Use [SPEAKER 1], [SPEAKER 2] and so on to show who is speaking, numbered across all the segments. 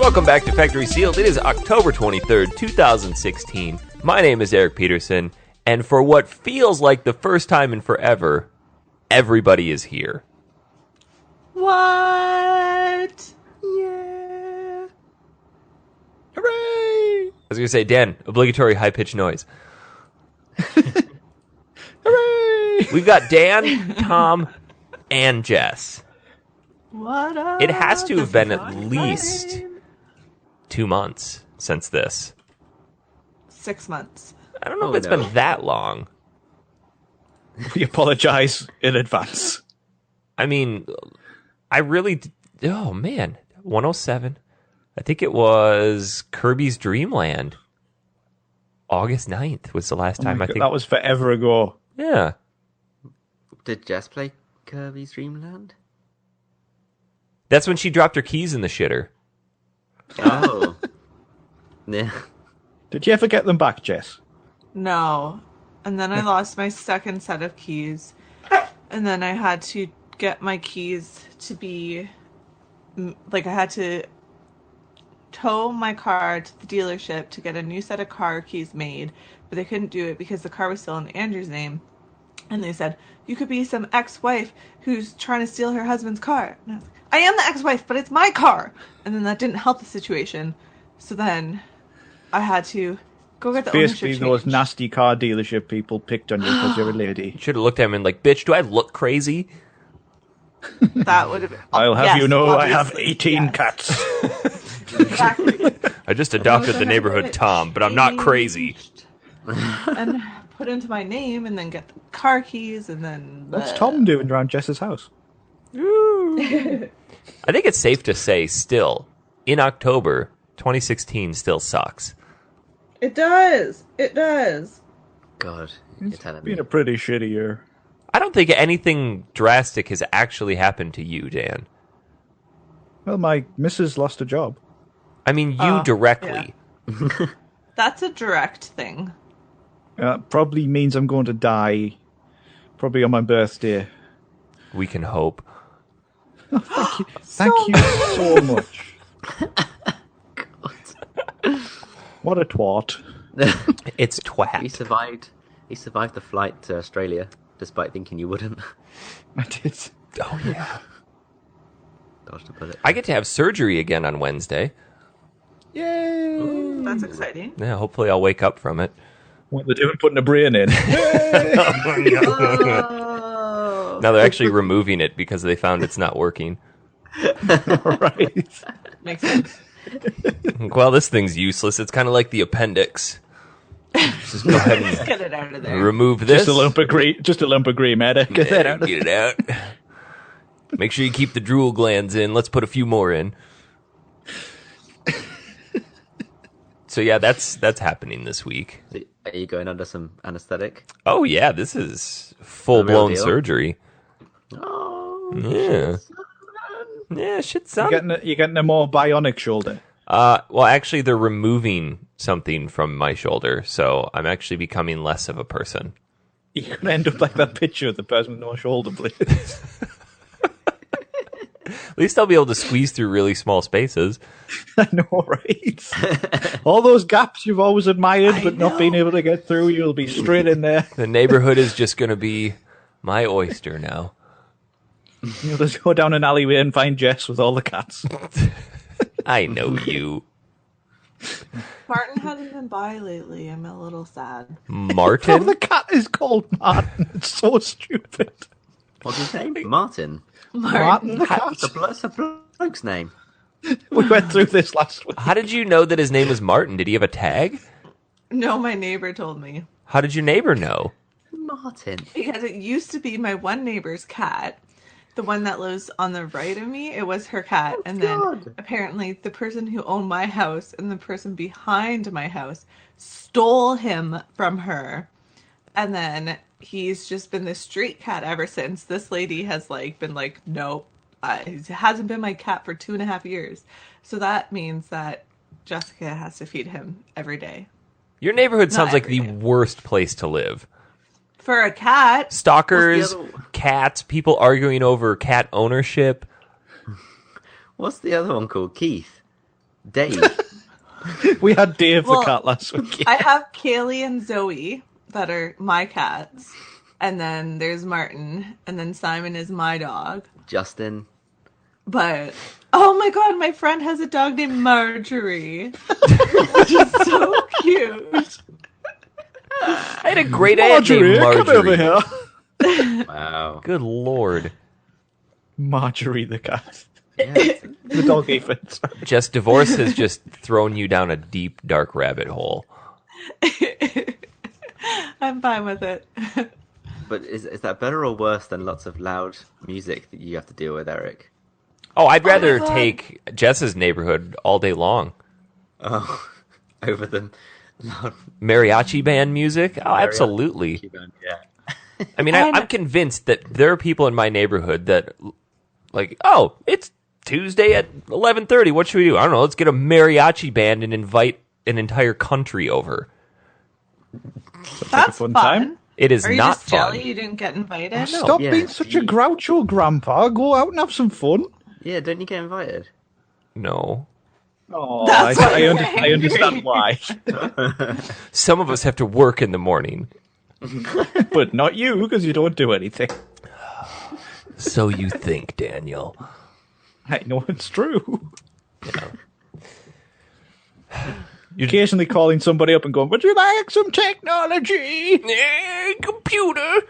[SPEAKER 1] Welcome back to Factory Sealed. It is October 23rd, 2016. My name is Eric Peterson, and for what feels like the first time in forever, everybody is here.
[SPEAKER 2] What? Yeah.
[SPEAKER 1] Hooray! I was going to say, Dan, obligatory high-pitched noise.
[SPEAKER 2] Hooray!
[SPEAKER 1] We've got Dan, Tom, and Jess.
[SPEAKER 2] What up?
[SPEAKER 1] It has to have been at least 2 months since this.
[SPEAKER 2] 6 months.
[SPEAKER 1] I don't know if it's been that long.
[SPEAKER 3] We apologize in advance.
[SPEAKER 1] I mean, I really... Oh, man. 107. I think it was Kirby's Dream Land. August 9th was the last time, I think.
[SPEAKER 3] That was forever ago.
[SPEAKER 1] Yeah.
[SPEAKER 4] Did Jess play Kirby's Dream Land?
[SPEAKER 1] That's when she dropped her keys in the shitter.
[SPEAKER 4] Oh. Yeah.
[SPEAKER 3] Did you ever get them back, Jess?
[SPEAKER 2] No. And then I lost my second set of keys. And then I had to get my keys to be... Like, I had to tow my car to the dealership to get a new set of car keys made. But they couldn't do it because the car was still in Andrew's name. And they said, you could be some ex-wife who's trying to steal her husband's car. And I was like, I am the ex-wife, but it's my car. And then that didn't help the situation. So then I had to go get the
[SPEAKER 3] Basically,
[SPEAKER 2] ownership
[SPEAKER 3] those
[SPEAKER 2] change.
[SPEAKER 3] nasty car dealership people picked on you because you're a lady.
[SPEAKER 1] You should have looked at him and like, bitch, do I look crazy?
[SPEAKER 2] That would have been...
[SPEAKER 3] I'll have
[SPEAKER 2] yes,
[SPEAKER 3] you know I have
[SPEAKER 2] obviously,
[SPEAKER 3] 18
[SPEAKER 2] yes.
[SPEAKER 3] cats.
[SPEAKER 2] Exactly.
[SPEAKER 1] I just adopted the neighborhood Tom, but I'm not crazy.
[SPEAKER 2] And put into my name and then get the car keys and then...
[SPEAKER 3] What's Tom doing around Jess's house?
[SPEAKER 1] I think it's safe to say still, in October, 2016 still sucks.
[SPEAKER 2] It does. It does.
[SPEAKER 4] God, you're telling me.
[SPEAKER 3] Been a pretty shitty year.
[SPEAKER 1] I don't think anything drastic has actually happened to you, Dan.
[SPEAKER 3] Well, my missus lost a job.
[SPEAKER 1] I mean, you directly.
[SPEAKER 2] Yeah. That's a direct thing.
[SPEAKER 3] Probably means I'm going to die. Probably on my birthday.
[SPEAKER 1] We can hope.
[SPEAKER 3] Thank you so much. What a twat.
[SPEAKER 1] It's twat.
[SPEAKER 4] He survived the flight to Australia, despite thinking you wouldn't.
[SPEAKER 3] I did.
[SPEAKER 1] Oh, yeah.
[SPEAKER 4] Dodged a bullet.
[SPEAKER 1] I get to have surgery again on Wednesday.
[SPEAKER 3] Yay!
[SPEAKER 2] Ooh, that's exciting.
[SPEAKER 1] Yeah, hopefully I'll wake up from it.
[SPEAKER 3] What they're doing, putting a brain in.
[SPEAKER 2] Oh.
[SPEAKER 1] Now they're actually removing it because they found it's not working.
[SPEAKER 3] Right.
[SPEAKER 2] Makes sense.
[SPEAKER 1] Well, this thing's useless. It's kind of like the appendix. Just go ahead
[SPEAKER 2] Just
[SPEAKER 1] and
[SPEAKER 2] get it out of there.
[SPEAKER 1] remove this.
[SPEAKER 3] Just a lump of green matter. Get that out of
[SPEAKER 1] Get it out. Make sure you keep the drool glands in. Let's put a few more in. So yeah, that's happening this week.
[SPEAKER 4] Are you going under some anesthetic?
[SPEAKER 1] Oh yeah, this is full-blown
[SPEAKER 4] deal?
[SPEAKER 1] surgery.
[SPEAKER 4] Oh,
[SPEAKER 1] Yeah. Yeah, shit, son.
[SPEAKER 3] You're getting a more bionic shoulder.
[SPEAKER 1] Well, actually, they're removing something from my shoulder, so I'm actually becoming less of a person.
[SPEAKER 3] You're going to end up like that picture of the person with no shoulder blades.
[SPEAKER 1] At least I'll be able to squeeze through really small spaces.
[SPEAKER 3] I know, right? All those gaps you've always admired but not being able to get through, you'll be straight in there.
[SPEAKER 1] The neighborhood is just going to be my oyster now.
[SPEAKER 3] You'll just go down an alleyway and find Jess with all the cats.
[SPEAKER 1] I know you.
[SPEAKER 2] Martin hasn't been by lately. I'm a little sad.
[SPEAKER 3] Oh,
[SPEAKER 1] Martin?
[SPEAKER 3] the cat is called Martin. It's so stupid.
[SPEAKER 4] what's his name? Martin.
[SPEAKER 3] Martin the cat.
[SPEAKER 4] It's a bloke's name.
[SPEAKER 3] We went through this last week.
[SPEAKER 1] How did you know that his name was Martin? Did he have a tag?
[SPEAKER 2] No, my neighbor told me.
[SPEAKER 1] How did your neighbor know?
[SPEAKER 4] Martin.
[SPEAKER 2] Because it used to be my one neighbor's cat. The one that lives on the right of me, it was her cat. And then
[SPEAKER 4] God.
[SPEAKER 2] apparently the person who owned my house and the person behind my house stole him from her. And then he's just been the street cat ever since. This lady has been like, nope, it hasn't been my cat for 2.5 years. So that means that Jessica has to feed him every day.
[SPEAKER 1] Your neighborhood sounds like
[SPEAKER 2] every
[SPEAKER 1] the
[SPEAKER 2] day.
[SPEAKER 1] worst place to live.
[SPEAKER 2] For a cat.
[SPEAKER 1] Stalkers,
[SPEAKER 4] What's the other-
[SPEAKER 1] cats, people arguing over cat ownership.
[SPEAKER 4] What's the other one called? Keith. Dave.
[SPEAKER 3] We had Dave the
[SPEAKER 2] Well,
[SPEAKER 3] cat last week.
[SPEAKER 2] I have Kaylee and Zoe that are my cats. And then there's Martin. And then Simon is my dog.
[SPEAKER 4] Justin.
[SPEAKER 2] But, oh my god, my friend has a dog named Marjorie. Which is so cute.
[SPEAKER 1] I had a great aunt named Marjorie.
[SPEAKER 3] Come over here.
[SPEAKER 4] Wow.
[SPEAKER 1] Good lord.
[SPEAKER 3] Marjorie the cat.
[SPEAKER 4] Yeah.
[SPEAKER 3] The dog aphids.
[SPEAKER 1] Jess, divorce has just thrown you down a deep, dark rabbit hole.
[SPEAKER 2] I'm fine with it.
[SPEAKER 4] But is that better or worse than lots of loud music that you have to deal with, Eric?
[SPEAKER 1] Oh, I'd rather
[SPEAKER 2] God.
[SPEAKER 1] take Jess's neighborhood all day long.
[SPEAKER 4] Oh, over the loud
[SPEAKER 1] Mariachi band music? Oh, absolutely.
[SPEAKER 4] keyboard, yeah.
[SPEAKER 1] I mean,
[SPEAKER 2] And-
[SPEAKER 1] I'm convinced that there are people in my neighborhood that, like, oh, it's Tuesday at 11:30. What should we do? I don't know. Let's get a mariachi band and invite an entire country over.
[SPEAKER 2] That's
[SPEAKER 3] fun
[SPEAKER 2] fun.
[SPEAKER 3] time.
[SPEAKER 1] It is
[SPEAKER 2] Are you
[SPEAKER 1] not
[SPEAKER 2] just
[SPEAKER 1] fun.
[SPEAKER 2] jelly you didn't get invited?
[SPEAKER 3] Stop
[SPEAKER 4] Yeah,
[SPEAKER 3] being such a
[SPEAKER 4] you-
[SPEAKER 3] groucho, Grandpa. Go out and have some fun.
[SPEAKER 4] Yeah, don't you get invited?
[SPEAKER 1] No.
[SPEAKER 3] Oh,
[SPEAKER 2] That's why you're
[SPEAKER 3] I understand why.
[SPEAKER 1] Some of us have to work in the morning.
[SPEAKER 3] But not you, because you don't do anything.
[SPEAKER 1] So you think, Daniel.
[SPEAKER 3] I know it's true.
[SPEAKER 1] You
[SPEAKER 3] Occasionally calling somebody up and going, would you like some technology?
[SPEAKER 1] computer.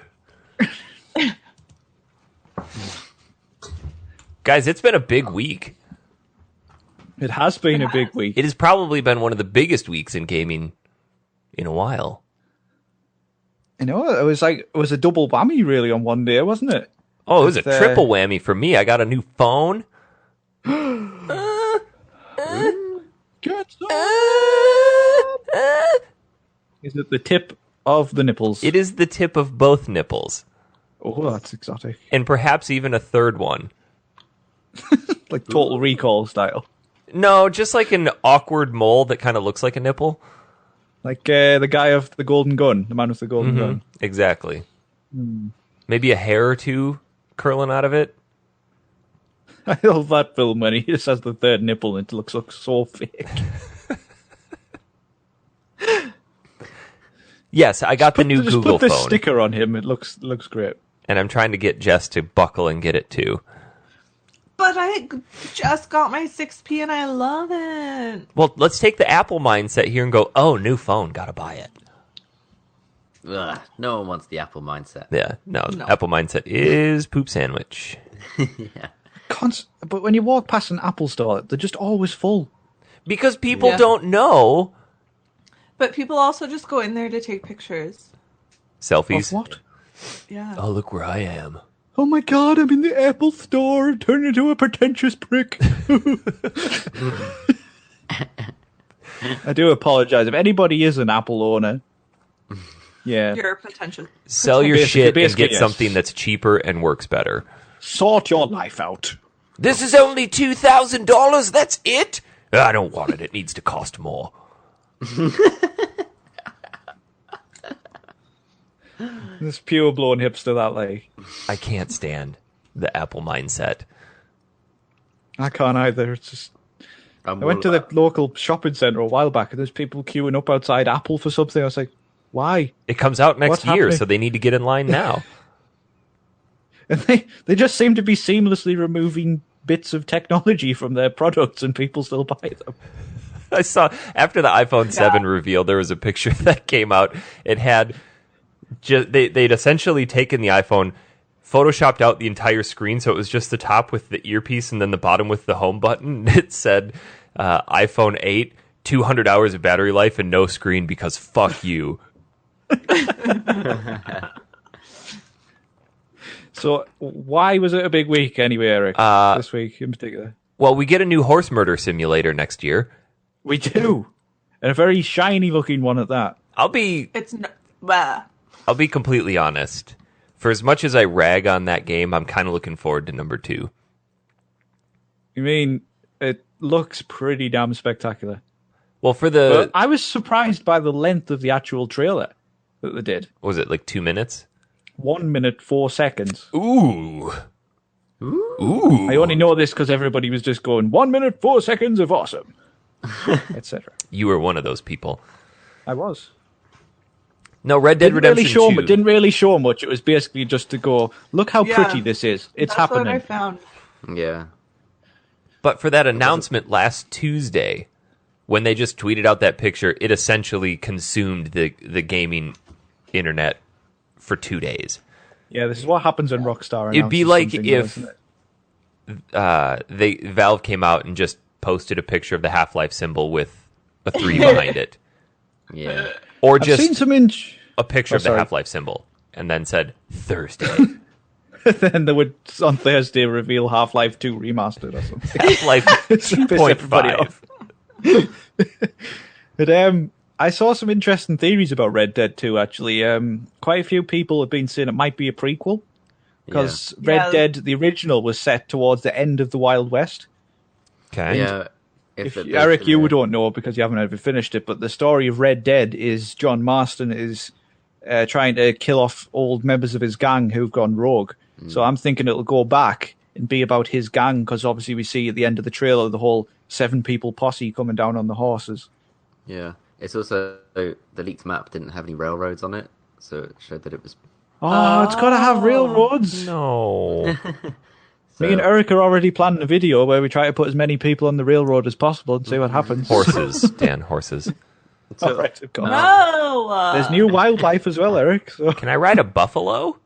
[SPEAKER 1] Guys, it's been a big week.
[SPEAKER 3] It has been a big week.
[SPEAKER 1] It has probably been one of the biggest weeks in gaming in a while.
[SPEAKER 3] You know, it was a double whammy really on one day, wasn't it?
[SPEAKER 1] Oh, it was a
[SPEAKER 3] With,
[SPEAKER 1] triple whammy for me. I got a new phone.
[SPEAKER 3] Get some. Is it the tip of the nipples?
[SPEAKER 1] It is the tip of both nipples.
[SPEAKER 3] Oh, that's exotic.
[SPEAKER 1] And perhaps even a third one.
[SPEAKER 3] Like Total Recall style.
[SPEAKER 1] No, just like an awkward mole that kind of looks like a nipple.
[SPEAKER 3] Like the guy of the golden gun, the man with the golden gun.
[SPEAKER 1] Exactly. Maybe a hair or two curling out of it.
[SPEAKER 3] I love that film when he just has the third nipple and it looks so fake.
[SPEAKER 1] Yes, I got the new
[SPEAKER 3] Just
[SPEAKER 1] Google
[SPEAKER 3] put this
[SPEAKER 1] phone.
[SPEAKER 3] sticker on him. It looks great.
[SPEAKER 1] And I'm trying to get Jess to buckle and get it too.
[SPEAKER 2] But I just got my 6P and I love it.
[SPEAKER 1] Well, let's take the Apple mindset here and go, oh, new phone, gotta buy it.
[SPEAKER 4] Ugh, no one wants the Apple mindset.
[SPEAKER 1] Yeah, no.
[SPEAKER 2] No.
[SPEAKER 1] Apple mindset is poop sandwich.
[SPEAKER 4] Yeah.
[SPEAKER 3] But when you walk past an Apple store, they're just always full.
[SPEAKER 1] Because people
[SPEAKER 2] Yeah.
[SPEAKER 1] don't know
[SPEAKER 2] But people also just go in there to take pictures.
[SPEAKER 1] selfies.
[SPEAKER 3] Of what?
[SPEAKER 2] Yeah.
[SPEAKER 1] Oh, look where I am.
[SPEAKER 3] Oh my god, I'm in the Apple store. I've turned into a pretentious prick. I do apologize. If anybody is an Apple owner, yeah,
[SPEAKER 2] You're potential.
[SPEAKER 1] Sell your
[SPEAKER 3] Basically-
[SPEAKER 1] shit and
[SPEAKER 3] basically,
[SPEAKER 1] get
[SPEAKER 3] yes.
[SPEAKER 1] something that's cheaper and works better.
[SPEAKER 3] sort your life out.
[SPEAKER 1] This is only $2,000. That's it? I don't want it. It needs to cost more.
[SPEAKER 3] This pure blown hipster that like.
[SPEAKER 1] I can't stand the Apple mindset.
[SPEAKER 3] I can't either. It's just.
[SPEAKER 4] I
[SPEAKER 3] I went to the local shopping centre a while back and there's people queuing up outside Apple for something. I was like, why?
[SPEAKER 1] It comes out next
[SPEAKER 3] What's
[SPEAKER 1] year,
[SPEAKER 3] happening?
[SPEAKER 1] so they need to get in line now.
[SPEAKER 3] And they just seem to be seamlessly removing bits of technology from their products and people still buy them.
[SPEAKER 1] I saw after the iPhone 7 reveal, there was a picture that came out. It had they'd essentially taken the iPhone, photoshopped out the entire screen, so it was just the top with the earpiece and then the bottom with the home button. It said iPhone 8, 200 hours of battery life and no screen because fuck you.
[SPEAKER 3] So why was it a big week anyway, Eric? This week in particular.
[SPEAKER 1] Well, we get a new horse murder simulator next year.
[SPEAKER 3] We do. And a very shiny looking one at that.
[SPEAKER 1] I'll be
[SPEAKER 2] It's no, bah.
[SPEAKER 1] completely honest. For as much as I rag on that game, I'm kind of looking forward to number 2.
[SPEAKER 3] I mean, it looks pretty damn spectacular.
[SPEAKER 1] Well, for the
[SPEAKER 3] But I was surprised by the length of the actual trailer that they did.
[SPEAKER 1] was it like 2 minutes?
[SPEAKER 3] 1 minute, 4 seconds.
[SPEAKER 1] Ooh. Ooh.
[SPEAKER 3] I only know this because everybody was just going, 1 minute, 4 seconds of awesome. etc.
[SPEAKER 1] You were one of those people.
[SPEAKER 3] I was.
[SPEAKER 1] No, Red Dead Redemption 2.
[SPEAKER 3] Didn't really show much. It was basically just to go, look how
[SPEAKER 2] Yeah.
[SPEAKER 3] pretty this is. It's
[SPEAKER 2] That's
[SPEAKER 3] happening.
[SPEAKER 2] what I found.
[SPEAKER 4] Yeah.
[SPEAKER 1] But for that announcement last Tuesday, when they just tweeted out that picture, it essentially consumed the gaming internet for 2 days.
[SPEAKER 3] Yeah, this is what happens when Rockstar
[SPEAKER 1] It'd be
[SPEAKER 3] announces
[SPEAKER 1] like
[SPEAKER 3] something,
[SPEAKER 1] if
[SPEAKER 3] isn't it?
[SPEAKER 1] Valve came out and just posted a picture of the Half-Life symbol with a 3 behind it.
[SPEAKER 4] Yeah.
[SPEAKER 1] Or
[SPEAKER 3] I've seen
[SPEAKER 1] just
[SPEAKER 3] some
[SPEAKER 1] a picture of the
[SPEAKER 3] sorry.
[SPEAKER 1] Half-Life symbol and then said, Thursday.
[SPEAKER 3] then they would, on Thursday, reveal Half-Life 2 Remastered or something.
[SPEAKER 1] Half-Life
[SPEAKER 3] To piss everybody
[SPEAKER 1] 2.5.
[SPEAKER 3] off. But I saw some interesting theories about Red Dead 2, actually. Quite a few people have been saying it might be a prequel, because Red
[SPEAKER 2] Yeah.
[SPEAKER 3] Dead, the original, was set towards the end of the Wild West.
[SPEAKER 1] Okay.
[SPEAKER 4] Yeah.
[SPEAKER 3] Eric, you don't know because you haven't ever finished it, but the story of Red Dead is John Marston is trying to kill off old members of his gang who've gone rogue. So I'm thinking it'll go back and be about his gang, because obviously we see at the end of the trailer the whole 7-people posse coming down on the horses.
[SPEAKER 4] Yeah. It's also, the leaked map didn't have any railroads on it, so it showed that it was...
[SPEAKER 3] Oh, it's got to have railroads.
[SPEAKER 1] No.
[SPEAKER 3] Me and Eric are already planning a video where we try to put as many people on the railroad as possible and see what happens.
[SPEAKER 1] Horses, Dan, horses.
[SPEAKER 3] All right, of course.
[SPEAKER 2] No!
[SPEAKER 3] There's new wildlife as well, Eric. So
[SPEAKER 1] Can I ride a buffalo?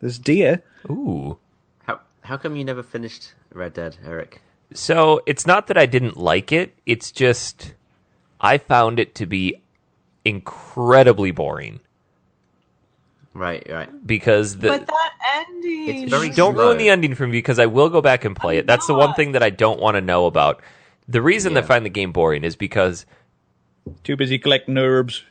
[SPEAKER 3] there's deer.
[SPEAKER 1] Ooh.
[SPEAKER 4] How come you never finished Red Dead, Eric?
[SPEAKER 1] So it's not that I didn't like it. It's just I found it to be incredibly boring
[SPEAKER 4] Right.
[SPEAKER 1] because
[SPEAKER 2] But that ending...
[SPEAKER 4] It's very
[SPEAKER 1] don't
[SPEAKER 4] slow.
[SPEAKER 1] ruin the ending for me because I will go back and play it. That's the one thing that I don't want to know about. The reason that I find the game boring is because
[SPEAKER 3] Too busy collecting herbs.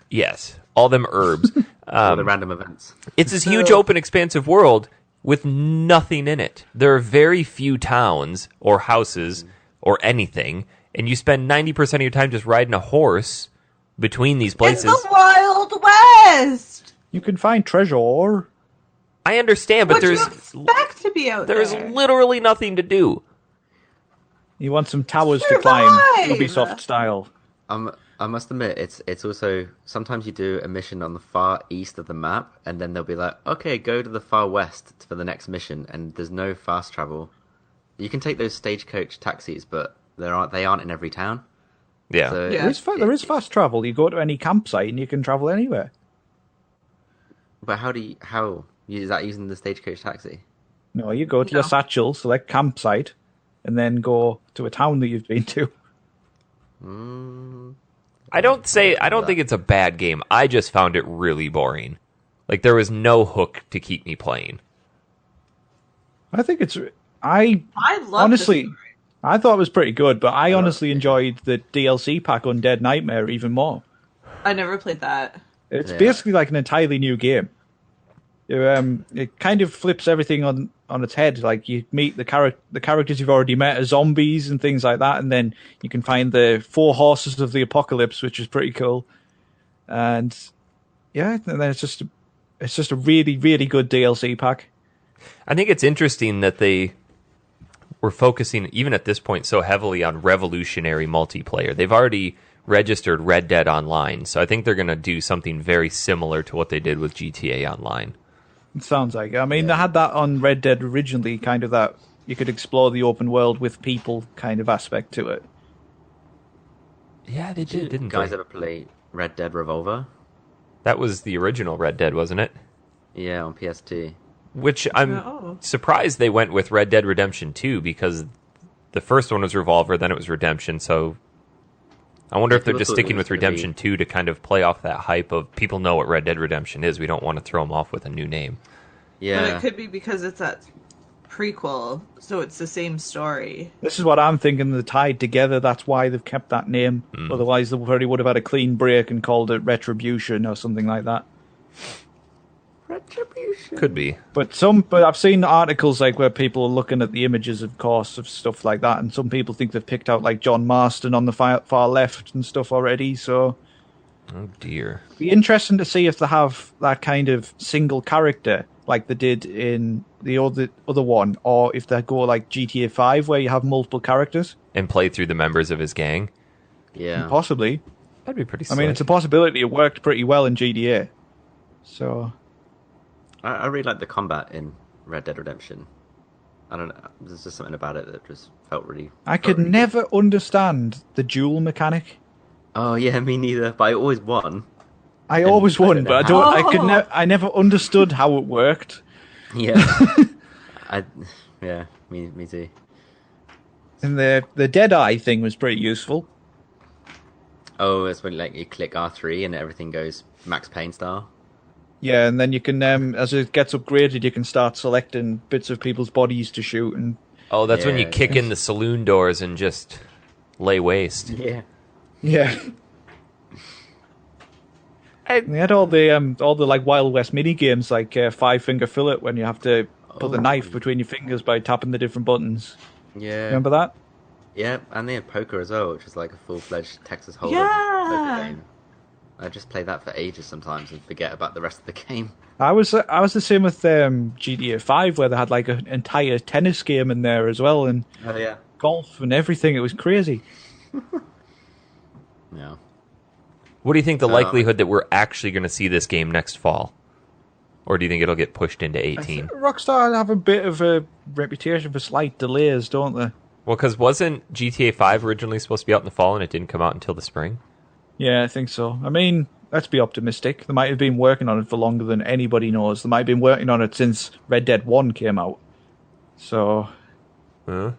[SPEAKER 1] yes, all them herbs.
[SPEAKER 4] All the random events.
[SPEAKER 1] It's this huge open expansive world with nothing in it. There are very few towns or houses or anything, and you spend 90% of your time just riding a horse between these
[SPEAKER 2] It's
[SPEAKER 1] places.
[SPEAKER 2] the Wild West!
[SPEAKER 3] You can find treasure.
[SPEAKER 1] I understand, but
[SPEAKER 2] What do you
[SPEAKER 1] there's
[SPEAKER 2] expect to be out
[SPEAKER 1] there's
[SPEAKER 2] there?
[SPEAKER 1] literally nothing to do.
[SPEAKER 3] You want some towers to
[SPEAKER 2] Survive!
[SPEAKER 3] climb, Ubisoft style.
[SPEAKER 4] I must admit, it's also sometimes you do a mission on the far east of the map, and then they'll be like, "Okay, go to the far west for the next mission," and there's no fast travel. You can take those stagecoach taxis, but they aren't in every town.
[SPEAKER 1] Yeah.
[SPEAKER 4] So
[SPEAKER 2] Yeah.
[SPEAKER 3] There is fast travel. You go to any campsite and you can travel anywhere.
[SPEAKER 4] But how is that using the stagecoach taxi?
[SPEAKER 3] No, you go to your satchel, select campsite, and then go to a town that you've been to.
[SPEAKER 1] I don't think it's a bad game. I just found it really boring. Like there was no hook to keep me playing.
[SPEAKER 3] I think it's...
[SPEAKER 2] I love
[SPEAKER 3] honestly,
[SPEAKER 2] this story.
[SPEAKER 3] I thought it was pretty good, but I honestly enjoyed the DLC pack Undead Nightmare even more.
[SPEAKER 2] I never played that.
[SPEAKER 3] It's
[SPEAKER 4] Yeah.
[SPEAKER 3] basically like an entirely new game. It kind of flips everything on its head. Like you meet the characters you've already met as zombies and things like that, and then you can find the 4 horses of the apocalypse, which is pretty cool. And yeah, and then it's just a really, really good DLC pack.
[SPEAKER 1] I think it's interesting that they were focusing, even at this point, so heavily on revolutionary multiplayer. They've already registered Red Dead Online, so I think they're going to do something very similar to what they did with GTA Online.
[SPEAKER 3] It sounds like. I mean, they had that on Red Dead originally, kind of that you could explore the open world with people kind of aspect to it.
[SPEAKER 1] Yeah, they did, didn't
[SPEAKER 4] Guys
[SPEAKER 1] they?
[SPEAKER 4] ever play Red Dead Revolver?
[SPEAKER 1] That was the original Red Dead, wasn't it?
[SPEAKER 4] Yeah, on PS2.
[SPEAKER 1] Which I'm
[SPEAKER 2] Oh.
[SPEAKER 1] surprised they went with Red Dead Redemption 2 because the first one was Revolver, then it was Redemption, so I wonder if they're
[SPEAKER 4] People
[SPEAKER 1] just
[SPEAKER 4] thought it
[SPEAKER 1] sticking
[SPEAKER 4] was
[SPEAKER 1] with
[SPEAKER 4] gonna
[SPEAKER 1] Redemption 2 to kind of play off that hype of people know what Red Dead Redemption is. We don't want to throw them off with a new name.
[SPEAKER 2] But
[SPEAKER 4] Yeah.
[SPEAKER 2] it could be because it's that prequel, so it's the same story.
[SPEAKER 3] This is what I'm thinking. They're tied together. That's why they've kept that name. Otherwise, they probably would have had a clean break and called it Retribution or something like that.
[SPEAKER 4] Retribution.
[SPEAKER 1] Could be.
[SPEAKER 3] But I've seen articles like where people are looking at the images, of course, of stuff like that, and some people think they've picked out like John Marston on the far left and stuff already. So
[SPEAKER 1] Oh dear.
[SPEAKER 3] it'd be interesting to see if they have that kind of single character like they did in the other one, or if they go like GTA 5 where you have multiple characters.
[SPEAKER 1] And play through the members of his gang.
[SPEAKER 4] Yeah.
[SPEAKER 3] Possibly.
[SPEAKER 1] That'd be pretty
[SPEAKER 3] I mean,
[SPEAKER 1] slick.
[SPEAKER 3] it's a possibility. It worked pretty well in GTA. So,
[SPEAKER 4] I really like the combat in Red Dead Redemption. I don't know. There's just something about it that just felt really.
[SPEAKER 3] I could
[SPEAKER 4] really
[SPEAKER 3] never understand the duel mechanic.
[SPEAKER 4] good. Oh yeah, me neither. But I always won.
[SPEAKER 3] I always
[SPEAKER 4] I
[SPEAKER 3] won,
[SPEAKER 4] don't
[SPEAKER 3] but I
[SPEAKER 4] know
[SPEAKER 3] don't. I
[SPEAKER 2] how.
[SPEAKER 3] could. I never understood how it worked.
[SPEAKER 4] Yeah. I. Yeah. Me too.
[SPEAKER 3] And the Deadeye thing was pretty useful.
[SPEAKER 4] Oh, it's when like you click R3 and everything goes Max Payne style.
[SPEAKER 3] Yeah, and then you can, as it gets upgraded, you can start selecting bits of people's bodies to shoot. And
[SPEAKER 1] Oh, that's when you
[SPEAKER 4] Yeah.
[SPEAKER 1] kick in the saloon doors and just lay waste.
[SPEAKER 4] Yeah.
[SPEAKER 3] yeah, and they had all the like Wild West mini games, like Five Finger Fillet, when you have to put the
[SPEAKER 4] Oh.
[SPEAKER 3] knife between your fingers by tapping the different buttons.
[SPEAKER 4] Yeah.
[SPEAKER 3] Remember that?
[SPEAKER 4] Yeah, and they had poker as well, which is like a full-fledged Texas Hold'em
[SPEAKER 2] Yeah.
[SPEAKER 4] poker game. I just play that for ages sometimes and forget about the rest of the game.
[SPEAKER 3] I was the same with GTA 5, where they had like an entire tennis game in there as well, and
[SPEAKER 4] Oh yeah.
[SPEAKER 3] golf and everything. It was crazy.
[SPEAKER 4] Yeah.
[SPEAKER 1] What do you think the likelihood that we're actually going to see this game next fall? Or do you think it'll get pushed into 18?
[SPEAKER 3] Rockstar have a bit of a reputation for slight delays, don't they?
[SPEAKER 1] Well, because wasn't GTA 5 originally supposed to be out in the fall and it didn't come out until the spring?
[SPEAKER 3] Yeah, I think so. I mean, let's be optimistic. They might have been working on it for longer than anybody knows. They might have been working on it since Red Dead 1 came out. So,
[SPEAKER 1] Huh?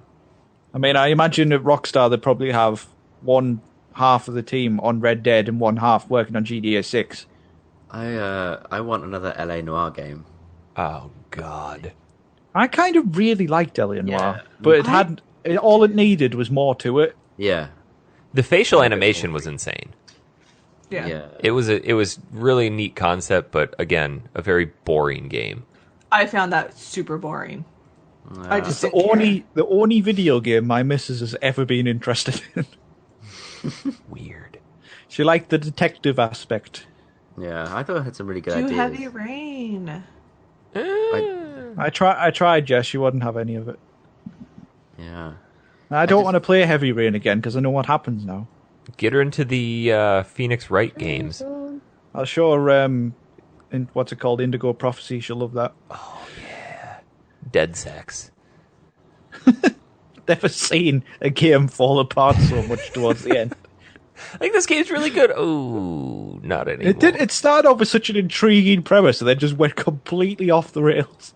[SPEAKER 3] I mean, I imagine at Rockstar they probably have one half of the team on Red Dead and one half working on GTA 6.
[SPEAKER 4] I want another LA Noire game.
[SPEAKER 1] Oh, God.
[SPEAKER 3] I kind of really liked Noir,
[SPEAKER 4] Yeah.
[SPEAKER 3] but all it needed was more to it.
[SPEAKER 4] Yeah.
[SPEAKER 1] The facial animation was insane.
[SPEAKER 2] Yeah.
[SPEAKER 4] Yeah.
[SPEAKER 1] It was really neat concept, but again, a very boring game.
[SPEAKER 2] I found that super boring. I
[SPEAKER 3] It's
[SPEAKER 2] just
[SPEAKER 3] the
[SPEAKER 2] didn't care.
[SPEAKER 3] only video game my missus has ever been interested in.
[SPEAKER 1] Weird.
[SPEAKER 3] She liked the detective aspect.
[SPEAKER 4] Yeah, I thought it had some really good
[SPEAKER 2] Do
[SPEAKER 4] ideas.
[SPEAKER 2] Heavy Rain.
[SPEAKER 3] I tried, Jess. She wouldn't have any of it.
[SPEAKER 4] Yeah.
[SPEAKER 3] I don't
[SPEAKER 4] just-
[SPEAKER 3] want to play Heavy Rain again because I know what happens now.
[SPEAKER 1] Get her into the Phoenix Wright games.
[SPEAKER 3] I'll show her in what's it called, Indigo Prophecy. She'll love that.
[SPEAKER 1] Dead sex.
[SPEAKER 3] Never seen a game fall apart so much towards the end.
[SPEAKER 1] I think this game's really good. Oh, not anymore.
[SPEAKER 3] It did. It started off with such an intriguing premise, and then just went completely off the rails.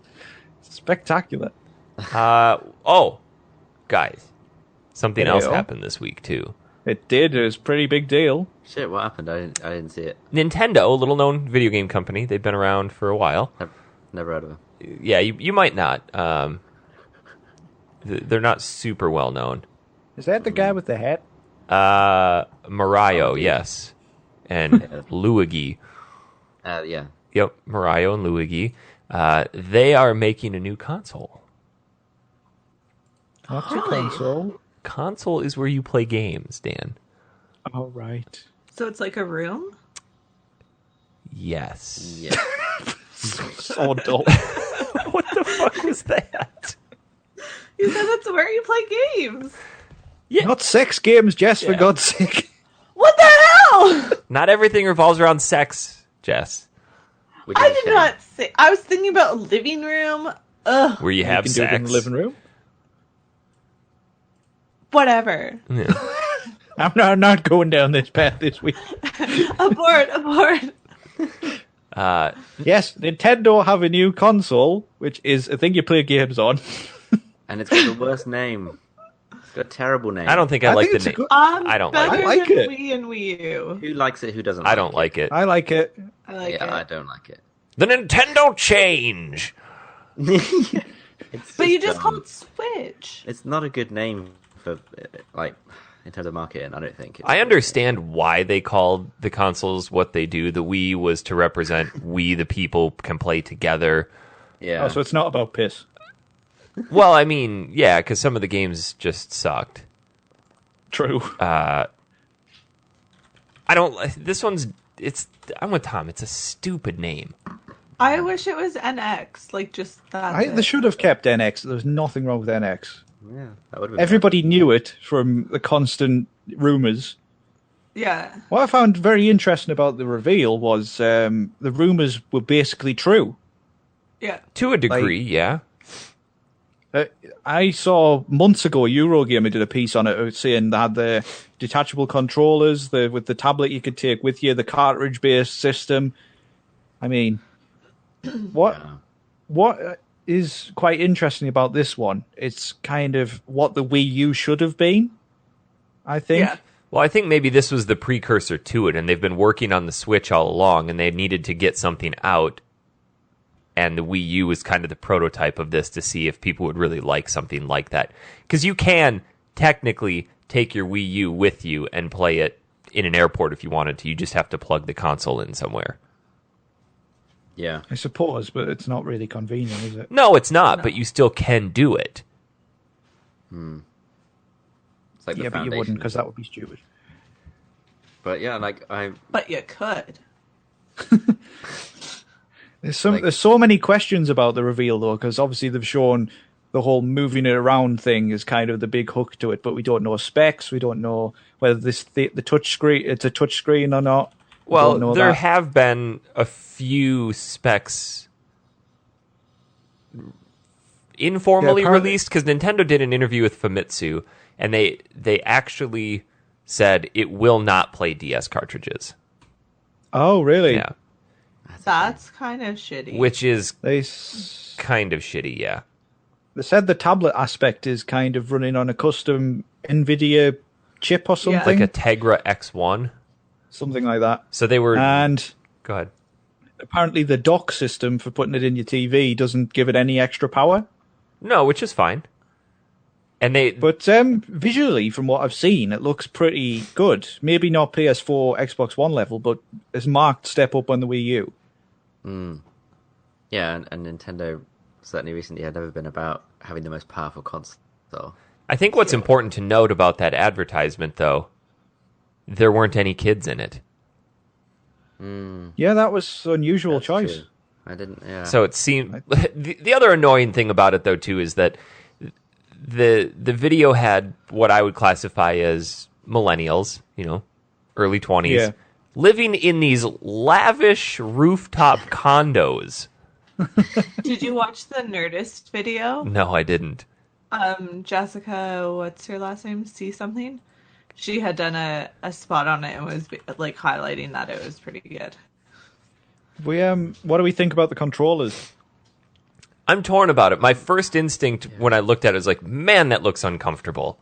[SPEAKER 3] It's spectacular.
[SPEAKER 1] Oh, guys, something else
[SPEAKER 3] Hey-o.
[SPEAKER 1] happened this week too.
[SPEAKER 3] It did. It was a pretty big deal.
[SPEAKER 4] Shit, what happened? I didn't see it.
[SPEAKER 1] Nintendo, little-known video game company, they've been around for a while.
[SPEAKER 4] Never heard of it.
[SPEAKER 1] Yeah, you might not. They're not super well known.
[SPEAKER 3] Is that the guy with the hat?
[SPEAKER 1] Mario, yes, and Luigi.
[SPEAKER 4] Yeah.
[SPEAKER 1] Yep, Mario and Luigi. They are making a new console.
[SPEAKER 3] What's a console?
[SPEAKER 1] Console is where you play games, Dan.
[SPEAKER 3] Oh, right.
[SPEAKER 2] So it's like a room?
[SPEAKER 1] Yes.
[SPEAKER 4] Yeah.
[SPEAKER 3] So dull.
[SPEAKER 1] What the fuck was that?
[SPEAKER 2] You said that's where you play games.
[SPEAKER 3] Not sex games, Jess, for
[SPEAKER 1] Yeah.
[SPEAKER 3] God's sake.
[SPEAKER 2] What the hell?
[SPEAKER 1] Not everything revolves around sex, Jess.
[SPEAKER 4] Which
[SPEAKER 2] I
[SPEAKER 4] is a
[SPEAKER 2] did
[SPEAKER 4] shame.
[SPEAKER 2] not say. I was thinking about living room. Ugh.
[SPEAKER 1] Where you have
[SPEAKER 3] You can do it in
[SPEAKER 1] sex.
[SPEAKER 3] the living room.
[SPEAKER 2] Whatever.
[SPEAKER 1] Yeah.
[SPEAKER 3] I'm not going down this path this week.
[SPEAKER 2] Abort.
[SPEAKER 3] Yes, Nintendo have a new console, which is a thing you play games on.
[SPEAKER 4] And it's got the worst name. It's got a terrible name.
[SPEAKER 1] I don't think I,
[SPEAKER 3] I
[SPEAKER 1] like
[SPEAKER 3] think
[SPEAKER 1] the
[SPEAKER 3] it's a
[SPEAKER 1] name.
[SPEAKER 3] good-
[SPEAKER 1] I don't like
[SPEAKER 2] better
[SPEAKER 1] it.
[SPEAKER 3] I like
[SPEAKER 2] than
[SPEAKER 3] it.
[SPEAKER 2] Wii and Wii U.
[SPEAKER 4] Who likes it? Who doesn't?
[SPEAKER 1] I don't like it.
[SPEAKER 3] I like it.
[SPEAKER 2] I like
[SPEAKER 4] Yeah, I
[SPEAKER 2] it.
[SPEAKER 4] don't like it.
[SPEAKER 1] The Nintendo change.
[SPEAKER 4] It's
[SPEAKER 2] But you just
[SPEAKER 4] dumb.
[SPEAKER 2] called Switch.
[SPEAKER 4] It's not a good name for like in terms of marketing. I don't think.
[SPEAKER 1] I understand why they called the consoles what they do. The Wii was to represent we, the people, can play together.
[SPEAKER 4] Yeah.
[SPEAKER 3] Oh, so it's not about piss.
[SPEAKER 1] Well, I mean, yeah, because some of the games just sucked.
[SPEAKER 3] True.
[SPEAKER 1] I don't. This one's. I'm with Tom. It's a stupid name.
[SPEAKER 2] I wish it was NX, like just that.
[SPEAKER 3] They should have kept NX. There's nothing wrong with NX.
[SPEAKER 4] Yeah, that would have been
[SPEAKER 3] Everybody knew it from the constant rumors.
[SPEAKER 2] Yeah.
[SPEAKER 3] What I found very interesting about the reveal was the rumors were basically true.
[SPEAKER 2] Yeah.
[SPEAKER 1] To a degree, yeah.
[SPEAKER 3] I saw months ago Eurogamer did a piece on it saying they had the detachable controllers, with the tablet you could take with you, the cartridge-based system. I mean, what is quite interesting about this one? It's kind of what the Wii U should have been, I think.
[SPEAKER 2] Yeah.
[SPEAKER 1] Well, I think maybe this was the precursor to it, and they've been working on the Switch all along, and they needed to get something out, and the Wii U was kind of the prototype of this to see if people would really like something like that. Because you can technically take your Wii U with you and play it in an airport if you wanted to. You just have to plug the console in somewhere.
[SPEAKER 4] Yeah.
[SPEAKER 3] I suppose, but it's not really convenient, is it?
[SPEAKER 1] No, it's not, but you still can do it.
[SPEAKER 4] It's like the
[SPEAKER 3] Yeah, but you
[SPEAKER 4] foundation.
[SPEAKER 3] wouldn't, because that would be stupid.
[SPEAKER 4] But yeah, like
[SPEAKER 2] But you could.
[SPEAKER 3] There's so many questions about the reveal, though, because obviously they've shown the whole moving it around thing is kind of the big hook to it, but we don't know specs. We don't know whether the touch screen, it's a touch screen or not.
[SPEAKER 1] Well, there have been a few specs informally released, because Nintendo did an interview with Famitsu, and they actually said it will not play DS cartridges.
[SPEAKER 3] Oh, really?
[SPEAKER 1] Yeah.
[SPEAKER 2] That's kind of shitty.
[SPEAKER 1] Which is
[SPEAKER 3] They
[SPEAKER 1] kind of shitty, yeah.
[SPEAKER 3] They said the tablet aspect is kind of running on a custom NVIDIA chip or something.
[SPEAKER 1] Like a Tegra X1.
[SPEAKER 3] Something like that.
[SPEAKER 1] So they were...
[SPEAKER 3] And
[SPEAKER 1] Go ahead.
[SPEAKER 3] apparently the dock system for putting it in your TV doesn't give it any extra power.
[SPEAKER 1] No, which is fine. And
[SPEAKER 3] But visually, from what I've seen, it looks pretty good. Maybe not PS4, Xbox One level, but it's a marked step up on the Wii U.
[SPEAKER 4] Yeah, and Nintendo certainly recently had never been about having the most powerful console.
[SPEAKER 1] I think what's important to note about that advertisement, though, there weren't any kids in it.
[SPEAKER 3] Yeah, that was an unusual choice.
[SPEAKER 4] True. I didn't. Yeah.
[SPEAKER 1] So it seemed... The other annoying thing about it, though, too, is that the video had what I would classify as millennials, early 20s,
[SPEAKER 3] Yeah.
[SPEAKER 1] living in these lavish rooftop condos.
[SPEAKER 2] Did you watch the Nerdist video?
[SPEAKER 1] No, I didn't.
[SPEAKER 2] Jessica, what's her last name? See something? She had done a spot on it and was like highlighting that it was pretty good.
[SPEAKER 3] What do we think about the controllers?
[SPEAKER 1] I'm torn about it. My first instinct when I looked at it was like, man, that looks uncomfortable.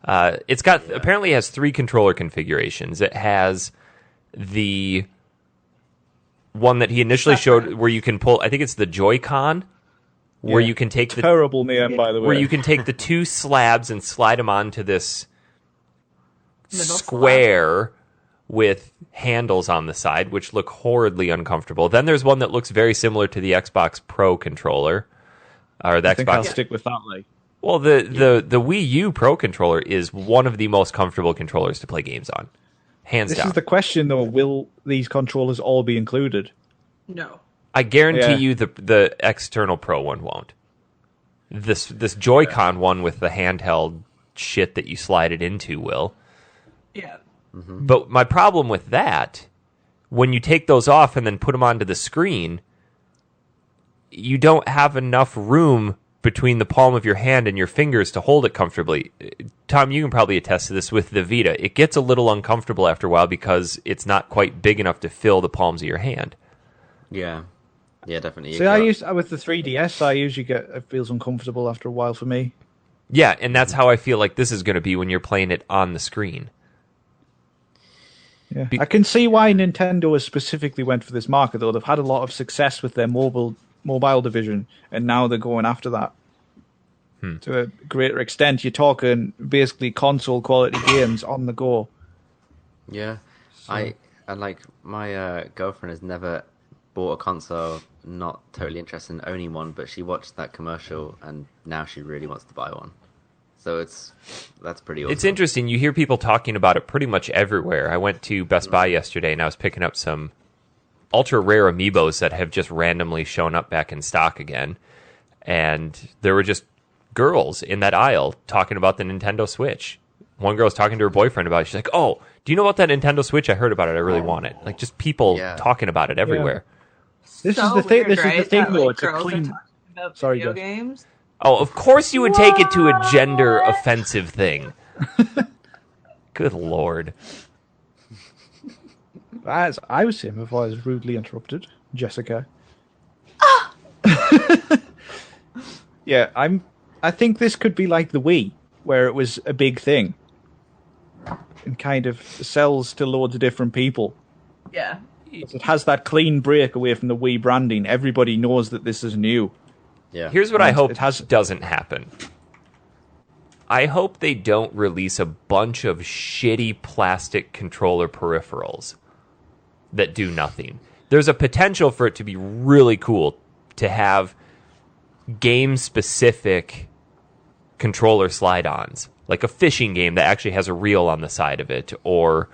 [SPEAKER 1] It's got apparently has 3 controller configurations. It has the one that he initially showed where you can pull, I think it's the Joy-Con, where you can take
[SPEAKER 3] Terrible name, by the way.
[SPEAKER 1] where you can take the 2 slabs and slide them onto this
[SPEAKER 2] Middle
[SPEAKER 1] square with handles on the side, which look horridly uncomfortable. Then there's one that looks very similar to the Xbox Pro controller, or the
[SPEAKER 3] I think I'll
[SPEAKER 1] Xbox.
[SPEAKER 3] stick with that. Like,
[SPEAKER 1] Well, the Wii U Pro controller is one of the most comfortable controllers to play games on, hands
[SPEAKER 3] this
[SPEAKER 1] down.
[SPEAKER 3] is the question, though: will these controllers all be included?
[SPEAKER 2] No.
[SPEAKER 1] I guarantee
[SPEAKER 3] Yeah.
[SPEAKER 1] you the external Pro one won't. This Joy-Con one with the handheld shit that you slide it into will.
[SPEAKER 2] Yeah.
[SPEAKER 1] But my problem with that, when you take those off and then put them onto the screen, you don't have enough room between the palm of your hand and your fingers to hold it comfortably. Tom, you can probably attest to this with the Vita. It gets a little uncomfortable after a while because it's not quite big enough to fill the palms of your hand.
[SPEAKER 4] Yeah, definitely.
[SPEAKER 3] See, with the 3DS, I usually get it feels uncomfortable after a while for me.
[SPEAKER 1] Yeah, and that's how I feel like this is going to be when you're playing it on the screen.
[SPEAKER 3] Yeah, I can see why Nintendo has specifically went for this market, though. They've had a lot of success with their mobile division, and now they're going after that to a greater extent. You're talking basically console quality games on the go.
[SPEAKER 4] Yeah, my girlfriend has never bought a console. Not totally interested in owning one, but she watched that commercial, and now she really wants to buy one. So that's pretty awesome.
[SPEAKER 1] It's interesting. You hear people talking about it pretty much everywhere. I went to Best Buy yesterday, and I was picking up some ultra rare amiibos that have just randomly shown up back in stock again. And there were just girls in that aisle talking about the Nintendo Switch. One girl was talking to her boyfriend about it. She's like, "Oh, do you know about that Nintendo Switch? I heard about it. I really want it." Like, just people talking about it everywhere.
[SPEAKER 3] This
[SPEAKER 2] So
[SPEAKER 3] is the thing.
[SPEAKER 2] weird,
[SPEAKER 3] This is
[SPEAKER 2] right?
[SPEAKER 3] the thing,
[SPEAKER 2] That,
[SPEAKER 3] though.
[SPEAKER 2] like,
[SPEAKER 3] It's a
[SPEAKER 2] girls are
[SPEAKER 3] clean.
[SPEAKER 2] talking about
[SPEAKER 3] Sorry,
[SPEAKER 2] video
[SPEAKER 3] Jess.
[SPEAKER 2] games.
[SPEAKER 1] Oh, of course you would take it to a gender offensive thing. Good Lord.
[SPEAKER 3] As I was saying before, I was rudely interrupted, Jessica. Yeah, I think this could be like the Wii, where it was a big thing, and kind of sells to loads of different people.
[SPEAKER 2] Yeah.
[SPEAKER 3] It has that clean break away from the Wii branding. Everybody knows that this is new.
[SPEAKER 4] Yeah.
[SPEAKER 1] Here's what I
[SPEAKER 3] And
[SPEAKER 1] hope
[SPEAKER 3] it has-
[SPEAKER 1] doesn't happen. I hope they don't release a bunch of shitty plastic controller peripherals that do nothing. There's a potential for it to be really cool to have game-specific controller slide-ons, like a fishing game that actually has a reel on the side of it, or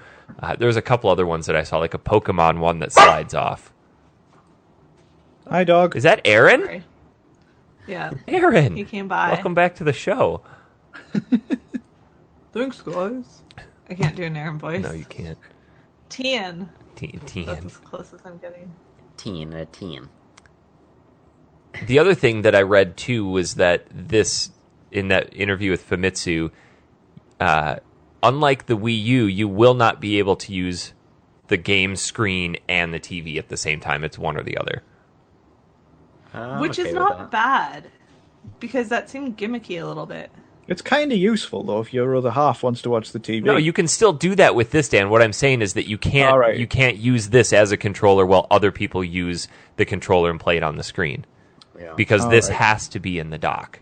[SPEAKER 1] there's a couple other ones that I saw, like a Pokemon one that slides off.
[SPEAKER 3] Hi, dog.
[SPEAKER 1] Is that Aaron?
[SPEAKER 2] Sorry. Yeah.
[SPEAKER 1] Aaron!
[SPEAKER 2] He came by.
[SPEAKER 1] Welcome back to the show.
[SPEAKER 2] Thanks, guys. I can't do an Aaron voice.
[SPEAKER 1] No, you can't.
[SPEAKER 2] Tien.
[SPEAKER 1] Tien.
[SPEAKER 2] That's as close as I'm getting.
[SPEAKER 4] Teen, a teen.
[SPEAKER 1] The other thing that I read too was that in that interview with Famitsu, unlike the Wii U, you will not be able to use the game screen and the TV at the same time. It's one or the other.
[SPEAKER 2] Which is not bad, because that seemed gimmicky a little bit.
[SPEAKER 3] It's kind of useful though if your other half wants to watch the TV.
[SPEAKER 1] No, you can still do that with this, Dan. What I'm saying is that you can't
[SPEAKER 3] All right.
[SPEAKER 1] you can't use this as a controller while other people use the controller and play it on the screen.
[SPEAKER 4] Yeah.
[SPEAKER 1] Because
[SPEAKER 3] All
[SPEAKER 1] this
[SPEAKER 3] right.
[SPEAKER 1] has to be in the dock.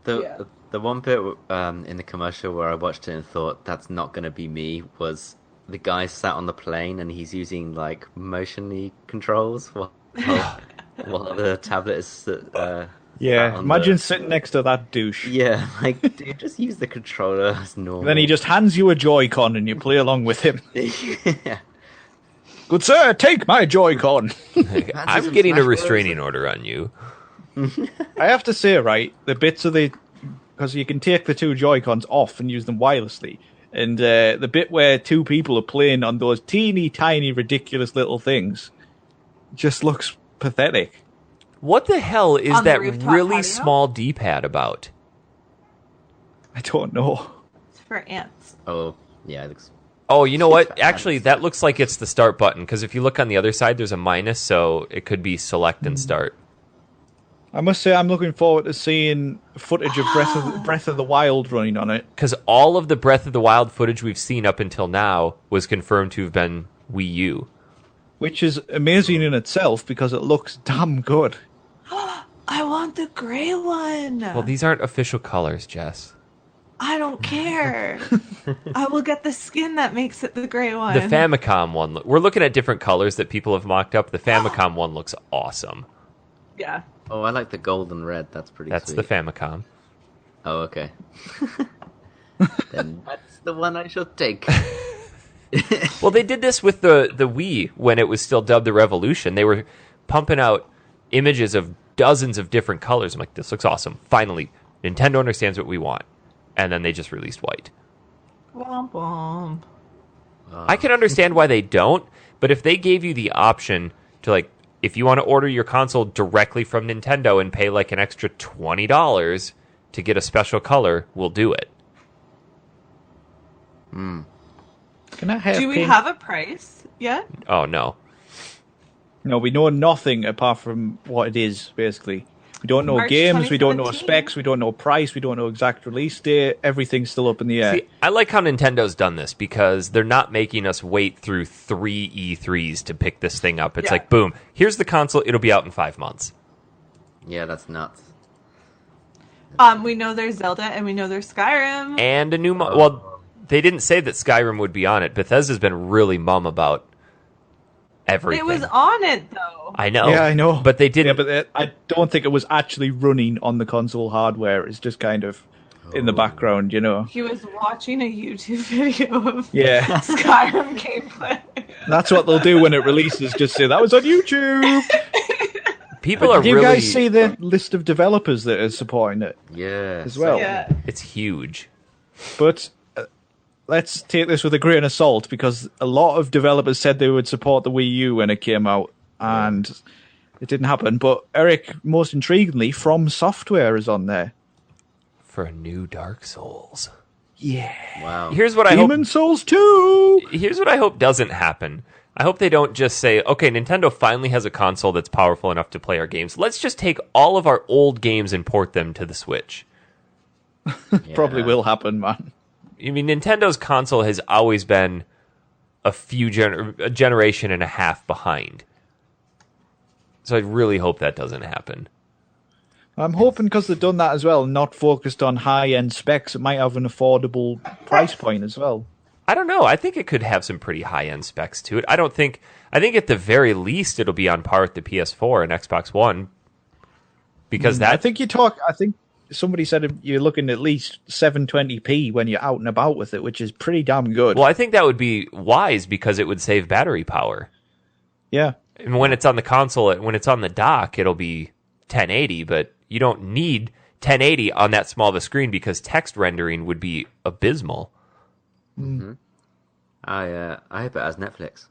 [SPEAKER 4] The one bit in the commercial where I watched it and thought that's not going to be me was the guy sat on the plane and he's using like motion controls while the tablet is
[SPEAKER 3] Yeah,
[SPEAKER 4] on
[SPEAKER 3] imagine sitting next to that douche.
[SPEAKER 4] yeah, like dude, just use the controller as normal.
[SPEAKER 3] Then he just hands you a Joy-Con and you play along with him.
[SPEAKER 4] yeah.
[SPEAKER 3] Good sir, take my Joy-Con.
[SPEAKER 1] I'm
[SPEAKER 4] some
[SPEAKER 1] getting a
[SPEAKER 4] Smash
[SPEAKER 1] restraining order on you.
[SPEAKER 3] I have to say, right, the bits of because you can take the two Joy-Cons off and use them wirelessly, and the bit where two people are playing on those teeny tiny ridiculous little things just looks pathetic.
[SPEAKER 1] What the hell is
[SPEAKER 2] On the
[SPEAKER 1] that
[SPEAKER 2] rooftop
[SPEAKER 1] really
[SPEAKER 2] patio?
[SPEAKER 1] small D-pad about?
[SPEAKER 3] I don't know.
[SPEAKER 2] It's for ants.
[SPEAKER 4] Oh yeah, it looks.
[SPEAKER 1] Oh, you know what? Actually, that looks like it's the start button, because if you look on the other side, there's a minus, so it could be select and start.
[SPEAKER 3] I must say, I'm looking forward to seeing footage of Breath of the Wild running on it.
[SPEAKER 1] Because all of the Breath of the Wild footage we've seen up until now was confirmed to have been Wii U.
[SPEAKER 3] Which is amazing in itself because it looks damn good.
[SPEAKER 2] I want the gray one.
[SPEAKER 1] Well, these aren't official colors, Jess.
[SPEAKER 2] I don't care. I will get the skin that makes it the gray one.
[SPEAKER 1] The Famicom one, we're looking at different colors that people have mocked up. The Famicom one looks awesome.
[SPEAKER 2] Yeah.
[SPEAKER 4] Oh, I like the gold and red. That's pretty.
[SPEAKER 1] That's
[SPEAKER 4] sweet.
[SPEAKER 1] the Famicom.
[SPEAKER 4] Oh, okay. Then that's the one I shall take.
[SPEAKER 1] Well, they did this with the Wii when it was still dubbed the Revolution. They were pumping out images of dozens of different colors. I'm like, this looks awesome. Finally, Nintendo understands what we want. And then they just released white.
[SPEAKER 2] Womp womp.
[SPEAKER 1] I can understand why they don't, but if they gave you the option to, like, if you want to order your console directly from Nintendo and pay like an extra $20 to get a special color, we'll do it.
[SPEAKER 3] Can I have
[SPEAKER 2] Do we
[SPEAKER 3] pink?
[SPEAKER 2] have a price yet?
[SPEAKER 1] Oh, no.
[SPEAKER 3] No, we know nothing apart from what it is, basically. We don't know
[SPEAKER 2] March
[SPEAKER 3] games, we don't know
[SPEAKER 2] 2017.
[SPEAKER 3] specs, we don't know price, we don't know exact release date. Everything's still up in the air.
[SPEAKER 1] See, I like how Nintendo's done this because they're not making us wait through 3 E3s to pick this thing up. It's
[SPEAKER 2] Yeah.
[SPEAKER 1] like, boom, here's the console, it'll be out in 5 months.
[SPEAKER 4] Yeah, that's nuts.
[SPEAKER 2] We know there's Zelda and we know there's Skyrim.
[SPEAKER 1] And a new... well, they didn't say that Skyrim would be on it. Bethesda's been really mum about everything.
[SPEAKER 2] It was on it though.
[SPEAKER 1] I know.
[SPEAKER 3] Yeah, I know.
[SPEAKER 1] But they didn't...
[SPEAKER 3] Yeah, but I don't think it was actually running on the console hardware. It's just kind of in the background, you know.
[SPEAKER 2] He was watching a YouTube video of
[SPEAKER 3] Yeah.
[SPEAKER 2] Skyrim gameplay.
[SPEAKER 3] That's what they'll do when it releases. Just say that was on YouTube.
[SPEAKER 1] People are
[SPEAKER 3] Did you
[SPEAKER 1] really.
[SPEAKER 3] guys see the list of developers that are supporting it
[SPEAKER 4] Yeah.
[SPEAKER 3] as well?
[SPEAKER 2] Yeah.
[SPEAKER 1] It's huge.
[SPEAKER 3] But let's take this with a grain of salt because a lot of developers said they would support the Wii U when it came out, and it didn't happen. But Eric, most intriguingly, From Software is on there.
[SPEAKER 1] For a new Dark Souls.
[SPEAKER 3] Yeah.
[SPEAKER 4] Wow.
[SPEAKER 1] Here's what I hope.
[SPEAKER 3] Demon Souls 2!
[SPEAKER 1] Here's what I hope doesn't happen. I hope they don't just say, okay, Nintendo finally has a console that's powerful enough to play our games. Let's just take all of our old games and port them to the Switch.
[SPEAKER 3] Probably will happen, man.
[SPEAKER 1] I mean, Nintendo's console has always been a generation and a half behind. So I really hope that doesn't happen.
[SPEAKER 3] I'm hoping because they've done that as well, not focused on high-end specs, it might have an affordable price point as well.
[SPEAKER 1] I don't know. I think it could have some pretty high-end specs to it. I think at the very least it'll be on par with the PS4 and Xbox One. Because
[SPEAKER 3] I think somebody said you're looking at least 720p when you're out and about with it, which is pretty damn good.
[SPEAKER 1] Well, I think that would be wise because it would save battery power.
[SPEAKER 3] Yeah.
[SPEAKER 1] And when it's on the console, when it's on the dock, it'll be 1080, but you don't need 1080 on that small of a screen because text rendering would be abysmal.
[SPEAKER 4] Mm-hmm. I hope it has Netflix.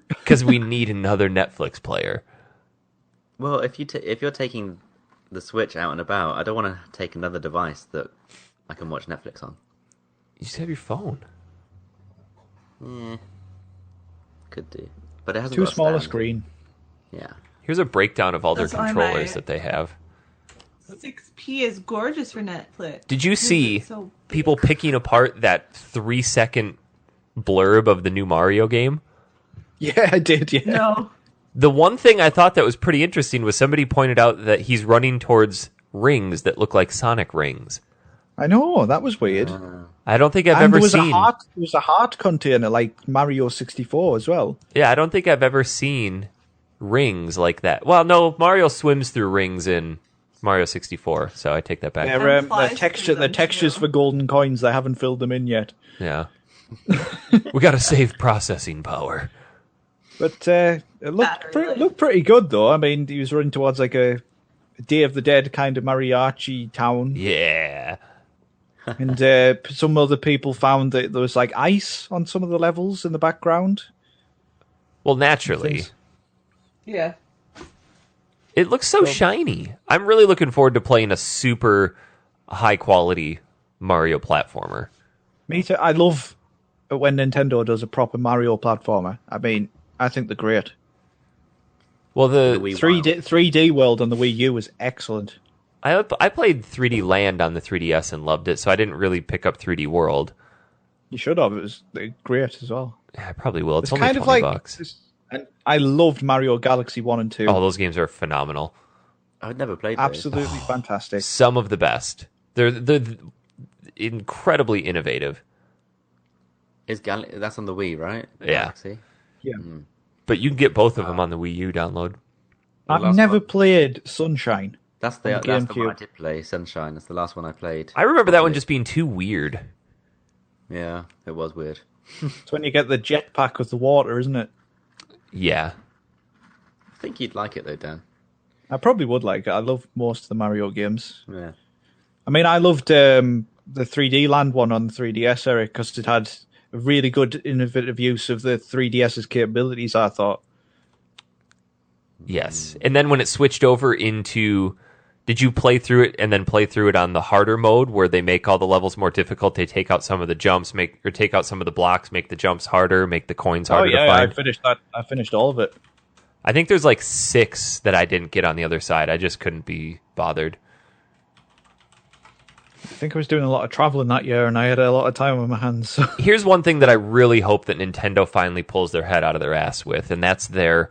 [SPEAKER 1] Because we need another Netflix player.
[SPEAKER 4] Well, if you're taking the Switch out and about, I don't want to take another device that I can watch Netflix on.
[SPEAKER 1] You just have your phone.
[SPEAKER 4] Yeah, could do, but it hasn't
[SPEAKER 3] Too
[SPEAKER 4] got a
[SPEAKER 3] small a
[SPEAKER 4] stand.
[SPEAKER 3] screen.
[SPEAKER 4] Yeah.
[SPEAKER 1] Here's a breakdown of all their
[SPEAKER 2] That's why
[SPEAKER 1] controllers
[SPEAKER 2] my-
[SPEAKER 1] that they have.
[SPEAKER 2] 6P is gorgeous for Netflix.
[SPEAKER 1] Did you see
[SPEAKER 2] It's so big.
[SPEAKER 1] people picking apart that 3-second blurb of the new Mario game?
[SPEAKER 3] Yeah, I did, yeah.
[SPEAKER 2] No.
[SPEAKER 1] The one thing I thought that was pretty interesting was somebody pointed out that he's running towards rings that look like Sonic rings.
[SPEAKER 3] I know, that was weird.
[SPEAKER 1] I don't think I've
[SPEAKER 3] And
[SPEAKER 1] ever
[SPEAKER 3] there was
[SPEAKER 1] seen.
[SPEAKER 3] there was a heart container like Mario 64 as well.
[SPEAKER 1] Yeah, I don't think I've ever seen rings like that. Well, no, Mario swims through rings in Mario 64, so I take that back.
[SPEAKER 3] They're,
[SPEAKER 2] And flies through
[SPEAKER 3] the
[SPEAKER 2] them,
[SPEAKER 3] textures
[SPEAKER 2] too.
[SPEAKER 3] for golden coins, they haven't filled them in yet.
[SPEAKER 1] Yeah. We got to save processing power.
[SPEAKER 3] But it looked pretty good, though. I mean, he was running towards like a Day of the Dead kind of mariachi town.
[SPEAKER 1] Yeah.
[SPEAKER 3] And some other people found that there was like ice on some of the levels in the background.
[SPEAKER 1] Well, naturally.
[SPEAKER 3] Things-
[SPEAKER 2] Yeah.
[SPEAKER 1] It looks so shiny. I'm really looking forward to playing a super high quality Mario platformer.
[SPEAKER 3] Me too. I love when Nintendo does a proper Mario platformer. I mean, I think they're great.
[SPEAKER 1] Well, the
[SPEAKER 4] Wii
[SPEAKER 3] 3D World on the Wii U was excellent.
[SPEAKER 1] I played 3D Land on the 3DS and loved it, so I didn't really pick up 3D World.
[SPEAKER 3] You should have. It was great as well.
[SPEAKER 1] Yeah, I probably will. It's
[SPEAKER 3] It's
[SPEAKER 1] only
[SPEAKER 3] kind
[SPEAKER 1] $20.
[SPEAKER 3] of like. And I loved Mario Galaxy 1 and 2.
[SPEAKER 1] Oh, those games are phenomenal.
[SPEAKER 4] I've never played those.
[SPEAKER 3] Absolutely fantastic.
[SPEAKER 1] Some of the best. They're incredibly innovative.
[SPEAKER 4] That's on the Wii, right?
[SPEAKER 1] Yeah.
[SPEAKER 4] Galaxy?
[SPEAKER 3] Yeah.
[SPEAKER 1] But you can get both of them on the Wii U download.
[SPEAKER 3] I've
[SPEAKER 4] last
[SPEAKER 3] never
[SPEAKER 4] one.
[SPEAKER 3] played Sunshine.
[SPEAKER 4] That's
[SPEAKER 3] On
[SPEAKER 4] the
[SPEAKER 3] the
[SPEAKER 4] one I
[SPEAKER 3] GameCube.
[SPEAKER 4] did play. Sunshine. That's the last one I played.
[SPEAKER 1] I remember that one just being too weird.
[SPEAKER 4] Yeah, it was weird.
[SPEAKER 3] It's when you get the jetpack with the water, isn't it?
[SPEAKER 1] Yeah.
[SPEAKER 4] I think you'd like it though, Dan.
[SPEAKER 3] I probably would like it. I love most of the Mario games.
[SPEAKER 4] Yeah.
[SPEAKER 3] I mean, I loved the 3D Land one on the 3DS, Eric, because it had a really good, innovative use of the 3DS's capabilities, I thought.
[SPEAKER 1] Yes. And then when it switched over into... Did you play through it and then play through it on the harder mode where they make all the levels more difficult? They take out some of the jumps, take out some of the blocks, make the jumps harder, make the coins harder to
[SPEAKER 3] I
[SPEAKER 1] find.
[SPEAKER 3] finished that. I finished all of it.
[SPEAKER 1] I think there's like 6 that I didn't get on the other side. I just couldn't be bothered.
[SPEAKER 3] I think I was doing a lot of traveling that year, and I had a lot of time on my hands. So.
[SPEAKER 1] Here's one thing that I really hope that Nintendo finally pulls their head out of their ass with, and that's their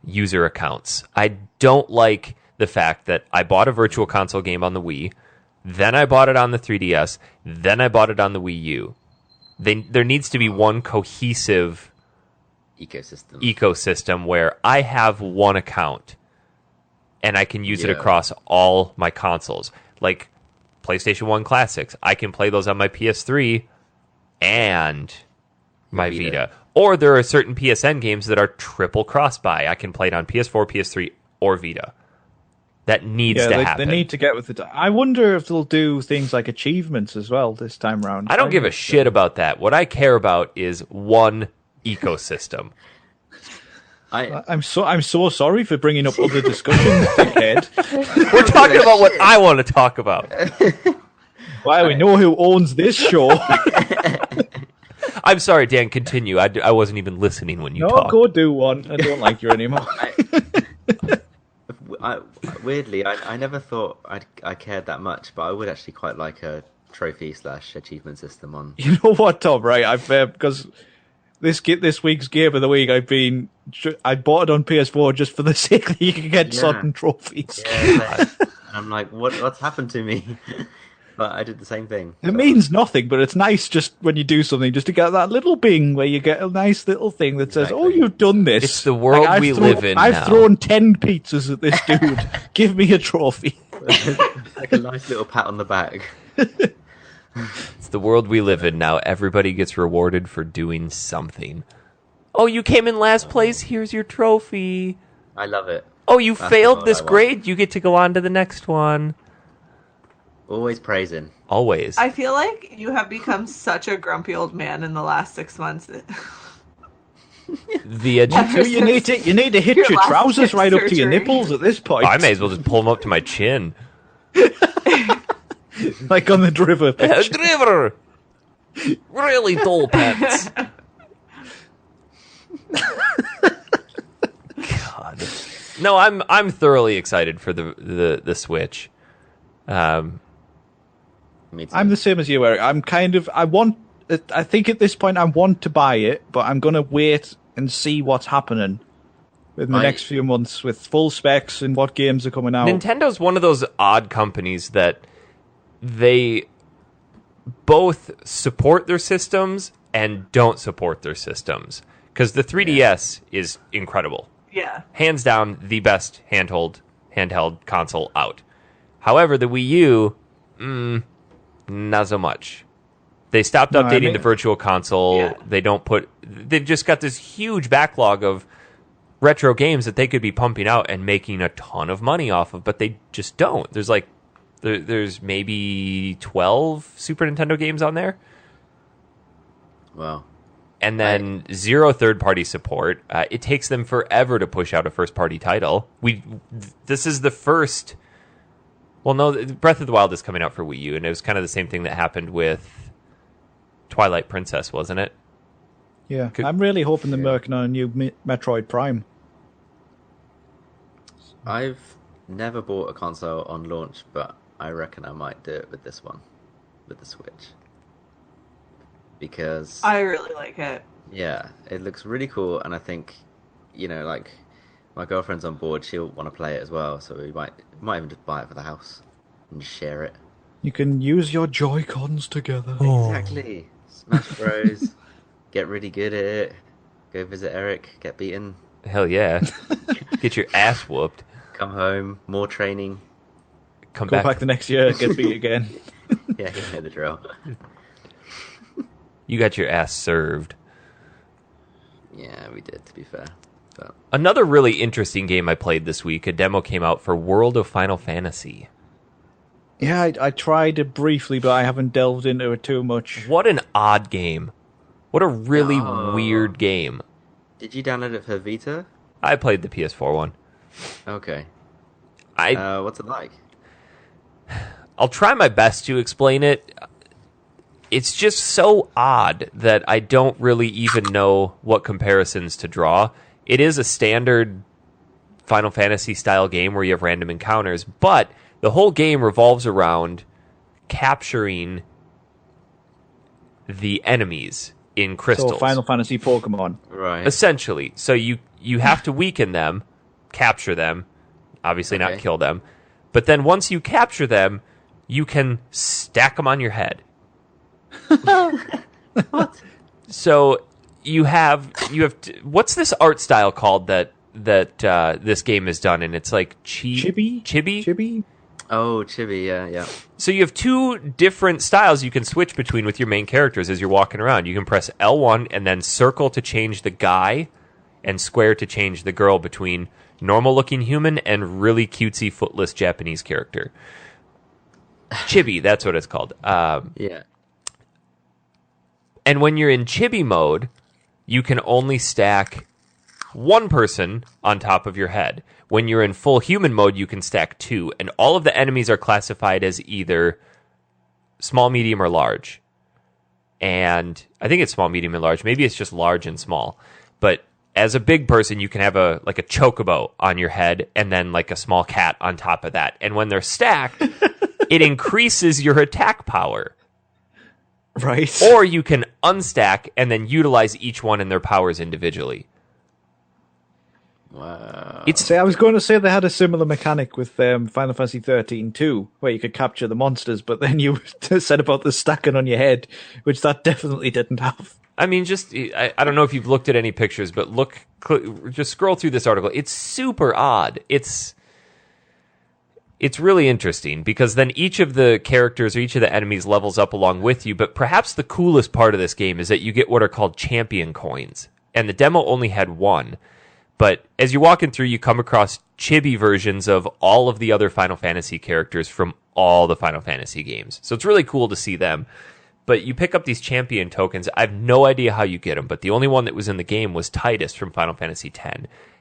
[SPEAKER 1] user accounts. I don't like the fact that I bought a Virtual Console game on the Wii, then I bought it on the 3DS, then I bought it on the Wii U. There needs to be one cohesive ecosystem where I have one account and I can use it across all my consoles. Like PlayStation 1 Classics, I can play those on my PS3 and my Vita. Or there are certain PSN games that are triple cross-buy. I can play it on PS4, PS3, or Vita. That needs to happen.
[SPEAKER 3] They need to get with it. I wonder if they'll do things like achievements as well this time around.
[SPEAKER 1] I don't give a shit about that. What I care about is one ecosystem.
[SPEAKER 3] I'm so sorry for bringing up other discussions, dickhead.
[SPEAKER 1] We're talking about what I want to talk about.
[SPEAKER 3] Well, we know who owns this show.
[SPEAKER 1] I'm sorry, Dan, continue. I wasn't even listening when you
[SPEAKER 3] No,
[SPEAKER 1] talked.
[SPEAKER 3] go do one. I don't like you anymore.
[SPEAKER 4] Weirdly, I never thought I cared that much, but I would actually quite like a trophy/achievement system on.
[SPEAKER 3] You know what, Tom? Right, I've because this week's game of the week, I bought it on PS4 just for the sake that you can get certain trophies.
[SPEAKER 4] Yeah, I'm like, what's happened to me? But I did the same thing.
[SPEAKER 3] It means nothing, but it's nice just when you do something, just to get that little bing where you get a nice little thing that says, "Oh, you've done this."
[SPEAKER 1] It's the world we live in.
[SPEAKER 3] I've thrown 10 pizzas at this dude. Give me a trophy.
[SPEAKER 4] Like a nice little pat on the back.
[SPEAKER 1] It's the world we live in now. Everybody gets rewarded for doing something. Oh, you came in last place. Here's your trophy.
[SPEAKER 4] I love it.
[SPEAKER 1] Oh, you
[SPEAKER 4] That's
[SPEAKER 1] failed this
[SPEAKER 4] what I want.
[SPEAKER 1] grade. You get to go on to the next one.
[SPEAKER 4] Always praising.
[SPEAKER 1] Always.
[SPEAKER 2] I feel like you have become such a grumpy old man in the last 6 months.
[SPEAKER 1] The education.
[SPEAKER 3] You need to hit
[SPEAKER 2] Your
[SPEAKER 3] your
[SPEAKER 2] last
[SPEAKER 3] trousers
[SPEAKER 2] hip
[SPEAKER 3] right up to your
[SPEAKER 2] surgery.
[SPEAKER 3] nipples at this point.
[SPEAKER 1] I may as well just pull them up to my chin.
[SPEAKER 3] Like on the Driver picture.
[SPEAKER 1] Driver! Really dull pants. God. No, I'm thoroughly excited for the Switch.
[SPEAKER 4] Me too.
[SPEAKER 3] I'm the same as you, Eric. I think at this point I want to buy it, but I'm going to wait and see what's happening in the next few months with full specs and what games are coming out.
[SPEAKER 1] Nintendo's one of those odd companies that they both support their systems and don't support their systems. Because the 3DS is incredible.
[SPEAKER 2] Yeah.
[SPEAKER 1] Hands down, the best handheld console out. However, the Wii U, not so much. They stopped updating the Virtual Console.
[SPEAKER 2] Yeah.
[SPEAKER 1] They've just got this huge backlog of retro games that they could be pumping out and making a ton of money off of, but they just don't. There's maybe 12 Super Nintendo games on there.
[SPEAKER 4] Wow.
[SPEAKER 1] And then zero third-party support. It takes them forever to push out a first-party title. This is the first... Well, no, Breath of the Wild is coming out for Wii U, and it was kind of the same thing that happened with Twilight Princess, wasn't it?
[SPEAKER 3] Yeah, I'm really hoping they're working on a new Metroid Prime.
[SPEAKER 4] I've never bought a console on launch, but I reckon I might do it with this one, with the Switch. Because
[SPEAKER 2] I really like it.
[SPEAKER 4] yeah, it looks really cool, and I think, like, my girlfriend's on board, she'll want to play it as well, so we might even just buy it for the house and just share it.
[SPEAKER 3] You can use your Joy-Cons together.
[SPEAKER 4] Exactly. Smash Bros. Get really good at it. Go visit Eric. Get beaten.
[SPEAKER 1] Hell yeah. Get your ass whooped.
[SPEAKER 4] Come home. More training.
[SPEAKER 1] Go
[SPEAKER 3] Go back the next year, get beat again.
[SPEAKER 4] Yeah, you know the drill.
[SPEAKER 1] You got your ass served.
[SPEAKER 4] Yeah, we did, to be fair. But
[SPEAKER 1] Another really interesting game I played this week, a demo came out for World of Final Fantasy.
[SPEAKER 3] Yeah, I tried it briefly, but I haven't delved into it too much.
[SPEAKER 1] What an odd game. What a really weird game.
[SPEAKER 4] did you download it for Vita?
[SPEAKER 1] I played the PS4 one.
[SPEAKER 4] Okay.
[SPEAKER 1] I
[SPEAKER 4] What's it like?
[SPEAKER 1] I'll try my best to explain it. It's just so odd that I don't really even know what comparisons to draw. It is a standard Final Fantasy style game where you have random encounters, but the whole game revolves around capturing the enemies in crystals.
[SPEAKER 3] So Final Fantasy Pokemon.
[SPEAKER 4] Right.
[SPEAKER 1] Essentially. So you have to weaken them, capture them, obviously not
[SPEAKER 4] Okay.
[SPEAKER 1] kill them. But then once you capture them, you can stack them on your head.
[SPEAKER 4] What?
[SPEAKER 1] So you have what's this art style called that this game is done in? It's like chibi.
[SPEAKER 3] Chibi?
[SPEAKER 4] Oh, chibi, yeah.
[SPEAKER 1] So you have two different styles you can switch between with your main characters as you're walking around. You can press L1 and then circle to change the guy and square to change the girl between normal-looking human and really cutesy footless Japanese character. Chibi, that's what it's called.
[SPEAKER 4] Yeah.
[SPEAKER 1] And when you're in chibi mode, you can only stack one person on top of your head. When you're in full human mode, you can stack two, and all of the enemies are classified as either small, medium, or large. And I think it's small, medium, and large. Maybe it's just large and small. But as a big person, you can have a chocobo on your head and then like a small cat on top of that. And when they're stacked, it increases your attack power.
[SPEAKER 3] Right.
[SPEAKER 1] Or you can unstack and then utilize each one and their powers individually.
[SPEAKER 4] Wow.
[SPEAKER 3] See, I was going to say they had a similar mechanic with Final Fantasy 13 too, where you could capture the monsters, but then you said about the stacking on your head, which that definitely didn't have.
[SPEAKER 1] I mean, I don't know if you've looked at any pictures, but just scroll through this article. It's super odd. It's really interesting because then each of the characters or each of the enemies levels up along with you, but perhaps the coolest part of this game is that you get what are called champion coins, and the demo only had one. But as you're walking through, you come across chibi versions of all of the other Final Fantasy characters from all the Final Fantasy games. So it's really cool to see them. But you pick up these champion tokens. I have no idea how you get them, but the only one that was in the game was Titus from Final Fantasy X.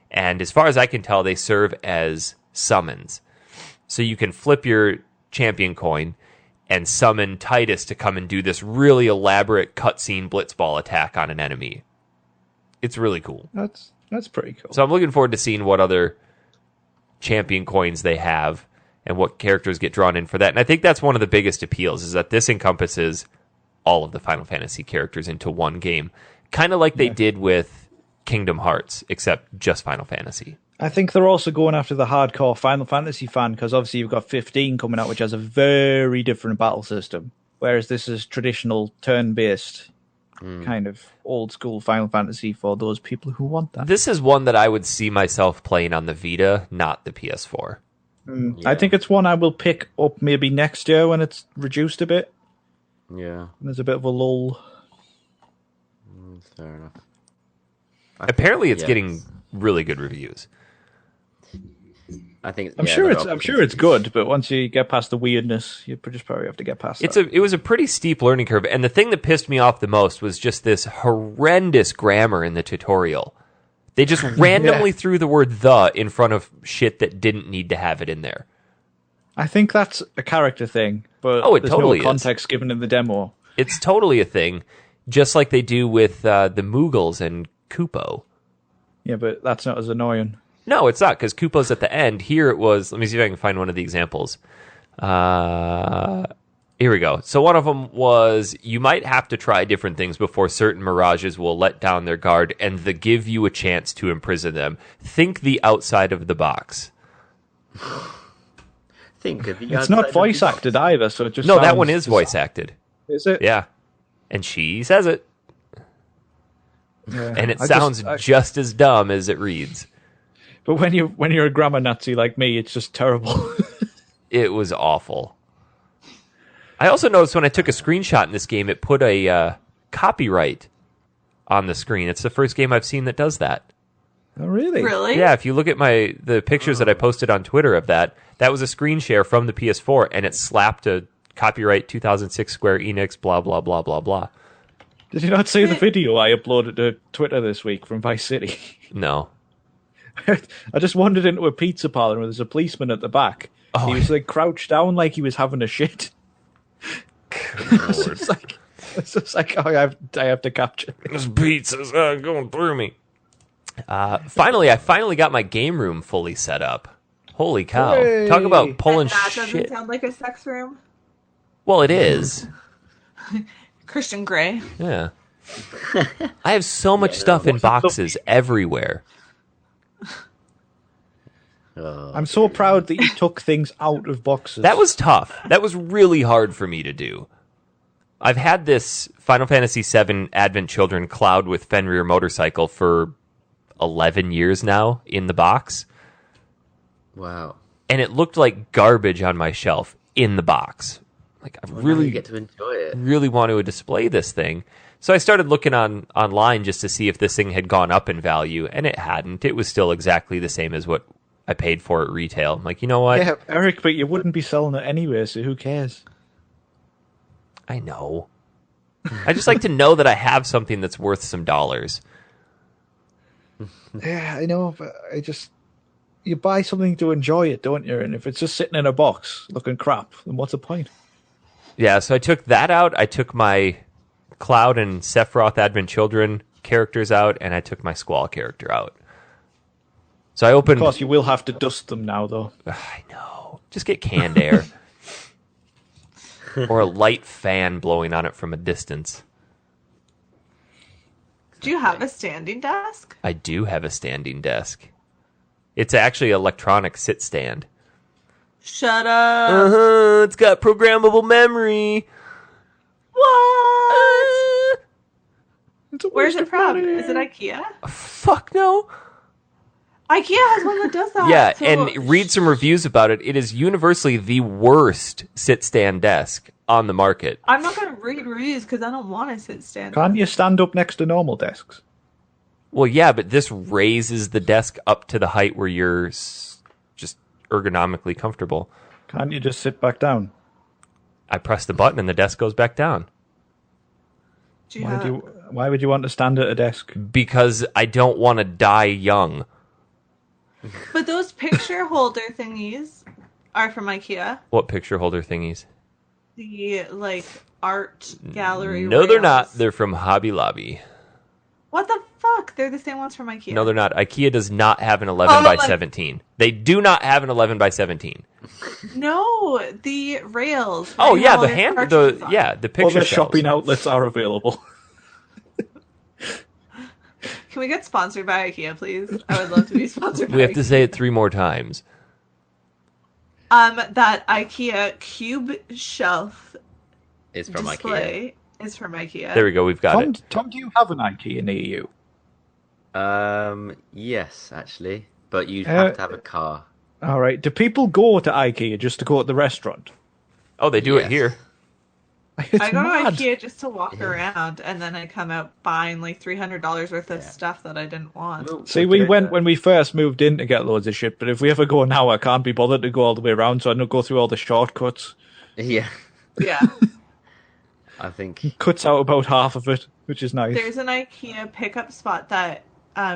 [SPEAKER 1] And as far as I can tell, they serve as summons. So you can flip your champion coin and summon Titus to come and do this really elaborate cutscene blitzball attack on an enemy. It's really cool.
[SPEAKER 3] That's pretty cool.
[SPEAKER 1] So I'm looking forward to seeing what other champion coins they have and what characters get drawn in for that. And I think that's one of the biggest appeals is that this encompasses all of the Final Fantasy characters into one game. Kind of like they did with Kingdom Hearts, except just Final Fantasy.
[SPEAKER 3] I think they're also going after the hardcore Final Fantasy fan because obviously you've got 15 coming out, which has a very different battle system, whereas this is traditional turn-based kind of old school Final Fantasy for those people who want that.
[SPEAKER 1] This is one that I would see myself playing on the Vita, not the PS4.
[SPEAKER 4] Yeah.
[SPEAKER 3] I think it's one I will pick up maybe next year when it's reduced a bit.
[SPEAKER 4] Yeah.
[SPEAKER 3] There's a bit of a lull.
[SPEAKER 4] Fair enough.
[SPEAKER 1] Apparently it's getting really good reviews.
[SPEAKER 4] I think
[SPEAKER 3] I'm sure it's good, but once you get past the weirdness, you just probably have to get past that.
[SPEAKER 1] It was a pretty steep learning curve, and the thing that pissed me off the most was just this horrendous grammar in the tutorial. They just randomly threw the word "the" in front of shit that didn't need to have it in there.
[SPEAKER 3] I think that's a character thing, but
[SPEAKER 1] it
[SPEAKER 3] there's
[SPEAKER 1] totally
[SPEAKER 3] no context given in the demo.
[SPEAKER 1] It's totally a thing, just like they do with the Moogles and Kupo.
[SPEAKER 3] Yeah, but that's not as annoying.
[SPEAKER 1] No, it's not, because Koopa's at the end. Here it was... Let me see if I can find one of the examples. Here we go. So one of them was, you might have to try different things before certain mirages will let down their guard and give you a chance to imprison them. Think the outside of the box.
[SPEAKER 4] Think of the
[SPEAKER 3] It's not voice acted either, so it just
[SPEAKER 1] No, that
[SPEAKER 3] sounds
[SPEAKER 1] one is voice acted.
[SPEAKER 3] Is it?
[SPEAKER 1] Yeah. And she says it.
[SPEAKER 3] Yeah.
[SPEAKER 1] And it sounds just as dumb as it reads.
[SPEAKER 3] But when you're a grammar Nazi like me, it's just terrible.
[SPEAKER 1] It was awful. I also noticed when I took a screenshot in this game, it put a copyright on the screen. It's the first game I've seen that does that.
[SPEAKER 3] Oh, really?
[SPEAKER 2] Really?
[SPEAKER 1] Yeah, if you look at the pictures that I posted on Twitter of that was a screen share from the PS4, and it slapped a copyright 2006 Square Enix, blah, blah, blah, blah, blah.
[SPEAKER 3] Did you not see the video I uploaded to Twitter this week from Vice City?
[SPEAKER 1] No.
[SPEAKER 3] I just wandered into a pizza parlor and there's a policeman at the back.
[SPEAKER 1] Oh,
[SPEAKER 3] he was like crouched down like he was having a shit. it's just like oh, I have to capture
[SPEAKER 1] This pizza's going through me. I finally got my game room fully set up. Holy cow.
[SPEAKER 3] Hooray.
[SPEAKER 1] Talk about pulling
[SPEAKER 2] That doesn't
[SPEAKER 1] shit.
[SPEAKER 2] sound like a sex room.
[SPEAKER 1] Well, it is.
[SPEAKER 2] Christian Grey.
[SPEAKER 1] Yeah. I have so much stuff in boxes everywhere.
[SPEAKER 3] I'm so proud that you took things out of boxes.
[SPEAKER 1] That was tough. That was really hard for me to do. I've had this Final Fantasy VII Advent Children Cloud with Fenrir motorcycle for 11 years now in the box.
[SPEAKER 4] Wow.
[SPEAKER 1] and it looked like garbage on my shelf in the box. Like, I
[SPEAKER 4] Now
[SPEAKER 1] really
[SPEAKER 4] you get to enjoy it.
[SPEAKER 1] really want to display this thing. So I started looking online just to see if this thing had gone up in value, and it hadn't. It was still exactly the same as what I paid for at retail. I'm like, you know what?
[SPEAKER 3] Yeah, Eric, but you wouldn't be selling it anyway, so who cares?
[SPEAKER 1] I know. I just like to know that I have something that's worth some dollars.
[SPEAKER 3] Yeah, I know, but you buy something to enjoy it, don't you? And if it's just sitting in a box looking crap, then what's the point?
[SPEAKER 1] Yeah, so I took that out. I took my Cloud and Sephiroth Advent Children characters out, and I took my Squall character out. So I opened...
[SPEAKER 3] Of course, you will have to dust them now, though.
[SPEAKER 1] I know. Just get canned air. Or a light fan blowing on it from a distance.
[SPEAKER 2] Do you have a standing desk?
[SPEAKER 1] I do have a standing desk. It's actually an electronic sit stand.
[SPEAKER 2] Shut up.
[SPEAKER 1] It's got programmable memory.
[SPEAKER 2] What?
[SPEAKER 3] It's a
[SPEAKER 2] Where's
[SPEAKER 3] waste
[SPEAKER 2] it
[SPEAKER 3] of
[SPEAKER 2] from?
[SPEAKER 3] money.
[SPEAKER 2] Is it IKEA?
[SPEAKER 1] Fuck no.
[SPEAKER 2] IKEA has one that does that.
[SPEAKER 1] Yeah,
[SPEAKER 2] so-
[SPEAKER 1] and read some reviews about it. It is universally the worst sit-stand desk on the market.
[SPEAKER 2] I'm not going to read reviews because I don't want to sit stand.
[SPEAKER 3] Can't you stand up next to normal desks?
[SPEAKER 1] Well, yeah, but this raises the desk up to the height where you're just ergonomically comfortable.
[SPEAKER 3] Can't you just sit back down?
[SPEAKER 1] I press the button and the desk goes back down.
[SPEAKER 2] Do you have...
[SPEAKER 3] Why would you want to stand at a desk?
[SPEAKER 1] Because I don't want to die young.
[SPEAKER 2] But those picture holder thingies are from IKEA.
[SPEAKER 1] What picture holder thingies?
[SPEAKER 2] The, like, art gallery
[SPEAKER 1] No, they're
[SPEAKER 2] rails.
[SPEAKER 1] not. They're from Hobby Lobby.
[SPEAKER 2] What the fuck? They're the same ones from IKEA.
[SPEAKER 1] No, they're not. IKEA does not have an 11 by 17. They do not have an 11 by 17.
[SPEAKER 2] No, the rails.
[SPEAKER 1] Oh,
[SPEAKER 2] They
[SPEAKER 1] yeah,
[SPEAKER 2] have all
[SPEAKER 1] the
[SPEAKER 2] their cartridges on.
[SPEAKER 1] the picture
[SPEAKER 3] Other
[SPEAKER 1] shelves.
[SPEAKER 3] shopping outlets are available.
[SPEAKER 2] Can we get sponsored by IKEA, please? I would love to be sponsored by
[SPEAKER 1] We have to
[SPEAKER 2] IKEA.
[SPEAKER 1] say it 3 more times.
[SPEAKER 2] That IKEA cube shelf
[SPEAKER 4] It's from IKEA.
[SPEAKER 2] display is from IKEA.
[SPEAKER 1] There we go. We've got
[SPEAKER 3] Tom,
[SPEAKER 1] it.
[SPEAKER 3] Tom, do you have an IKEA near you?
[SPEAKER 4] Yes, actually, but you'd have to have a car.
[SPEAKER 3] All right. Do people go to IKEA just to go to the restaurant?
[SPEAKER 1] Oh, they do it
[SPEAKER 4] Yes.
[SPEAKER 1] here.
[SPEAKER 3] It's
[SPEAKER 2] I go
[SPEAKER 3] mad.
[SPEAKER 2] to IKEA just to walk around, and then I come out buying like $300 worth of stuff that I didn't want.
[SPEAKER 3] See, we went when we first moved in to get loads of shit, but if we ever go now, I can't be bothered to go all the way around, so I don't go through all the shortcuts.
[SPEAKER 4] Yeah,
[SPEAKER 2] Yeah.
[SPEAKER 4] I think.
[SPEAKER 3] Cuts out about half of it, which is nice.
[SPEAKER 2] There's an IKEA pickup spot that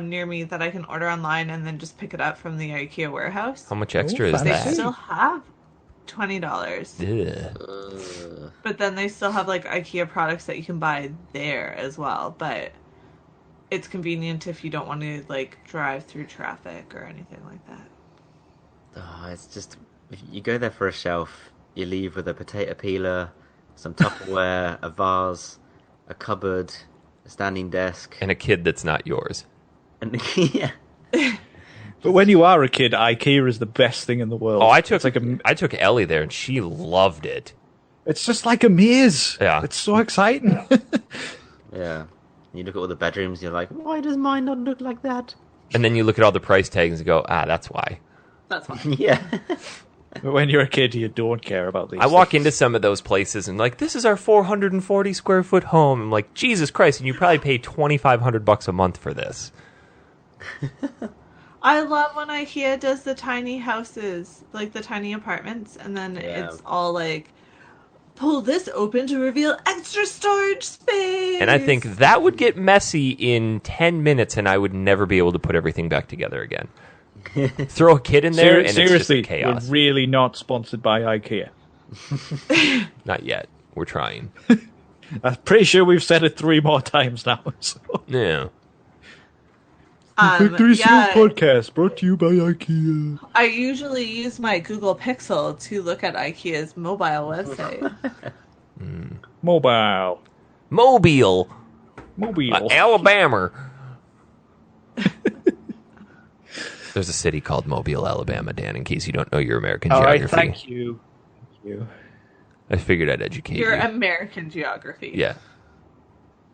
[SPEAKER 2] near me that I can order online and then just pick it up from the IKEA warehouse.
[SPEAKER 1] How much extra is
[SPEAKER 3] fancy.
[SPEAKER 2] They
[SPEAKER 1] that?
[SPEAKER 2] still have $20.
[SPEAKER 1] Ugh.
[SPEAKER 2] But then they still have like IKEA products that you can buy there as well. But it's convenient if you don't want to like drive through traffic or anything like that.
[SPEAKER 4] Oh, it's just if you go there for a shelf, you leave with a potato peeler, some Tupperware, a vase, a cupboard, a standing desk,
[SPEAKER 1] And a kid that's not yours.
[SPEAKER 4] and yeah.
[SPEAKER 3] But when you are a kid, IKEA is the best thing in the world.
[SPEAKER 1] Oh, I took
[SPEAKER 3] It's
[SPEAKER 1] I took Ellie there and she loved it.
[SPEAKER 3] it's just like a maze.
[SPEAKER 1] Yeah.
[SPEAKER 3] It's so exciting.
[SPEAKER 4] Yeah. You look at all the bedrooms, you're like, why does mine not look like that?
[SPEAKER 1] And then you look at all the price tags and go, that's why.
[SPEAKER 2] That's fine.
[SPEAKER 4] Yeah.
[SPEAKER 3] But when you're a kid, you don't care about these
[SPEAKER 1] I walk
[SPEAKER 3] things.
[SPEAKER 1] into some of those places and like, this is our 440 square foot home. I'm like, Jesus Christ, and you probably pay $2,500 a month for this.
[SPEAKER 2] I love when IKEA does the tiny houses, like the tiny apartments, and then
[SPEAKER 4] Yeah.
[SPEAKER 2] it's all like, pull this open to reveal extra storage space.
[SPEAKER 1] And I think that would get messy in 10 minutes and I would never be able to put everything back together again. Throw a kid in there and
[SPEAKER 3] Seriously,
[SPEAKER 1] it's just chaos.
[SPEAKER 3] we're really not sponsored by IKEA.
[SPEAKER 1] Not yet. We're trying.
[SPEAKER 3] I'm pretty sure we've said it 3 more times now. So.
[SPEAKER 1] Yeah.
[SPEAKER 3] Victory Seal
[SPEAKER 2] yeah,
[SPEAKER 3] Podcast brought to you by IKEA.
[SPEAKER 2] I usually use my Google Pixel to look at IKEA's mobile website.
[SPEAKER 3] Mobile.
[SPEAKER 1] Mobile.
[SPEAKER 3] Alabama.
[SPEAKER 1] There's a city called Mobile, Alabama, Dan, in case you don't know your American
[SPEAKER 3] All
[SPEAKER 1] geography.
[SPEAKER 3] right, thank you. Thank you.
[SPEAKER 1] I figured I'd educate
[SPEAKER 2] Your
[SPEAKER 1] you.
[SPEAKER 2] American geography.
[SPEAKER 1] Yeah.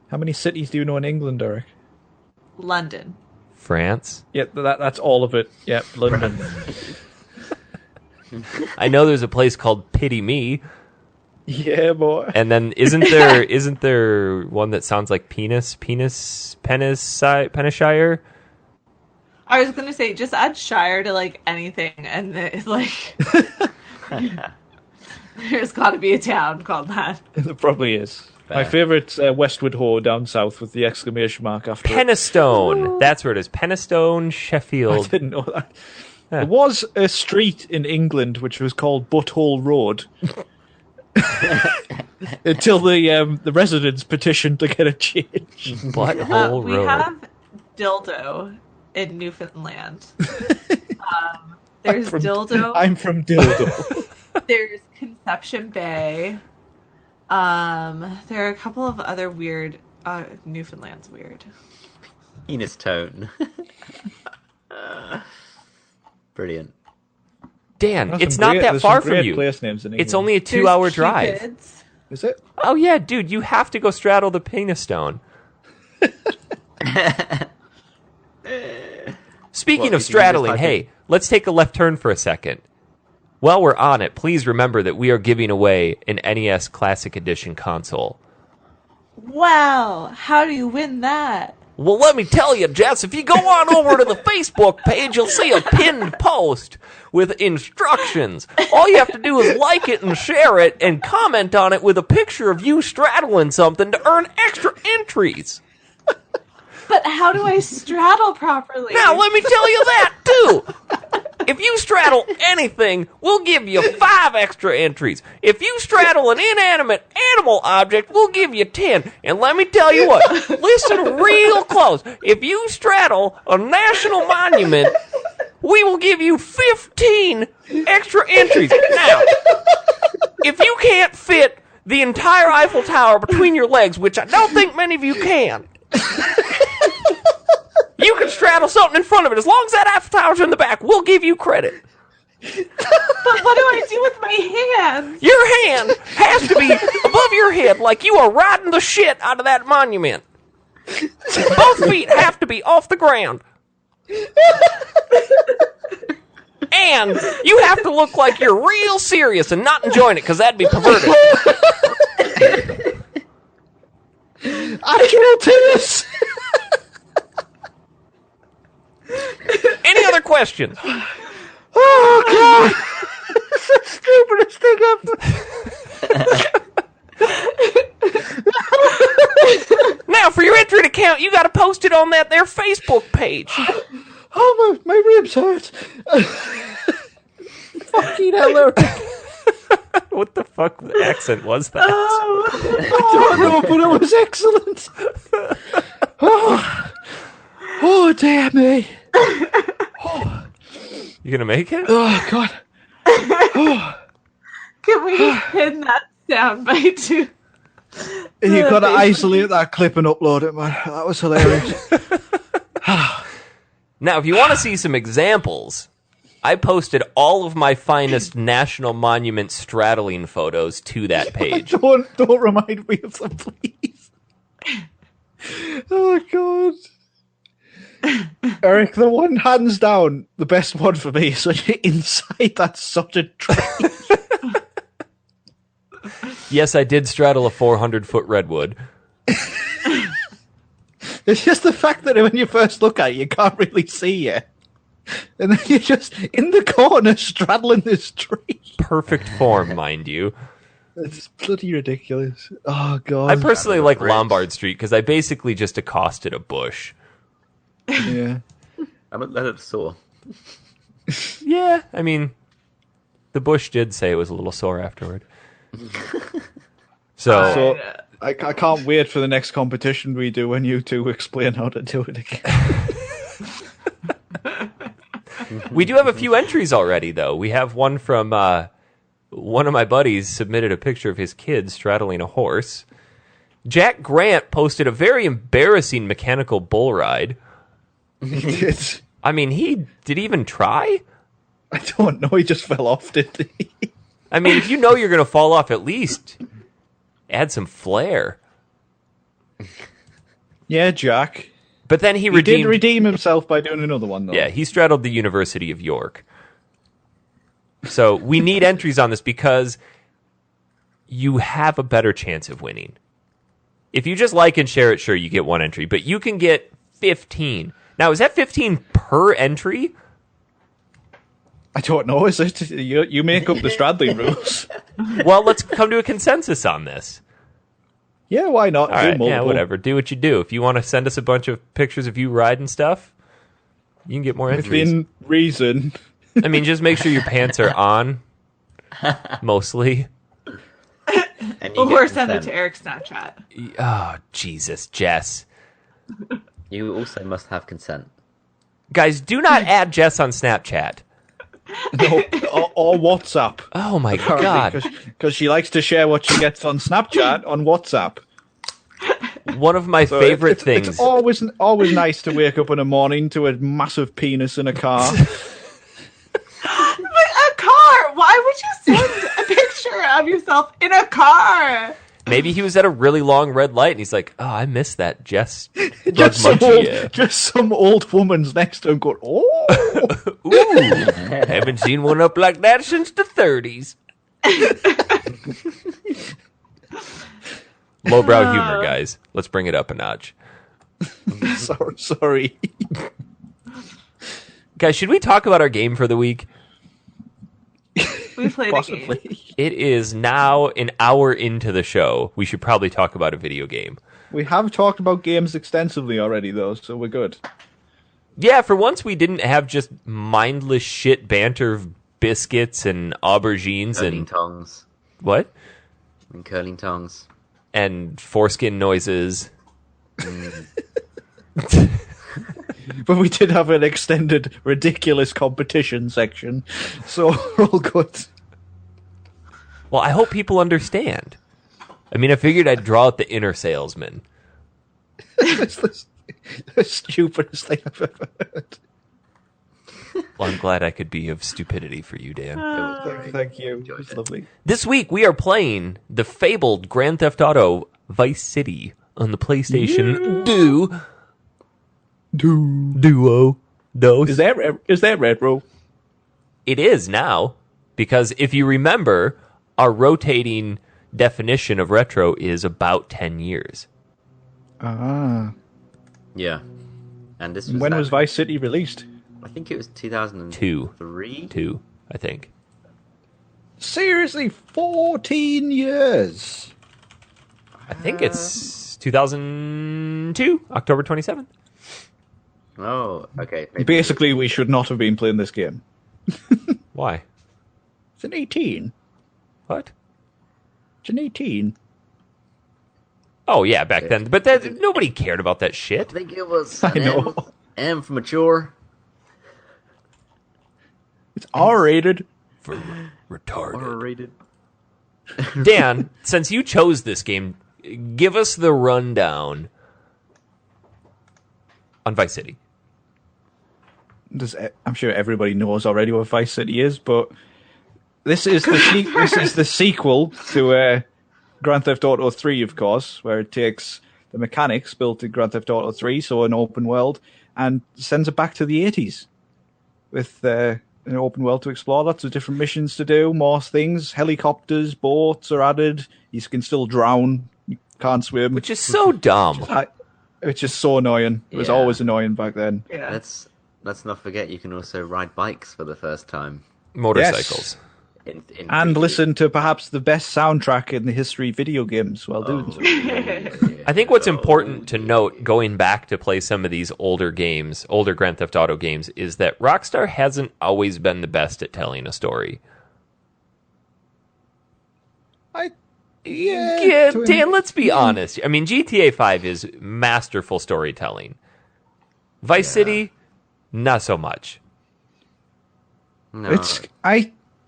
[SPEAKER 3] How many cities do you know in England, Eric?
[SPEAKER 2] London.
[SPEAKER 1] France.
[SPEAKER 3] Yeah, that's all of it. Yep, London.
[SPEAKER 1] I know there's a place called Pity Me.
[SPEAKER 3] Yeah, boy.
[SPEAKER 1] And then isn't there one that sounds like Penishire?
[SPEAKER 2] I was gonna say just add Shire to like anything, and it's like there's got to be a town called that.
[SPEAKER 3] There probably is. My favourite's Westwood Ho down south with the exclamation mark after it.
[SPEAKER 1] Penistone. That's where it is. Penistone,
[SPEAKER 3] I
[SPEAKER 1] Sheffield.
[SPEAKER 3] didn't know that. There was a street in England which was called Butthole Road. Until the residents petitioned to get a change.
[SPEAKER 1] Butthole
[SPEAKER 2] We
[SPEAKER 1] Road.
[SPEAKER 2] have Dildo in Newfoundland. There's Dildo.
[SPEAKER 3] I'm from Dildo.
[SPEAKER 2] There's Conception Bay. There are a couple of other weird. Newfoundland's weird.
[SPEAKER 4] Enos Tone. Brilliant.
[SPEAKER 1] Dan,
[SPEAKER 3] There's
[SPEAKER 1] it's
[SPEAKER 3] some
[SPEAKER 1] not
[SPEAKER 3] great-
[SPEAKER 1] that
[SPEAKER 3] there's
[SPEAKER 1] far
[SPEAKER 3] some
[SPEAKER 1] from
[SPEAKER 3] great
[SPEAKER 1] you.
[SPEAKER 3] place names in
[SPEAKER 1] It's
[SPEAKER 3] England.
[SPEAKER 1] only a
[SPEAKER 2] There's
[SPEAKER 1] 2-hour drive.
[SPEAKER 2] Cupids.
[SPEAKER 3] Is it?
[SPEAKER 1] Oh yeah, dude, you have to go straddle the Penistone. Speaking
[SPEAKER 4] Well,
[SPEAKER 1] of
[SPEAKER 4] you can
[SPEAKER 1] straddling,
[SPEAKER 4] just type
[SPEAKER 1] hey, let's take a left turn for a second. While we're on it, please remember that we are giving away an NES Classic Edition console.
[SPEAKER 2] Wow, how do you win that?
[SPEAKER 1] Well, let me tell you, Jess, if you go on over to the Facebook page, you'll see a pinned post with instructions. All you have to do is like it and share it and comment on it with a picture of you straddling something to earn extra entries.
[SPEAKER 2] But how do I straddle properly?
[SPEAKER 1] Now, let me tell you that, too. If you straddle anything, we'll give you 5 extra entries. If you straddle an inanimate animal object, we'll give you 10. And let me tell you what, listen real close. If you straddle a national monument, we will give you 15 extra entries. Now, if you can't fit the entire Eiffel Tower between your legs, which I don't think many of you can, you can straddle something in front of it. As long as that Eiffel Tower's in the back, we'll give you credit.
[SPEAKER 2] But what do I do with my hands?
[SPEAKER 1] Your hand has to be above your head like you are riding the shit out of that monument. Both feet have to be off the ground. And you have to look like you're real serious and not enjoying it, because that'd be perverted.
[SPEAKER 3] I can't do this!
[SPEAKER 1] Any other questions?
[SPEAKER 3] Oh, God! It's the stupidest thing ever!
[SPEAKER 1] Now, for your entry to count, you got to post it on that there Facebook page.
[SPEAKER 3] Oh, my ribs hurt! Fucking hell, Eric.
[SPEAKER 1] What the fuck accent was that?
[SPEAKER 3] I don't know, but it was excellent! Oh, dear me!
[SPEAKER 1] You gonna make it?
[SPEAKER 3] Oh, God.
[SPEAKER 2] Can we pin that soundbite to?
[SPEAKER 3] You've got to
[SPEAKER 2] Facebook?
[SPEAKER 3] isolate that clip and upload it, man. That was hilarious.
[SPEAKER 1] Now, if you want to see some examples, I posted all of my finest national monument straddling photos to that page.
[SPEAKER 3] Don't remind me of them, please. Oh, God. Eric, the one hands down, the best one for me is when you're inside that sodded tree.
[SPEAKER 1] Yes, I did straddle a 400-foot redwood.
[SPEAKER 3] It's just the fact that when you first look at it, you can't really see you. And then you're just in the corner straddling this tree.
[SPEAKER 1] Perfect form, mind you.
[SPEAKER 3] It's bloody ridiculous. Oh, God.
[SPEAKER 1] I personally like
[SPEAKER 4] Bridge.
[SPEAKER 1] Lombard Street because I basically just accosted a bush.
[SPEAKER 3] Yeah.
[SPEAKER 4] I'm a little sore.
[SPEAKER 1] Yeah, I mean, the bush did say it was a little sore afterward. So,
[SPEAKER 3] I can't wait for the next competition we do when you two explain how to do it again.
[SPEAKER 1] we do have a few entries already, though. We have one from one of my buddies submitted a picture of his kid straddling a horse. Jack Grant posted a very embarrassing mechanical bull ride.
[SPEAKER 3] It's,
[SPEAKER 1] I mean, he did he even try?
[SPEAKER 3] I don't know, he just fell off, didn't he?
[SPEAKER 1] I mean, if you know you're going to fall off, at least add some flair.
[SPEAKER 3] Yeah, Jack.
[SPEAKER 1] But then he
[SPEAKER 3] He
[SPEAKER 1] redeemed.
[SPEAKER 3] did redeem himself by doing another one, though.
[SPEAKER 1] Yeah, he straddled the University of York. So we need entries on this because you have a better chance of winning. If you just like and share it, sure, you get 1 entry, but you can get 15. Now, is that 15 per entry?
[SPEAKER 3] I don't know. Is it you make up the Stradley rules?
[SPEAKER 1] Well, let's come to a consensus on this.
[SPEAKER 3] Yeah, why not?
[SPEAKER 1] All right, yeah, whatever. Do what you do. If you want to send us a bunch of pictures of you riding stuff, you can get more entries.
[SPEAKER 3] Within reason.
[SPEAKER 1] I mean, just make sure your pants are on, mostly.
[SPEAKER 4] And you
[SPEAKER 2] Or
[SPEAKER 4] get
[SPEAKER 2] send it
[SPEAKER 4] consent.
[SPEAKER 2] to Eric's Snapchat.
[SPEAKER 1] Oh, Jesus, Jess.
[SPEAKER 4] You also must have consent.
[SPEAKER 1] Guys, do not add Jess on Snapchat.
[SPEAKER 3] No, or WhatsApp.
[SPEAKER 1] Oh, my God.
[SPEAKER 3] Because she likes to share what she gets on Snapchat on WhatsApp.
[SPEAKER 1] One of my
[SPEAKER 3] So
[SPEAKER 1] favorite
[SPEAKER 3] it's
[SPEAKER 1] things.
[SPEAKER 3] always nice to wake up in the morning to a massive penis in a car.
[SPEAKER 2] But a car! Why would you send a picture of yourself in a car?
[SPEAKER 1] Maybe he was at a really long red light and he's like, oh, I miss that Jess.
[SPEAKER 3] just some old woman's next to him going, oh.
[SPEAKER 1] Ooh, haven't seen one up like that since the 30s. Lowbrow humor, guys. Let's bring it up a notch.
[SPEAKER 3] Sorry.
[SPEAKER 1] Guys, should we talk about our game for the week?
[SPEAKER 2] We played a game.
[SPEAKER 3] Possibly.
[SPEAKER 1] It is now an hour into the show. We should probably talk about a video game.
[SPEAKER 3] We have talked about games extensively already, though, so we're good.
[SPEAKER 1] Yeah, for once we didn't have just mindless shit banter of biscuits and aubergines
[SPEAKER 4] Curling
[SPEAKER 1] and...
[SPEAKER 4] tongues.
[SPEAKER 1] What?
[SPEAKER 4] And curling tongues.
[SPEAKER 1] And foreskin noises.
[SPEAKER 3] But we did have an extended, ridiculous competition section, so we're all good.
[SPEAKER 1] Well, I hope people understand. I mean, I figured I'd draw out the inner salesman.
[SPEAKER 3] It's the stupidest thing I've ever heard.
[SPEAKER 1] Well, I'm glad I could be of stupidity for you, Dan.
[SPEAKER 4] It was great.
[SPEAKER 3] Thank you.
[SPEAKER 4] Enjoyed
[SPEAKER 3] It's
[SPEAKER 4] it.
[SPEAKER 3] lovely.
[SPEAKER 1] This week, we are playing the fabled Grand Theft Auto Vice City on the PlayStation Duo.
[SPEAKER 3] Is that retro?
[SPEAKER 1] It is now, because if you remember, our rotating definition of retro is about 10 years.
[SPEAKER 3] Ah.
[SPEAKER 4] Yeah. And this was
[SPEAKER 3] When
[SPEAKER 4] that-
[SPEAKER 3] was Vice City released?
[SPEAKER 4] I think it was 2003.
[SPEAKER 1] 2, I think.
[SPEAKER 3] Seriously, 14 years.
[SPEAKER 1] I think it's 2002, October 27th.
[SPEAKER 4] Oh, okay. Maybe-
[SPEAKER 3] Basically, we should not have been playing this game.
[SPEAKER 1] Why?
[SPEAKER 3] It's an 18.
[SPEAKER 1] What?
[SPEAKER 3] It's an 18.
[SPEAKER 1] Oh, yeah, back then. But nobody cared about that
[SPEAKER 4] I
[SPEAKER 1] shit.
[SPEAKER 4] think it was
[SPEAKER 3] I
[SPEAKER 4] an
[SPEAKER 3] know.
[SPEAKER 4] M for mature.
[SPEAKER 3] It's R-rated.
[SPEAKER 1] For retarded.
[SPEAKER 4] R-rated.
[SPEAKER 1] Dan, since you chose this game, give us the rundown on Vice City.
[SPEAKER 3] I'm sure everybody knows already what Vice City is, but this is the sequel to Grand Theft Auto 3, of course, where it takes the mechanics built in Grand Theft Auto 3, so an open world, and sends it back to the 80s with an open world to explore, lots of different missions to do, more things, helicopters, boats are added, you can still drown, you can't swim.
[SPEAKER 1] Which is so dumb.
[SPEAKER 3] It's just so annoying. It was
[SPEAKER 4] Yeah.
[SPEAKER 3] always annoying back then.
[SPEAKER 2] Yeah.
[SPEAKER 4] Let's not forget you can also ride bikes for the first time.
[SPEAKER 1] Motorcycles.
[SPEAKER 4] In
[SPEAKER 3] And
[SPEAKER 4] preview.
[SPEAKER 3] listen to perhaps the best soundtrack in the history of video games while doing so.
[SPEAKER 1] I think what's important to note going back to play some of these older games, older Grand Theft Auto games, is that Rockstar hasn't always been the best at telling a story. Yeah, Dan, let's be honest. I mean, GTA 5 is masterful storytelling. Vice City, not so much.
[SPEAKER 4] No,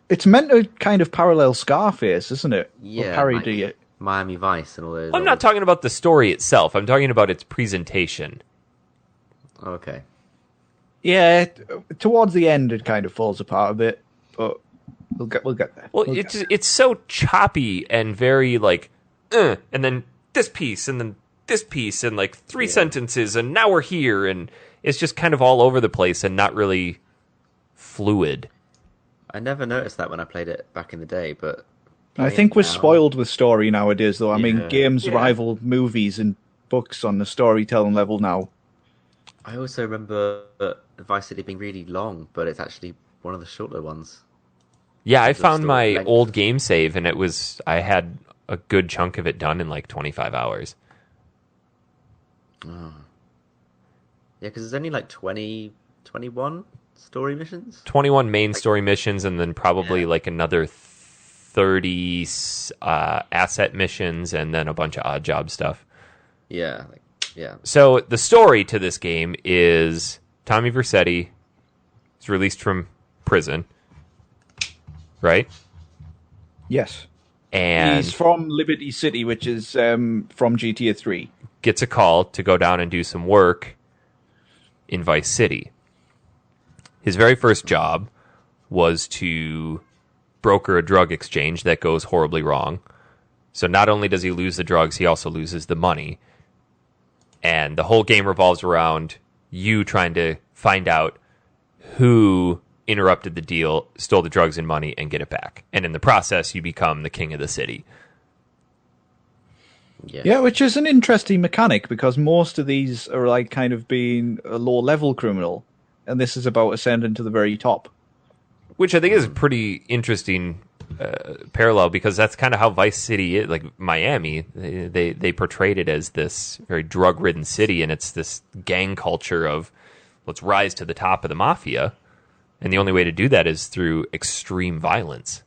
[SPEAKER 3] It's meant to kind of parallel Scarface, isn't it?
[SPEAKER 4] yeah,
[SPEAKER 3] Or parody it.
[SPEAKER 4] Miami Vice and all those.
[SPEAKER 1] I'm not talking about the story itself. I'm talking about its presentation.
[SPEAKER 4] Okay.
[SPEAKER 3] Yeah, towards the end it kind of falls apart a bit, but we'll get there.
[SPEAKER 1] Well,
[SPEAKER 3] We'll
[SPEAKER 1] it's
[SPEAKER 3] get
[SPEAKER 1] it's so choppy and very like, and then this piece and then this piece and like three sentences and now we're here and it's just kind of all over the place and not really fluid.
[SPEAKER 4] I never noticed that when I played it back in the day, but
[SPEAKER 3] I think we're
[SPEAKER 4] now-
[SPEAKER 3] spoiled with story nowadays, though. I mean,
[SPEAKER 4] Yeah.
[SPEAKER 3] games
[SPEAKER 2] Yeah.
[SPEAKER 3] rival movies and books on the storytelling level now.
[SPEAKER 4] I also remember Vice City being really long, but it's actually one of the shorter ones.
[SPEAKER 1] Yeah, I
[SPEAKER 4] Of
[SPEAKER 1] found
[SPEAKER 4] story
[SPEAKER 1] my
[SPEAKER 4] length.
[SPEAKER 1] old game save, and I had a good chunk of it done in like 25 hours.
[SPEAKER 4] Yeah, because there's only like 20, 21 story missions.
[SPEAKER 1] 21 main story missions, and then probably
[SPEAKER 4] Yeah.
[SPEAKER 1] like another 30 asset missions, and then a bunch of odd job stuff.
[SPEAKER 4] Yeah, yeah.
[SPEAKER 1] So the story to this game is Tommy Vercetti is released from prison, right?
[SPEAKER 3] Yes.
[SPEAKER 1] And
[SPEAKER 3] He's from Liberty City, which is from GTA 3.
[SPEAKER 1] gets a call to go down and do some work in Vice City. His very first job was to broker a drug exchange that goes horribly wrong. So not only does he lose the drugs, he also loses the money. And the whole game revolves around you trying to find out who interrupted the deal, stole the drugs and money, and get it back. And in the process, you become the king of the city.
[SPEAKER 3] Yeah, which is an interesting mechanic because most of these are like kind of being a low-level criminal, and this is about ascending to the very top.
[SPEAKER 1] Which I think is a pretty interesting parallel, because that's kind of how Vice City is. Like Miami, they portrayed it as this very drug-ridden city, and it's this gang culture of let's rise to the top of the mafia, and the only way to do that is through extreme violence.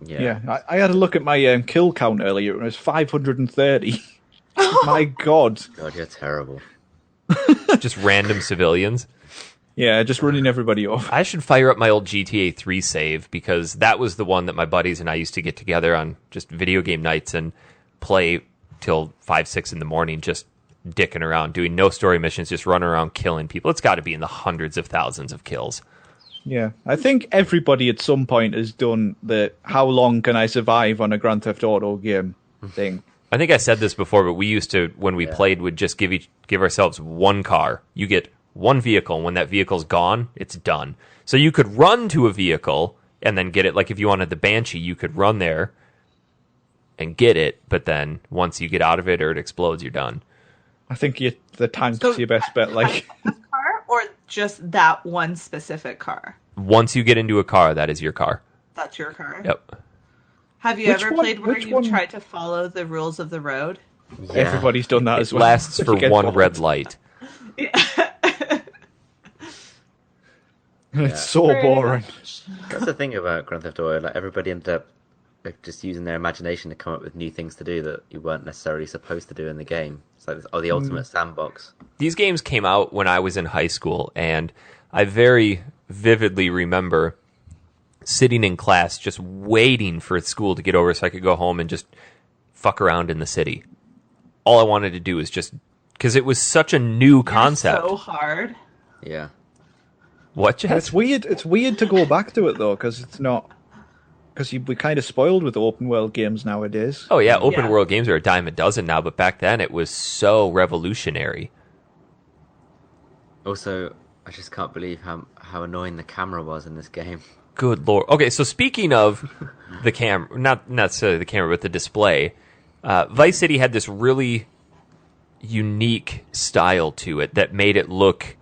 [SPEAKER 3] Yeah, I had a look at my kill count earlier, and it was 530. My God.
[SPEAKER 4] God, you're terrible.
[SPEAKER 1] Just random civilians.
[SPEAKER 3] Yeah, just running everybody off.
[SPEAKER 1] I should fire up my old GTA 3 save, because that was the one that my buddies and I used to get together on just video game nights and play till 5, 6 in the morning, just dicking around, doing no story missions, just running around killing people. It's got to be in the hundreds of thousands of kills.
[SPEAKER 3] Yeah, I think everybody at some point has done the how long can I survive on a Grand Theft Auto game thing.
[SPEAKER 1] I think I said this before, but we used to, when we played, would just give ourselves one car. You get one vehicle, and when that vehicle's gone, it's done. So you could run to a vehicle and then get it. Like if you wanted the Banshee, you could run there and get it, but then once you get out of it or it explodes, you're done.
[SPEAKER 3] I think the tank's
[SPEAKER 2] So-
[SPEAKER 3] your best bet. Like,
[SPEAKER 2] Car or just that one specific car?
[SPEAKER 1] Once you get into a car, that is your car.
[SPEAKER 2] That's your car.
[SPEAKER 1] Yep.
[SPEAKER 2] Have you
[SPEAKER 3] Which
[SPEAKER 2] ever
[SPEAKER 3] one-
[SPEAKER 2] played where
[SPEAKER 3] which
[SPEAKER 2] you
[SPEAKER 3] one-
[SPEAKER 2] tried to follow the rules of the road?
[SPEAKER 4] Yeah.
[SPEAKER 3] everybody's done that
[SPEAKER 1] It
[SPEAKER 3] as well.
[SPEAKER 1] lasts for
[SPEAKER 3] You get
[SPEAKER 1] one
[SPEAKER 3] bored.
[SPEAKER 1] red light.
[SPEAKER 3] It's so
[SPEAKER 2] Very
[SPEAKER 3] boring.
[SPEAKER 2] much.
[SPEAKER 4] That's the thing about Grand Theft Auto. Like everybody ended up like, just using their imagination to come up with new things to do that you weren't necessarily supposed to do in the game. It's like the ultimate sandbox.
[SPEAKER 1] These games came out when I was in high school, and I very vividly remember sitting in class just waiting for school to get over so I could go home and just fuck around in the city. All I wanted to do was just... Because it was such a new concept.
[SPEAKER 2] So hard.
[SPEAKER 4] Yeah.
[SPEAKER 1] What, Jess?
[SPEAKER 3] It's weird. It's weird to go back to it though, because it's not. Because we're kind of spoiled with open world games nowadays.
[SPEAKER 1] Oh, yeah, open
[SPEAKER 2] Yeah.
[SPEAKER 1] world games are a dime a dozen now, but back then it was so revolutionary.
[SPEAKER 4] Also, I just can't believe how annoying the camera was in this game.
[SPEAKER 1] Good lord. Okay, so speaking of the camera, not necessarily the camera, but the display, Vice City had this really unique style to it that made it look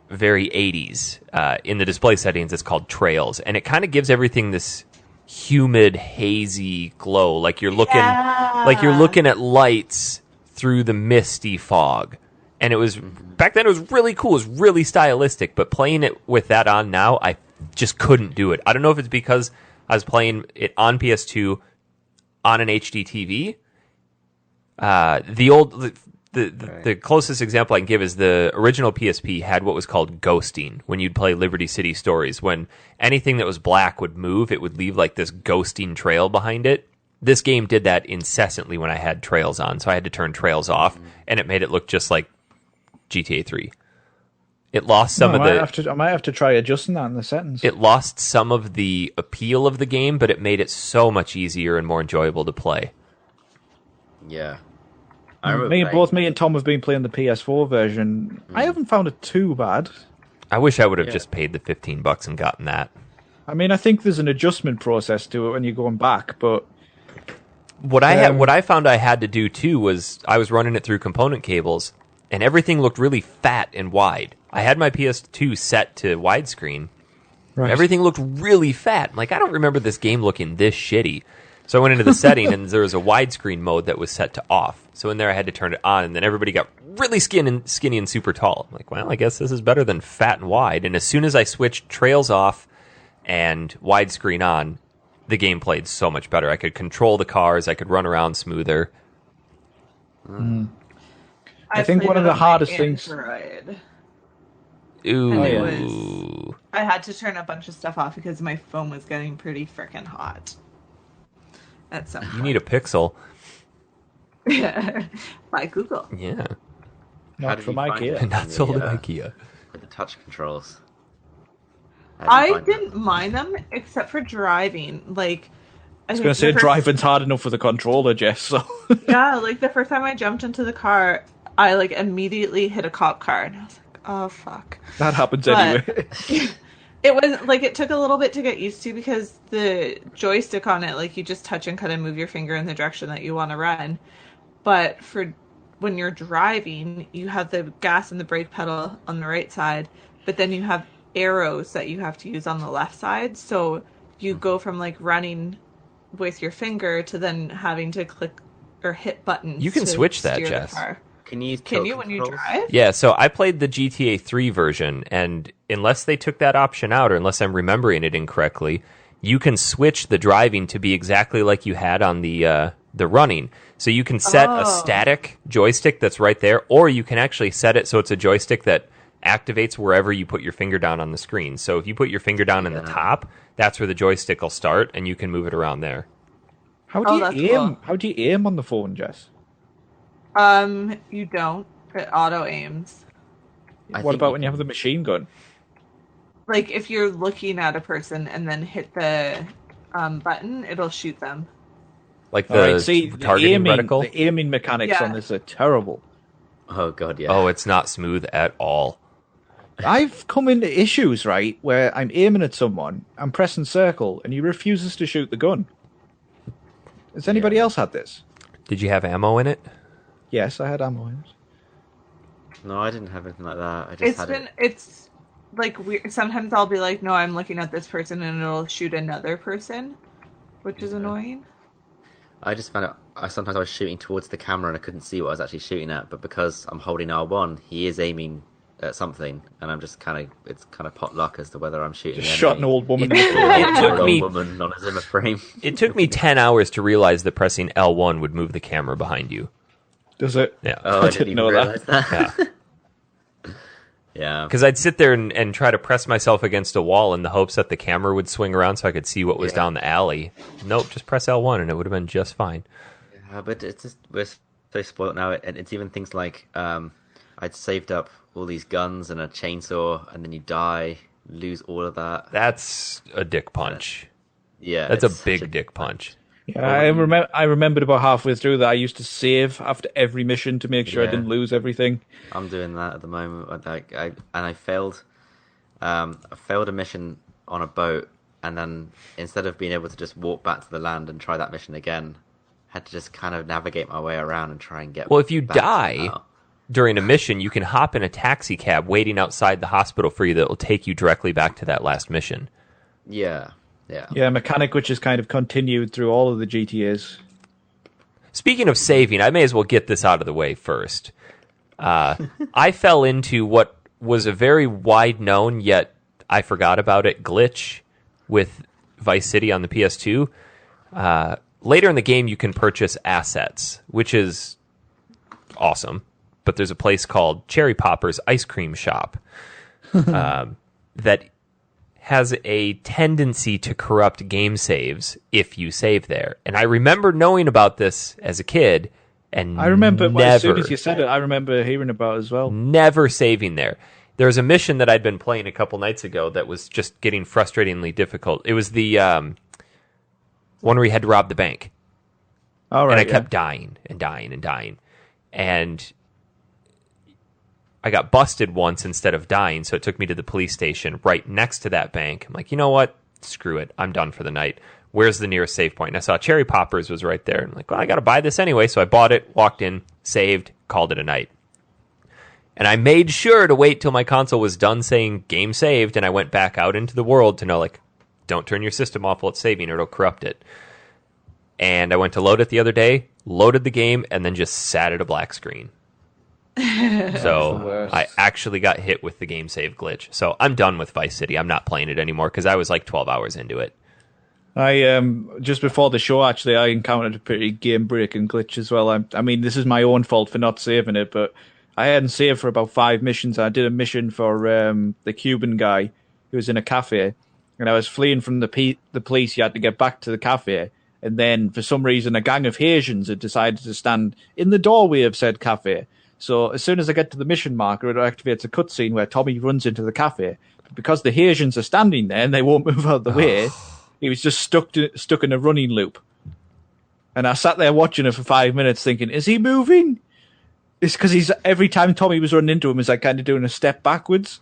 [SPEAKER 1] very 80s. In the display settings, it's called Trails, and it kind of gives everything this humid, hazy glow, like you're looking at lights through the misty fog. And it was back then. It was really cool. It was really stylistic. But playing it with that on now, I just couldn't do it. I don't know if it's because I was playing it on PS2 on an HD TV. The closest example I can give is the original PSP had what was called ghosting. When you'd play Liberty City Stories, when anything that was black would move, it would leave like this ghosting trail behind it. This game did that incessantly when I had Trails on, so I had to turn Trails off, and it made it look just like GTA 3. It lost some of the...
[SPEAKER 3] I might have to try adjusting that in the settings.
[SPEAKER 1] It lost some of the appeal of the game, but it made it so much easier and more enjoyable to play.
[SPEAKER 4] Yeah. I remember
[SPEAKER 3] Both me and Tom have been playing the PS4 version. I haven't found it too bad.
[SPEAKER 1] I wish I would have just paid the $15 and gotten that.
[SPEAKER 3] I mean, I think there's an adjustment process to it when you're going back, but
[SPEAKER 1] what I found I had to do too was I was running it through component cables, and everything looked really fat and wide. I had my PS2 set to widescreen.
[SPEAKER 3] right.
[SPEAKER 1] Everything looked really fat. I'm like, I don't remember this game looking this shitty. So I went into the setting, and there was a widescreen mode that was set to off. So in there, I had to turn it on, and then everybody got really skinny and super tall. I'm like, well, I guess this is better than fat and wide. And as soon as I switched trails off and widescreen on, the game played so much better. I could control the cars. I could run around smoother.
[SPEAKER 3] I think one of the hardest things.
[SPEAKER 1] Ooh.
[SPEAKER 2] I had to turn a bunch of stuff off because my phone was getting pretty freaking hot. At some point.
[SPEAKER 1] You need a Pixel.
[SPEAKER 2] By Google.
[SPEAKER 1] Yeah.
[SPEAKER 3] Not from IKEA.
[SPEAKER 1] Not sold at IKEA.
[SPEAKER 4] With the touch controls.
[SPEAKER 2] I didn't mind them except for driving. Like,
[SPEAKER 3] I was going to say driving's hard enough with a controller, Jess. So
[SPEAKER 2] yeah, like the first time I jumped into the car, I like immediately hit a cop car, and I was like, "Oh fuck."
[SPEAKER 3] that happens anyway.
[SPEAKER 2] It was like it took a little bit to get used to because the joystick on it, like you just touch and kind of move your finger in the direction that you want to run. But for when you're driving, you have the gas and the brake pedal on the right side, but then you have arrows that you have to use on the left side. So you go from like running with your finger to then having to click or hit buttons.
[SPEAKER 1] You can switch that, Jess.
[SPEAKER 4] Can you
[SPEAKER 2] when you drive?
[SPEAKER 1] Yeah, so I played the GTA 3 version, and unless they took that option out, or unless I'm remembering it incorrectly, you can switch the driving to be exactly like you had on the running. So you can set a static joystick that's right there, or you can actually set it so it's a joystick that activates wherever you put your finger down on the screen. So if you put your finger down in the top, that's where the joystick will start, and you can move it around there.
[SPEAKER 3] How do you aim? Cool. How do you aim on the phone, Jess?
[SPEAKER 2] You don't. It auto aims.
[SPEAKER 3] What about when you have the machine gun?
[SPEAKER 2] Like if you're looking at a person and then hit the button, it'll shoot them.
[SPEAKER 1] Like the targeting reticle?
[SPEAKER 3] The aiming mechanics on this are terrible.
[SPEAKER 4] Oh god, yeah.
[SPEAKER 1] Oh, it's not smooth at all.
[SPEAKER 3] I've come into issues, right, where I'm aiming at someone, I'm pressing circle, and he refuses to shoot the gun. Has anybody else had this?
[SPEAKER 1] Did you have ammo in it?
[SPEAKER 3] Yes, I had ammo in it.
[SPEAKER 4] No, I didn't have anything like that.
[SPEAKER 2] It's like weird. Sometimes I'll be like, no, I'm looking at this person, and it'll shoot another person, which is annoying.
[SPEAKER 4] I just found out sometimes I was shooting towards the camera and I couldn't see what I was actually shooting at, but because I'm holding R1, he is aiming at something, and I'm just it's kind of pot luck as to whether I'm shooting.
[SPEAKER 3] Just shot an old woman.
[SPEAKER 1] It took me
[SPEAKER 4] woman on a Zimmer frame.
[SPEAKER 1] It took me 10 hours to realize that pressing L1 would move the camera behind you.
[SPEAKER 3] Does it?
[SPEAKER 1] Yeah.
[SPEAKER 4] Oh, I didn't know that.
[SPEAKER 1] Yeah.
[SPEAKER 4] Yeah.
[SPEAKER 1] Because I'd sit there and try to press myself against a wall in the hopes that the camera would swing around so I could see what was down the alley. Nope, just press L1 and it would have been just fine.
[SPEAKER 4] Yeah, but it's just, we're so spoiled now, and it's even things like I'd saved up all these guns and a chainsaw, and then you die, lose all of that.
[SPEAKER 1] That's a dick punch.
[SPEAKER 4] Yeah.
[SPEAKER 1] That's a big dick punch.
[SPEAKER 3] Yeah, I remembered about halfway through that I used to save after every mission to make sure I didn't lose everything.
[SPEAKER 4] I'm doing that at the moment. I failed. I failed a mission on a boat, and then instead of being able to just walk back to the land and try that mission again, had to just kind of navigate my way around and try and get.
[SPEAKER 1] Well, if you
[SPEAKER 4] back
[SPEAKER 1] die during a mission, you can hop in a taxi cab waiting outside the hospital for you that will take you directly back to that last mission.
[SPEAKER 4] Yeah.
[SPEAKER 3] Yeah, a mechanic which is kind of continued through all of the GTAs.
[SPEAKER 1] Speaking of saving, I may as well get this out of the way first. I fell into what was a very wide-known, yet I forgot about it, glitch with Vice City on the PS2. Later in the game, you can purchase assets, which is awesome. But there's a place called Cherry Popper's Ice Cream Shop that has a tendency to corrupt game saves if you save there. And I remember knowing about this as a kid, and
[SPEAKER 3] I remember
[SPEAKER 1] never,
[SPEAKER 3] as soon as you said it, I remember hearing about it as well.
[SPEAKER 1] Never saving there. There was a mission that I'd been playing a couple nights ago that was just getting frustratingly difficult. It was the one where you had to rob the bank.
[SPEAKER 3] All right,
[SPEAKER 1] and I kept dying and dying and dying. And I got busted once instead of dying, so it took me to the police station right next to that bank. I'm like, you know what? Screw it. I'm done for the night. Where's the nearest save point? And I saw Cherry Poppers was right there. I'm like, well, I got to buy this anyway. So I bought it, walked in, saved, called it a night. And I made sure to wait till my console was done saying game saved, and I went back out into the world to know, like, don't turn your system off while it's saving or it'll corrupt it. And I went to load it the other day, loaded the game, and then just sat at a black screen. So I actually got hit with the game save glitch. So I'm done with Vice City. I'm not playing it anymore because I was like 12 hours into it.
[SPEAKER 3] I just before the show, actually, I encountered a pretty game-breaking glitch as well. I mean, this is my own fault for not saving it, but I hadn't saved for about 5 missions. I did a mission for the Cuban guy who was in a cafe, and I was fleeing from the police. You had to get back to the cafe, and then for some reason, a gang of Haitians had decided to stand in the doorway of said cafe. So as soon as I get to the mission marker, it activates a cutscene where Tommy runs into the cafe. But because the Haitians are standing there and they won't move out of the way, he was just stuck in a running loop. And I sat there watching it for 5 minutes thinking, is he moving? It's because every time Tommy was running into him, he's like kind of doing a step backwards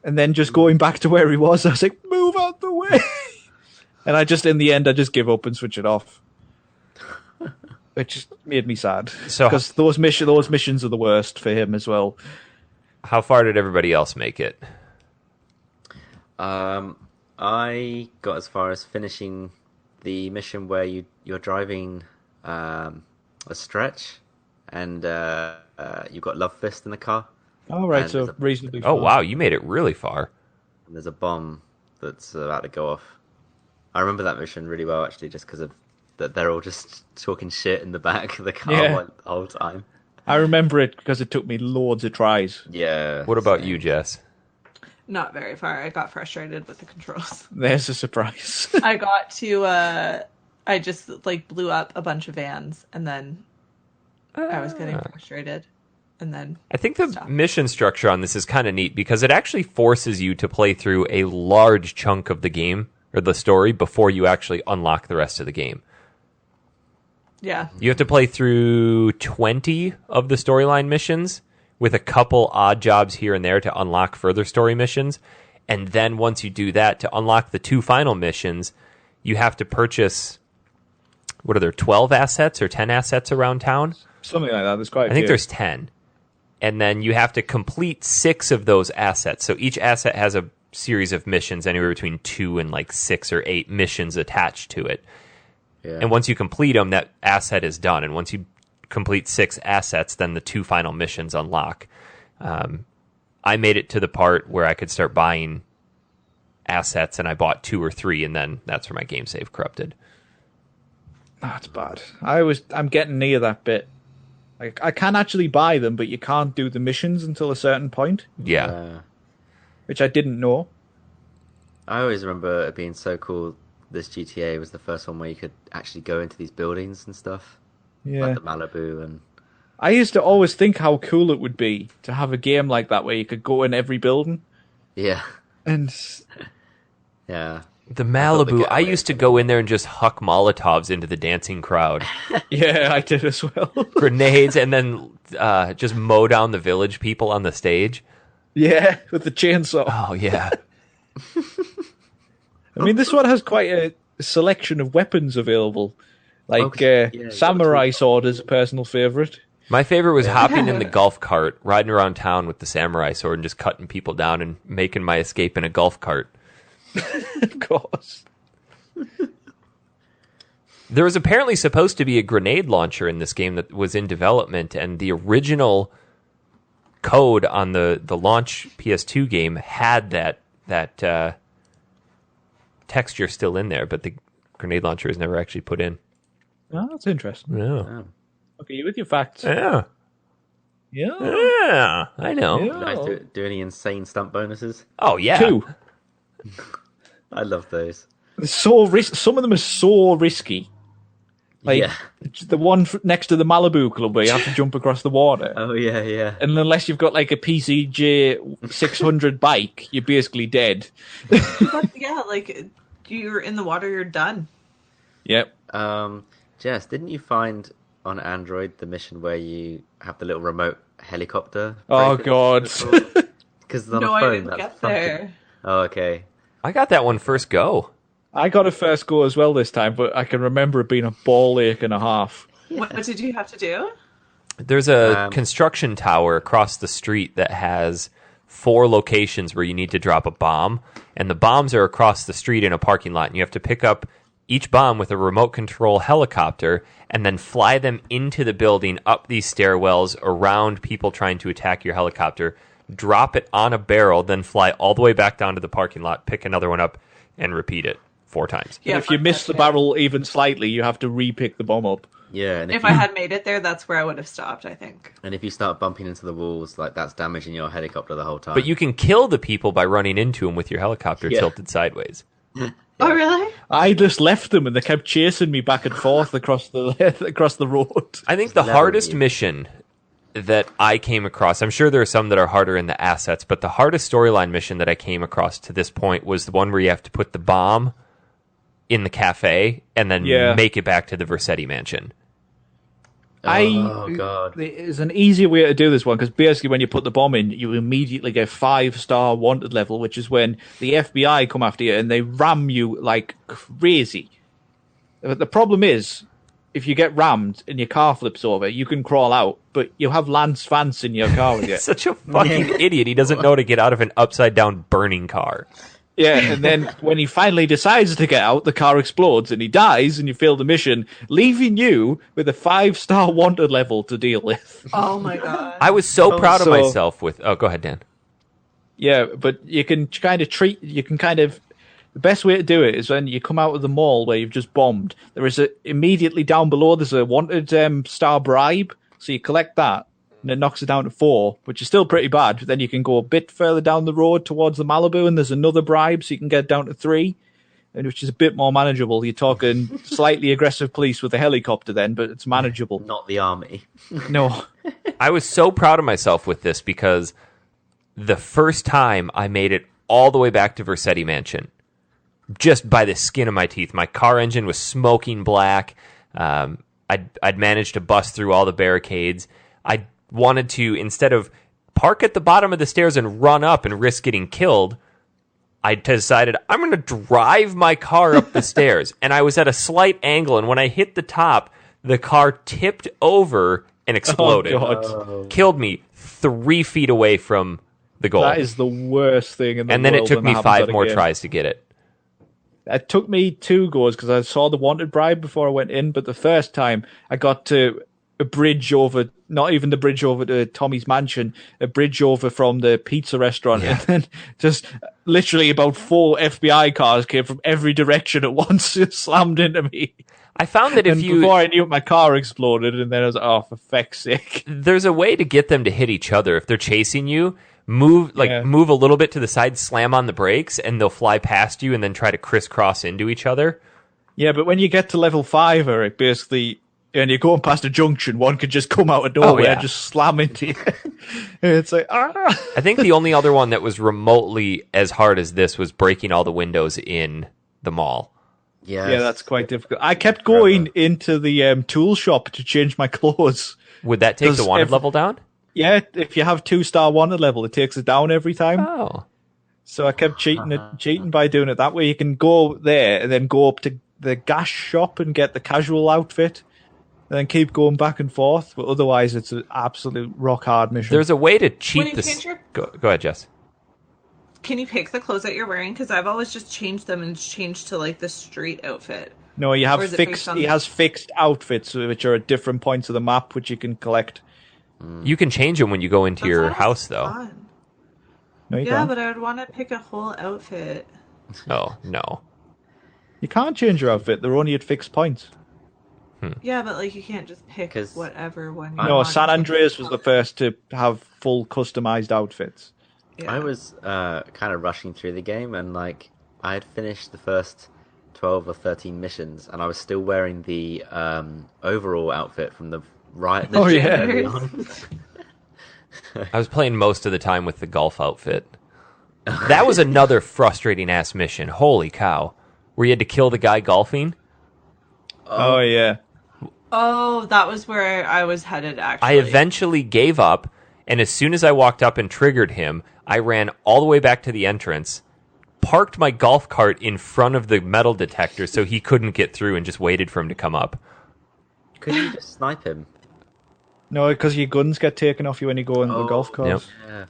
[SPEAKER 3] and then just going back to where he was. I was like, move out the way. And in the end, I just give up and switch it off. It just made me sad. Because those missions are the worst for him as well.
[SPEAKER 1] How far did everybody else make it?
[SPEAKER 4] I got as far as finishing the mission where you're driving a stretch and you've got Love Fist in the car.
[SPEAKER 3] Oh, right, so reasonably far.
[SPEAKER 1] Oh, wow, you made it really far.
[SPEAKER 4] And there's a bomb that's about to go off. I remember that mission really well, actually, just because of that they're all just talking shit in the back of the car the whole time. I
[SPEAKER 3] remember it because it took me loads of tries.
[SPEAKER 4] Yeah.
[SPEAKER 1] What about you, Jess?
[SPEAKER 2] Not very far. I got frustrated with the controls.
[SPEAKER 3] There's a surprise.
[SPEAKER 2] I got to, I just blew up a bunch of vans and then I was getting frustrated. And then
[SPEAKER 1] I think the mission structure on this is kind of neat because it actually forces you to play through a large chunk of the game or the story before you actually unlock the rest of the game.
[SPEAKER 2] Yeah.
[SPEAKER 1] You have to play through 20 of the storyline missions with a couple odd jobs here and there to unlock further story missions. And then once you do that, to unlock the 2 final missions, you have to purchase, 12 assets or 10 assets around town?
[SPEAKER 3] Something like that. There's quite a few.
[SPEAKER 1] I think there's 10. And then you have to complete 6 of those assets. So each asset has a series of missions, anywhere between 2 and 6 or 8 missions attached to it. Yeah. And once you complete them, that asset is done. And once you complete 6 assets, then the 2 final missions unlock. I made it to the part where I could start buying assets, and I bought 2 or 3, and then that's where my game save corrupted.
[SPEAKER 3] That's bad. I'm getting near that bit. I can actually buy them, but you can't do the missions until a certain point.
[SPEAKER 1] Yeah.
[SPEAKER 3] Which I didn't know.
[SPEAKER 4] I always remember it being so cool. This GTA was the first one where you could actually go into these buildings and stuff.
[SPEAKER 3] Yeah.
[SPEAKER 4] Like the Malibu and...
[SPEAKER 3] I used to always think how cool it would be to have a game like that where you could go in every building.
[SPEAKER 4] Yeah.
[SPEAKER 3] And...
[SPEAKER 4] yeah.
[SPEAKER 1] The Malibu, I used to go in there and just huck Molotovs into the dancing crowd.
[SPEAKER 3] Yeah, I did as well.
[SPEAKER 1] Grenades, and then just mow down the village people on the stage.
[SPEAKER 3] Yeah, with the chainsaw.
[SPEAKER 1] Oh, yeah.
[SPEAKER 3] I mean, this one has quite a selection of weapons available. Samurai sword is a personal favourite.
[SPEAKER 1] My favourite was hopping in the golf cart, riding around town with the samurai sword and just cutting people down and making my escape in a golf cart.
[SPEAKER 3] Of course.
[SPEAKER 1] There was apparently supposed to be a grenade launcher in this game that was in development, and the original code on the launch PS2 game had that texture still in there, but the grenade launcher is never actually put in.
[SPEAKER 3] Oh, that's interesting.
[SPEAKER 1] Yeah.
[SPEAKER 3] Oh. Okay, you with your facts.
[SPEAKER 1] Yeah.
[SPEAKER 3] Yeah.
[SPEAKER 1] Yeah, I know.
[SPEAKER 4] You guys do any insane stunt bonuses?
[SPEAKER 1] Oh, yeah.
[SPEAKER 3] 2.
[SPEAKER 4] I love those.
[SPEAKER 3] Some of them are so risky. The one next to the Malibu Club where you have to jump across the water.
[SPEAKER 4] Oh, yeah, yeah.
[SPEAKER 3] And unless you've got a PCJ 600 bike, you're basically dead.
[SPEAKER 2] Yeah, you're in the water, you're done.
[SPEAKER 3] Yep.
[SPEAKER 4] Jess, didn't you find on Android the mission where you have the little remote helicopter.
[SPEAKER 3] Oh God!
[SPEAKER 4] Because on
[SPEAKER 2] No,
[SPEAKER 4] a
[SPEAKER 2] I
[SPEAKER 4] phone,
[SPEAKER 2] didn't
[SPEAKER 4] that's
[SPEAKER 2] get
[SPEAKER 4] fucking...
[SPEAKER 2] there.
[SPEAKER 4] Oh, okay.
[SPEAKER 1] I got that one first go.
[SPEAKER 3] I got a first go as well this time, but I can remember it being a ball ache and a half.
[SPEAKER 2] What did you have to do?
[SPEAKER 1] There's a construction tower across the street that has 4 locations where you need to drop a bomb, and the bombs are across the street in a parking lot, and you have to pick up each bomb with a remote control helicopter and then fly them into the building, up these stairwells, around people trying to attack your helicopter, drop it on a barrel, then fly all the way back down to the parking lot, pick another one up, and repeat it 4 times.
[SPEAKER 2] Yeah,
[SPEAKER 3] And if you miss the barrel even slightly, you have to re-pick the bomb up.
[SPEAKER 4] Yeah, and
[SPEAKER 2] If I had made it there, that's where I would have stopped, I think.
[SPEAKER 4] and if you start bumping into the walls, like that's damaging your helicopter the whole time.
[SPEAKER 1] But you can kill the people by running into them with your helicopter
[SPEAKER 4] Yeah.
[SPEAKER 1] tilted sideways.
[SPEAKER 2] Oh, really?
[SPEAKER 3] I just left them, and they kept chasing me back and forth across the road.
[SPEAKER 1] I think the
[SPEAKER 4] Never
[SPEAKER 1] hardest
[SPEAKER 4] knew.
[SPEAKER 1] mission that I came across, I'm sure there are some that are harder in the assets, but the hardest storyline mission that I came across to this point was the one where you have to put the bomb in the cafe and then make it back to the Vercetti mansion.
[SPEAKER 4] Oh God!
[SPEAKER 3] There's an easier way to do this one, because basically when you put the bomb in, you immediately get 5-star wanted level, which is when the FBI come after you and they ram you like crazy. But the problem is, if you get rammed and your car flips over, you can crawl out, but you have Lance Vance in your car with you.
[SPEAKER 1] Such a fucking idiot. He doesn't know to get out of an upside-down burning car.
[SPEAKER 3] Yeah, and then when he finally decides to get out, the car explodes and he dies, and you fail the mission, leaving you with a 5-star wanted level to deal with.
[SPEAKER 2] Oh, my God.
[SPEAKER 1] I was so proud of
[SPEAKER 3] so-
[SPEAKER 1] myself with... Oh, go ahead, Dan.
[SPEAKER 3] Yeah, but you can the best way to do it is when you come out of the mall where you've just bombed. There is immediately down below, there's a wanted star bribe, so you collect that, and it knocks it down to 4, which is still pretty bad. But then you can go a bit further down the road towards the Malibu, and there's another bribe, so you can get down to 3, and which is a bit more manageable. You're talking slightly aggressive police with a helicopter then, but it's manageable.
[SPEAKER 4] Not the army.
[SPEAKER 3] No.
[SPEAKER 1] I was so proud of myself with this because the first time I made it all the way back to Vercetti Mansion, just by the skin of my teeth. My car engine was smoking black. I'd managed to bust through all the barricades. I wanted to, instead of park at the bottom of the stairs and run up and risk getting killed, I decided I'm going to drive my car up the stairs. And I was at a slight angle, and when I hit the top, the car tipped over and exploded.
[SPEAKER 3] Oh, God.
[SPEAKER 1] Killed me 3 feet away from the goal.
[SPEAKER 3] That is the worst thing in the world.
[SPEAKER 1] And then it took
[SPEAKER 3] when
[SPEAKER 1] me
[SPEAKER 3] that happens
[SPEAKER 1] 5
[SPEAKER 3] at a
[SPEAKER 1] more
[SPEAKER 3] game.
[SPEAKER 1] tries to get it.
[SPEAKER 3] It took me 2 goes because I saw the wanted bribe before I went in, but the first time I got to a bridge over, not even the bridge over to Tommy's mansion, a bridge over from the pizza restaurant, and then just literally about 4 FBI cars came from every direction at once and slammed into me.
[SPEAKER 1] I found that if
[SPEAKER 3] And
[SPEAKER 1] you...
[SPEAKER 3] before I knew it, my car exploded, and then I was like, oh, for feck's sake.
[SPEAKER 1] There's a way to get them to hit each other. If they're chasing you, move a little bit to the side, slam on the brakes, and they'll fly past you and then try to crisscross into each other.
[SPEAKER 3] Yeah, but when you get to level 5, Eric, basically, and you're going past a junction, one could just come out of nowhere and just slam into you. And it's like,
[SPEAKER 1] I think the only other one that was remotely as hard as this was breaking all the windows in the mall.
[SPEAKER 4] Yes.
[SPEAKER 3] Yeah, that's quite difficult. I kept going into the tool shop to change my clothes.
[SPEAKER 1] Would that take the
[SPEAKER 3] Does
[SPEAKER 1] wanted level down?
[SPEAKER 3] Yeah, if you have 2-star wanted level, it takes it down every time.
[SPEAKER 1] Oh.
[SPEAKER 3] So I kept cheating by doing it that way. You can go there and then go up to the gas shop and get the casual outfit, and then keep going back and forth. But otherwise, it's an absolute rock hard mission.
[SPEAKER 1] There's a way to
[SPEAKER 2] When
[SPEAKER 1] cheat
[SPEAKER 2] you
[SPEAKER 1] this.
[SPEAKER 2] change your-
[SPEAKER 1] Go ahead, Jess.
[SPEAKER 2] Can you pick the clothes that you're wearing? Because I've always just changed them and changed to like the street outfit.
[SPEAKER 3] No, you have
[SPEAKER 2] Or is it
[SPEAKER 3] fixed.
[SPEAKER 2] based on-
[SPEAKER 3] He has fixed outfits which are at different points of the map, which you can collect.
[SPEAKER 1] You can change them when you go into
[SPEAKER 2] That
[SPEAKER 1] your
[SPEAKER 2] sounds
[SPEAKER 1] house, though.
[SPEAKER 2] fun.
[SPEAKER 3] No, you
[SPEAKER 2] Yeah,
[SPEAKER 3] can't.
[SPEAKER 2] but I would want to pick a whole outfit.
[SPEAKER 1] Oh, no.
[SPEAKER 3] You can't change your outfit. They're only at fixed points.
[SPEAKER 2] Yeah, but like you can't just pick
[SPEAKER 4] 'Cause-
[SPEAKER 2] whatever one. You
[SPEAKER 3] No,
[SPEAKER 2] want.
[SPEAKER 3] San Andreas was the first to have full customized outfits.
[SPEAKER 2] Yeah.
[SPEAKER 4] I was kind of rushing through the game, and like I had finished the first 12 or 13 missions, and I was still wearing the overall outfit from the right.
[SPEAKER 3] Oh, yeah.
[SPEAKER 4] early on.
[SPEAKER 1] I was playing most of the time with the golf outfit. That was another frustrating ass mission. Holy cow. Where you had to kill the guy golfing.
[SPEAKER 3] Oh yeah.
[SPEAKER 2] Oh, that was where I was headed, actually.
[SPEAKER 1] I eventually gave up, and as soon as I walked up and triggered him, I ran all the way back to the entrance, parked my golf cart in front of the metal detector so he couldn't get through, and just waited for him to come up.
[SPEAKER 4] Couldn't you just snipe him?
[SPEAKER 3] No, because your guns get taken off you when you go into the golf course.
[SPEAKER 4] Yeah,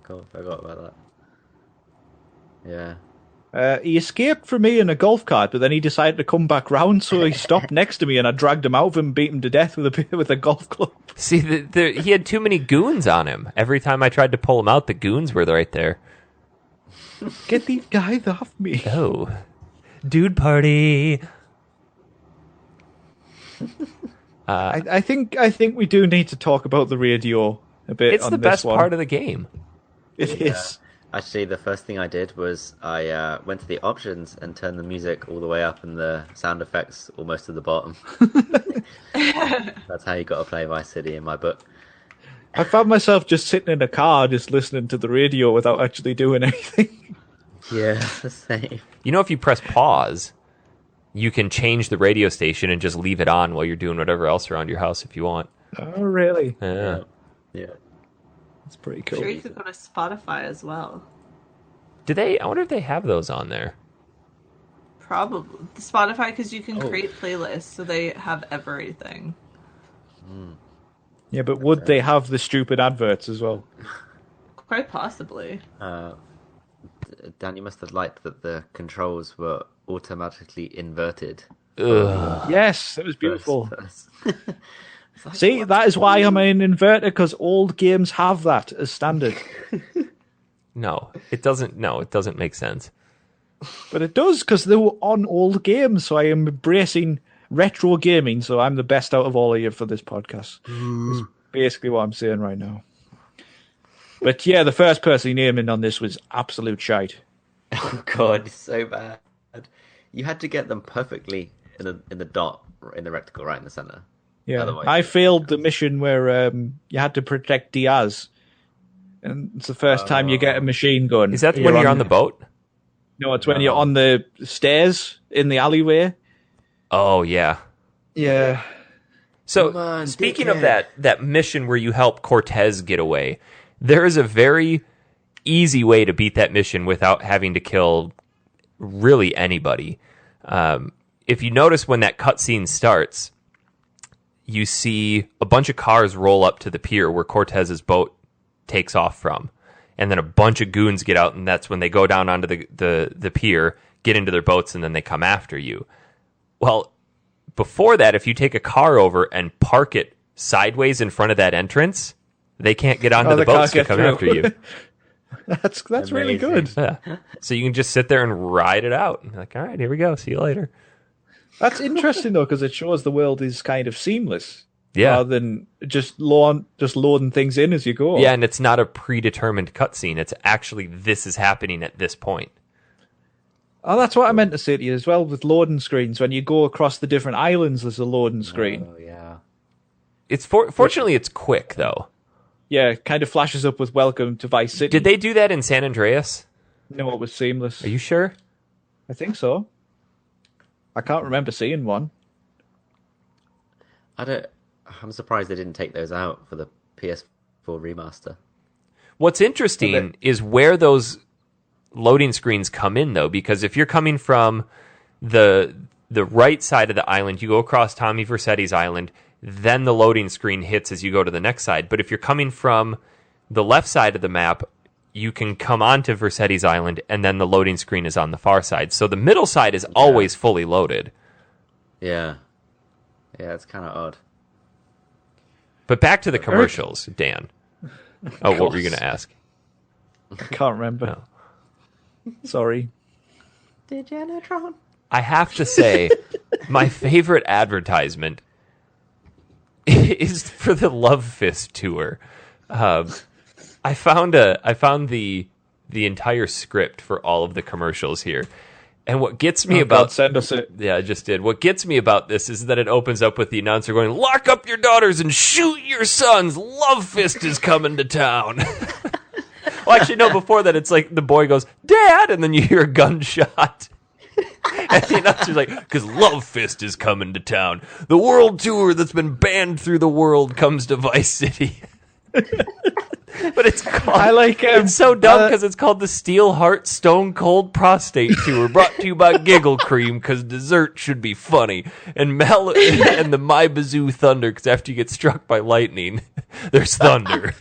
[SPEAKER 4] forgot about that. Yeah.
[SPEAKER 3] He escaped from me in a golf cart, but then he decided to come back round, so he stopped next to me, and I dragged him out of him and beat him to death with a golf club.
[SPEAKER 1] See, he had too many goons on him. Every time I tried to pull him out, the goons were right there.
[SPEAKER 3] Get these guys off me.
[SPEAKER 1] Oh. Dude party.
[SPEAKER 3] I think we do need to talk about the radio a bit.
[SPEAKER 1] It's
[SPEAKER 3] on
[SPEAKER 1] the
[SPEAKER 3] this
[SPEAKER 1] best
[SPEAKER 3] one.
[SPEAKER 1] part of the game.
[SPEAKER 3] It is.
[SPEAKER 4] Actually, the first thing I did was I went to the options and turned the music all the way up and the sound effects almost to the bottom. That's how you got to play Vice City in my book.
[SPEAKER 3] I found myself just sitting in a car, just listening to the radio without actually doing anything.
[SPEAKER 4] Yeah, the same.
[SPEAKER 1] You know, if you press pause, you can change the radio station and just leave it on while you're doing whatever else around your house if you want.
[SPEAKER 3] Oh, really?
[SPEAKER 1] Yeah.
[SPEAKER 3] That's pretty
[SPEAKER 2] I'm
[SPEAKER 3] cool.
[SPEAKER 2] sure you could go to Spotify as well.
[SPEAKER 1] I wonder if they have those on there.
[SPEAKER 2] Probably. Spotify, because you can create playlists, so they have everything.
[SPEAKER 3] Yeah, but would they have the stupid adverts as well?
[SPEAKER 2] Quite possibly.
[SPEAKER 4] Dan, you must have liked that the controls were automatically inverted.
[SPEAKER 1] Ugh.
[SPEAKER 3] Yes, it was beautiful.
[SPEAKER 4] First.
[SPEAKER 3] See, that is why I'm an inverter, because old games have that as standard.
[SPEAKER 1] No, it doesn't. No, it doesn't make sense.
[SPEAKER 3] But it does, because they were on old games, so I am embracing retro gaming, so I'm the best out of all of you for this podcast. Is basically what I'm saying right now. But yeah, the first person naming on this was absolute shite.
[SPEAKER 4] Oh god, it's so bad. You had to get them perfectly in the dot, in the rectangle, right in the center.
[SPEAKER 3] Yeah,
[SPEAKER 4] Otherwise,
[SPEAKER 3] I failed the mission where you had to protect Diaz. And it's the first time you get a machine gun.
[SPEAKER 1] Is that when you're on the boat?
[SPEAKER 3] No, it's when you're on the stairs in the alleyway.
[SPEAKER 1] Oh, yeah.
[SPEAKER 3] Yeah.
[SPEAKER 1] So,
[SPEAKER 4] Come on,
[SPEAKER 1] speaking
[SPEAKER 4] dickhead.
[SPEAKER 1] of that mission where you help Cortez get away, there is a very easy way to beat that mission without having to kill really anybody. If you notice when that cutscene starts, you see a bunch of cars roll up to the pier where Cortez's boat takes off from. And then a bunch of goons get out, and that's when they go down onto the pier, get into their boats, and then they come after you. Well, before that, if you take a car over and park it sideways in front of that entrance, they can't get onto the boats to come after you.
[SPEAKER 3] That's really
[SPEAKER 4] Amazing.
[SPEAKER 3] good.
[SPEAKER 1] Yeah. So you can just sit there and ride it out. And be like, all right, here we go. See you later.
[SPEAKER 3] That's interesting, though, because it shows the world is kind of seamless.
[SPEAKER 1] Yeah.
[SPEAKER 3] Rather than just loading things in as you go.
[SPEAKER 1] Yeah, and it's not a predetermined cutscene. It's actually this is happening at this point.
[SPEAKER 3] Oh, that's what I meant to say to you as well with loading screens. When you go across the different islands, there's a loading screen.
[SPEAKER 4] Oh yeah.
[SPEAKER 1] It's fortunately it's quick though.
[SPEAKER 3] Yeah, it kind of flashes up with "Welcome to Vice City."
[SPEAKER 1] Did they do that in San Andreas?
[SPEAKER 3] No, it was seamless.
[SPEAKER 1] Are you sure?
[SPEAKER 3] I think so. I can't remember seeing one.
[SPEAKER 4] I'm surprised they didn't take those out for the PS4 remaster.
[SPEAKER 1] What's interesting is where those loading screens come in, though, because if you're coming from the right side of the island, you go across Tommy Vercetti's island, then the loading screen hits as you go to the next side. But if you're coming from the left side of the map, you can come onto Vercetti's island, and then the loading screen is on the far side. So the middle side is always fully loaded.
[SPEAKER 4] Yeah. Yeah, it's kind of odd.
[SPEAKER 1] But back to the commercials, Dan. Oh, what were you going to ask?
[SPEAKER 3] I can't remember. Sorry.
[SPEAKER 1] I have to say, my favorite advertisement is for the Love Fist tour. I found the entire script for all of the commercials here. And what gets me about...
[SPEAKER 3] God, send us it.
[SPEAKER 1] Yeah, I just did. What gets me about this is that it opens up with the announcer going, "Lock up your daughters and shoot your sons. Love Fist is coming to town." Well, actually, no, before that, it's like the boy goes, "Dad," and then you hear a gunshot. And the announcer's like, because Love Fist is coming to town. The world tour that's been banned through the world comes to Vice City. But it's called,
[SPEAKER 3] I like
[SPEAKER 1] it's so dumb because it's called the Steel Heart Stone Cold Prostate Tour, brought to you by Giggle Cream because dessert should be funny, and and the My Bazoo Thunder because after you get struck by lightning, there's thunder.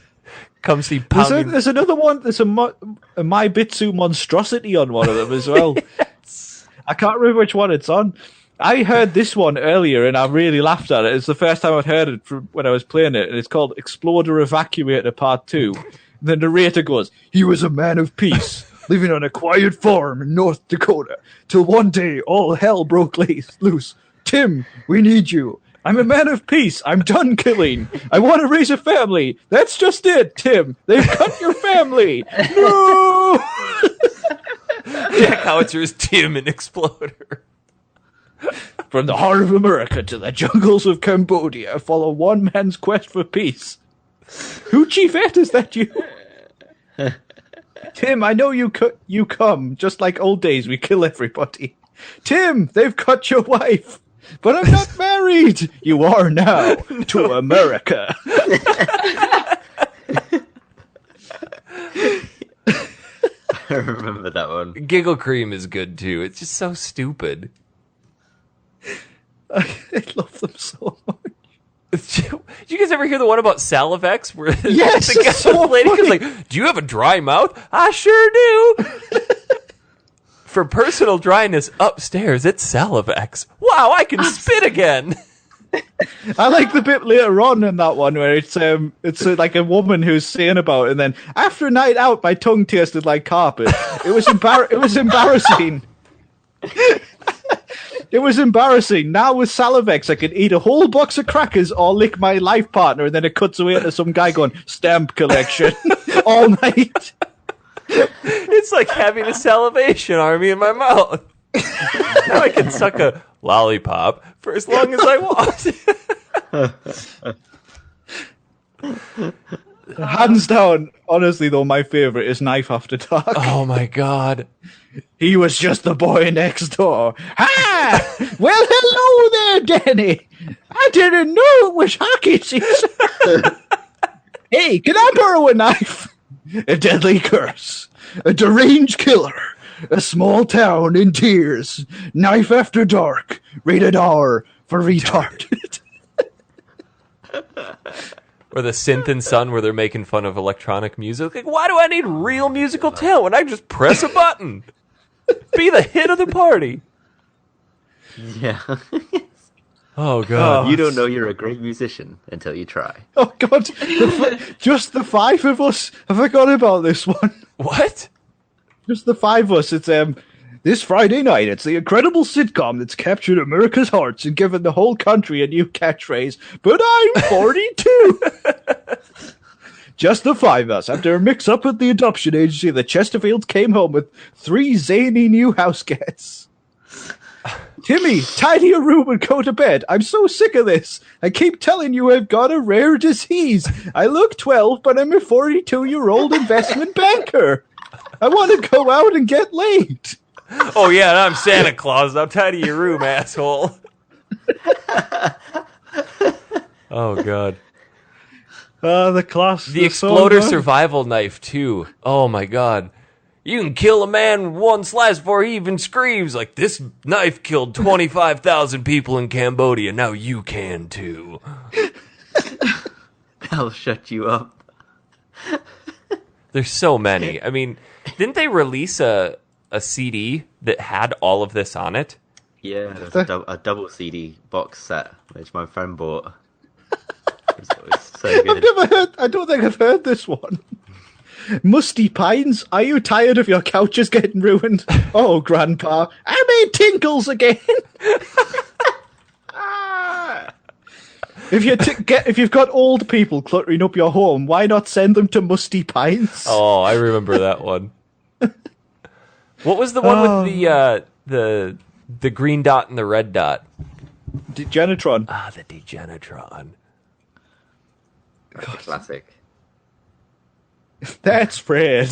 [SPEAKER 1] Come see pounding.
[SPEAKER 3] There's another one. There's a My Bitsu monstrosity on one of them as well.
[SPEAKER 1] Yes.
[SPEAKER 3] I can't remember which one it's on. I heard this one earlier and I really laughed at it. It's the first time I'd heard it from when I was playing it, and it's called Exploder Evacuator Part 2. The narrator goes, "He was a man of peace, living on a quiet farm in North Dakota, till one day all hell broke loose. Tim, we need you. I'm a man of peace. I'm done killing. I want to raise a family. That's just it, Tim. They've cut your family. No!"
[SPEAKER 1] Jack Howitzer's Tim and Exploder.
[SPEAKER 3] From the heart of America to the jungles of Cambodia, follow one man's quest for peace. Who, Chief Ed, is that you? Tim, I know you come. Just like old days, we kill everybody. Tim, they've cut your wife. But I'm not married. You are now. To America.
[SPEAKER 4] I remember that one.
[SPEAKER 1] Giggle Cream is good too. It's just so stupid.
[SPEAKER 3] I love them so much.
[SPEAKER 1] Did you guys ever hear the one about Salivex? Where
[SPEAKER 3] Yes,
[SPEAKER 1] the
[SPEAKER 3] it's so
[SPEAKER 1] lady was
[SPEAKER 3] funny.
[SPEAKER 1] like, "Do you have a dry mouth?" "I sure do." For personal dryness upstairs, it's Salivex. Wow, I can spit again.
[SPEAKER 3] I like the bit later on in that one where it's like a woman who's saying about it, and then after a night out, my tongue tasted like carpet. It was embarrassing. It was embarrassing. Now with Salivex, I could eat a whole box of crackers or lick my life partner, and then it cuts away to some guy going, "Stamp collection," all night.
[SPEAKER 1] It's like having a salivation army in my mouth. Now I can suck a lollipop for as long as I want.
[SPEAKER 3] Hands down, honestly though, my favourite is Knife After Dark.
[SPEAKER 1] Oh my god.
[SPEAKER 3] He was just the boy next door. Ha! Well, hello there, Danny. I didn't know it was hockey season. Hey, can I borrow a knife? A deadly curse. A deranged killer. A small town in tears. Knife After Dark. Rated R for retarded.
[SPEAKER 1] Or the Synth and Son where they're making fun of electronic music. Like, why do I need real musical talent when I just press a button? Be the hit of the party.
[SPEAKER 4] Yeah.
[SPEAKER 1] Oh god.
[SPEAKER 4] You don't know you're a great musician until you try.
[SPEAKER 3] Oh, God. Just the five of us. I forgot about this one.
[SPEAKER 1] What?
[SPEAKER 3] Just the five of us. It's this Friday night. It's the incredible sitcom that's captured America's hearts and given the whole country a new catchphrase. But I'm 42. Just the five of us. After a mix-up with the adoption agency, the Chesterfields came home with 3 zany new house cats. Timmy, tidy your room and go to bed. I'm so sick of this. I keep telling you I've got a rare disease. I look 12, but I'm a 42-year-old investment banker. I want to go out and get laid.
[SPEAKER 1] Oh yeah, and I'm Santa Claus. Now tidy your room, asshole. Oh god.
[SPEAKER 3] The class.
[SPEAKER 1] The Exploder survival knife too. Oh my god. You can kill a man with one slice before he even screams. Like, this knife killed 25,000 people in Cambodia. Now you can too.
[SPEAKER 4] I'll shut you up.
[SPEAKER 1] There's so many. I mean, didn't they release a CD that had all of this on it?
[SPEAKER 4] Yeah, there's a double CD box set, which my friend bought. It was so good.
[SPEAKER 3] I don't think I've heard this one. Musty Pines, are you tired of your couches getting ruined? Oh, Grandpa, I made tinkles again. If you've got old people cluttering up your home, why not send them to Musty Pines?
[SPEAKER 1] Oh, I remember that one. What was the one with the green dot and the red dot?
[SPEAKER 3] Degenitron.
[SPEAKER 1] Ah, the Degenitron.
[SPEAKER 4] Classic.
[SPEAKER 3] That's Fred.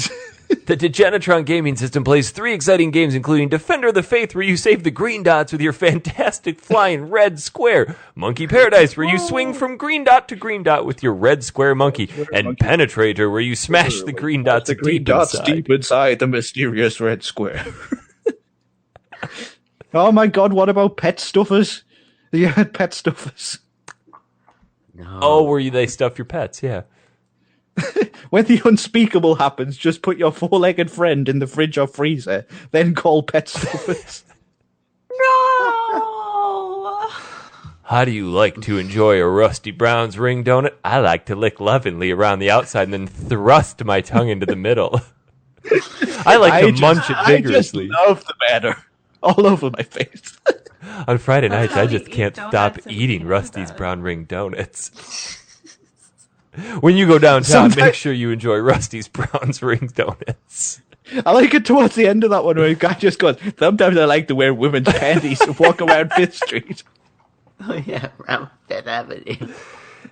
[SPEAKER 1] The Degenitron gaming system plays 3 exciting games, including Defender of the Faith, where you save the green dots with your fantastic flying red square, Monkey Paradise, where you swing from green dot to green dot with your red square monkey, and Penetrator, where you smash the green dots
[SPEAKER 3] deep inside the mysterious red square. Oh my god, what about Pet Stuffers? You had Pet Stuffers.
[SPEAKER 4] No.
[SPEAKER 1] Oh, where they stuff your pets, yeah.
[SPEAKER 3] When the unspeakable happens, just put your 4-legged friend in the fridge or freezer, then call Pet Stuffers.
[SPEAKER 2] No!
[SPEAKER 1] How do you like to enjoy a Rusty Brown's ring donut? I like to lick lovingly around the outside and then thrust my tongue into the middle. I like to munch it vigorously.
[SPEAKER 3] I just love the batter all over my face.
[SPEAKER 1] On Friday nights,
[SPEAKER 2] how
[SPEAKER 1] I
[SPEAKER 2] we
[SPEAKER 1] just
[SPEAKER 2] eat
[SPEAKER 1] can't
[SPEAKER 2] donuts
[SPEAKER 1] stop
[SPEAKER 2] and
[SPEAKER 1] eating
[SPEAKER 2] think
[SPEAKER 1] Rusty's
[SPEAKER 2] about it.
[SPEAKER 1] Brown Ring donuts. When you go downtown, make sure you enjoy Rusty's Brown's Ring donuts.
[SPEAKER 3] I like it towards the end of that one where the guy just goes, sometimes I like to wear women's panties and walk around Fifth Street.
[SPEAKER 4] Oh yeah, around Fifth Avenue.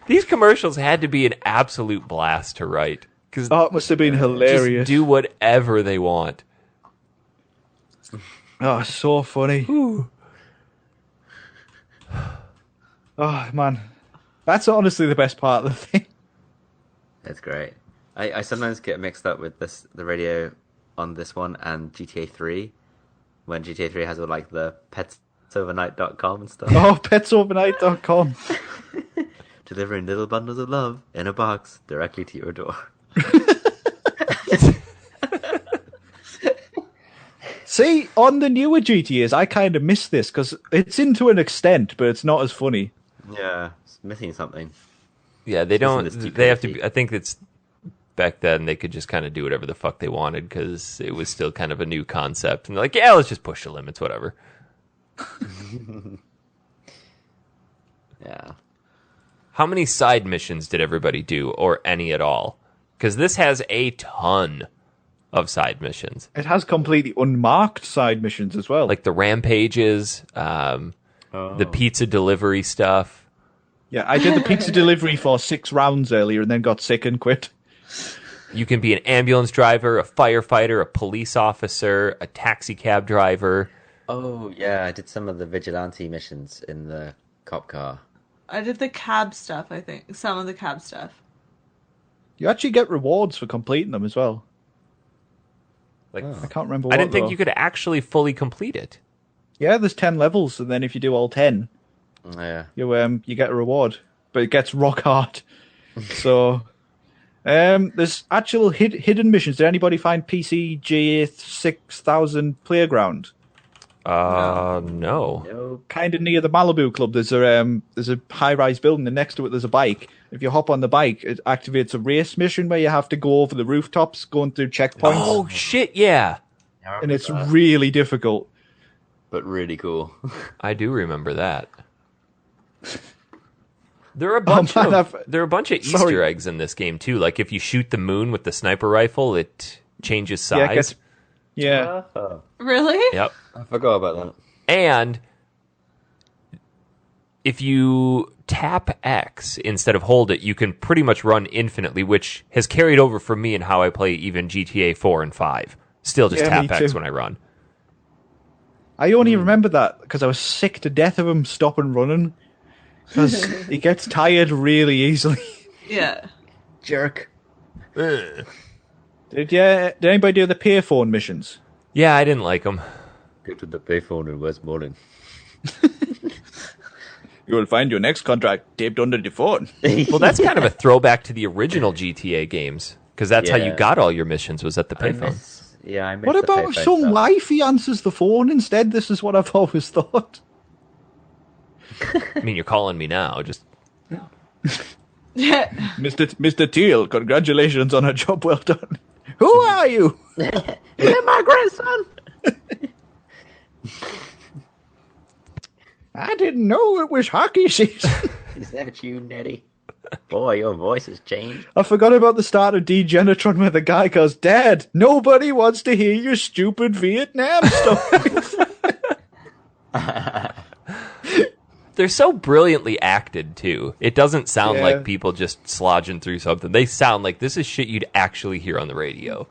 [SPEAKER 1] These commercials had to be an absolute blast to write. Cause
[SPEAKER 3] Oh, it must have been hilarious.
[SPEAKER 1] just do whatever they want.
[SPEAKER 3] Oh, so funny.
[SPEAKER 1] Ooh.
[SPEAKER 3] Oh, man. That's honestly the best part of the thing.
[SPEAKER 4] That's great. I sometimes get mixed up with the radio on this one and GTA 3, when GTA 3 has all like the petsovernight.com and stuff.
[SPEAKER 3] Oh, petsovernight.com.
[SPEAKER 4] Delivering little bundles of love in a box directly to your door.
[SPEAKER 3] See, on the newer GTAs, I kind of miss this because it's in to an extent, but it's not as funny.
[SPEAKER 4] Yeah, it's missing something.
[SPEAKER 1] Yeah, they don't.
[SPEAKER 4] This
[SPEAKER 1] They have to.
[SPEAKER 4] stupidity.
[SPEAKER 1] I think it's back then they could just kind of do whatever the fuck they wanted because it was still kind of a new concept, and they're like, yeah, let's just push the limits, whatever.
[SPEAKER 4] Yeah.
[SPEAKER 1] How many side missions did everybody do, or any at all? Because this has a ton of side missions,
[SPEAKER 3] It has completely unmarked side missions as well.
[SPEAKER 1] like the rampages, the pizza delivery stuff.
[SPEAKER 3] Yeah, I did the pizza delivery for 6 rounds earlier and then got sick and quit.
[SPEAKER 1] You can be an ambulance driver, a firefighter, a police officer, a taxi cab driver.
[SPEAKER 4] Oh yeah, I did some of the vigilante missions in the cop car.
[SPEAKER 2] I did the cab stuff, I think. Some of the cab stuff.
[SPEAKER 3] You actually get rewards for completing them as well.
[SPEAKER 1] Like,
[SPEAKER 3] I can't remember what
[SPEAKER 1] I didn't think
[SPEAKER 3] though.
[SPEAKER 1] you could actually fully complete it.
[SPEAKER 3] Yeah, there's 10 levels, and then if you do all 10,
[SPEAKER 4] Yeah.
[SPEAKER 3] you get a reward. But it gets rock hard. So, there's actual hidden missions. Did anybody find PCG 6000 Playground?
[SPEAKER 1] No.
[SPEAKER 4] No.
[SPEAKER 3] Kind of near the Malibu Club. There's a high-rise building, and next to it there's a bike. If you hop on the bike, it activates a race mission where you have to go over the rooftops, going through checkpoints,
[SPEAKER 1] Oh shit! Yeah,
[SPEAKER 3] and it's really difficult.
[SPEAKER 4] But really cool.
[SPEAKER 1] I do remember that. There are a bunch
[SPEAKER 3] man,
[SPEAKER 1] of
[SPEAKER 3] Sorry.
[SPEAKER 1] Easter eggs in this game too. Like if you shoot the moon with the sniper rifle, it changes size.
[SPEAKER 3] Yeah, it gets, yeah.
[SPEAKER 2] Really?
[SPEAKER 1] Yep.
[SPEAKER 4] I forgot about that.
[SPEAKER 1] And if you tap X instead of hold it, you can pretty much run infinitely, which has carried over from me in how I play even GTA 4 and 5. Still just
[SPEAKER 3] Yeah,
[SPEAKER 1] tap
[SPEAKER 3] me
[SPEAKER 1] X
[SPEAKER 3] too.
[SPEAKER 1] when I run.
[SPEAKER 3] I only remember that because I was sick to death of him stopping running. Because he gets tired really easily.
[SPEAKER 2] Yeah.
[SPEAKER 4] Jerk.
[SPEAKER 3] Did anybody do the payphone missions?
[SPEAKER 1] Yeah, I didn't like them.
[SPEAKER 4] Go to the payphone in Westmoreland.
[SPEAKER 3] You will find your next contract taped under the phone.
[SPEAKER 1] Well, that's kind of a throwback to the original GTA games, because that's how you
[SPEAKER 4] Yeah.
[SPEAKER 1] got all your missions, was at the payphone.
[SPEAKER 4] I miss
[SPEAKER 3] What
[SPEAKER 4] the
[SPEAKER 3] about
[SPEAKER 4] payphone
[SPEAKER 3] some
[SPEAKER 4] stuff.
[SPEAKER 3] life? He answers the phone instead. This is what I've always thought.
[SPEAKER 1] I mean, you're calling me now. Just
[SPEAKER 2] Yeah.
[SPEAKER 3] Mr. Teal, congratulations on a job well done. Who are you?
[SPEAKER 4] Is that my grandson?
[SPEAKER 3] I didn't know it was hockey season.
[SPEAKER 4] Is that you, Nettie? Boy, your voice has changed.
[SPEAKER 3] I forgot about the start of Degenitron where the guy goes, Dad, nobody wants to hear your stupid Vietnam stories.
[SPEAKER 1] they're so brilliantly acted too. It doesn't sound
[SPEAKER 3] Yeah.
[SPEAKER 1] like people just slogging through something. They sound like this is shit you'd actually hear on the radio.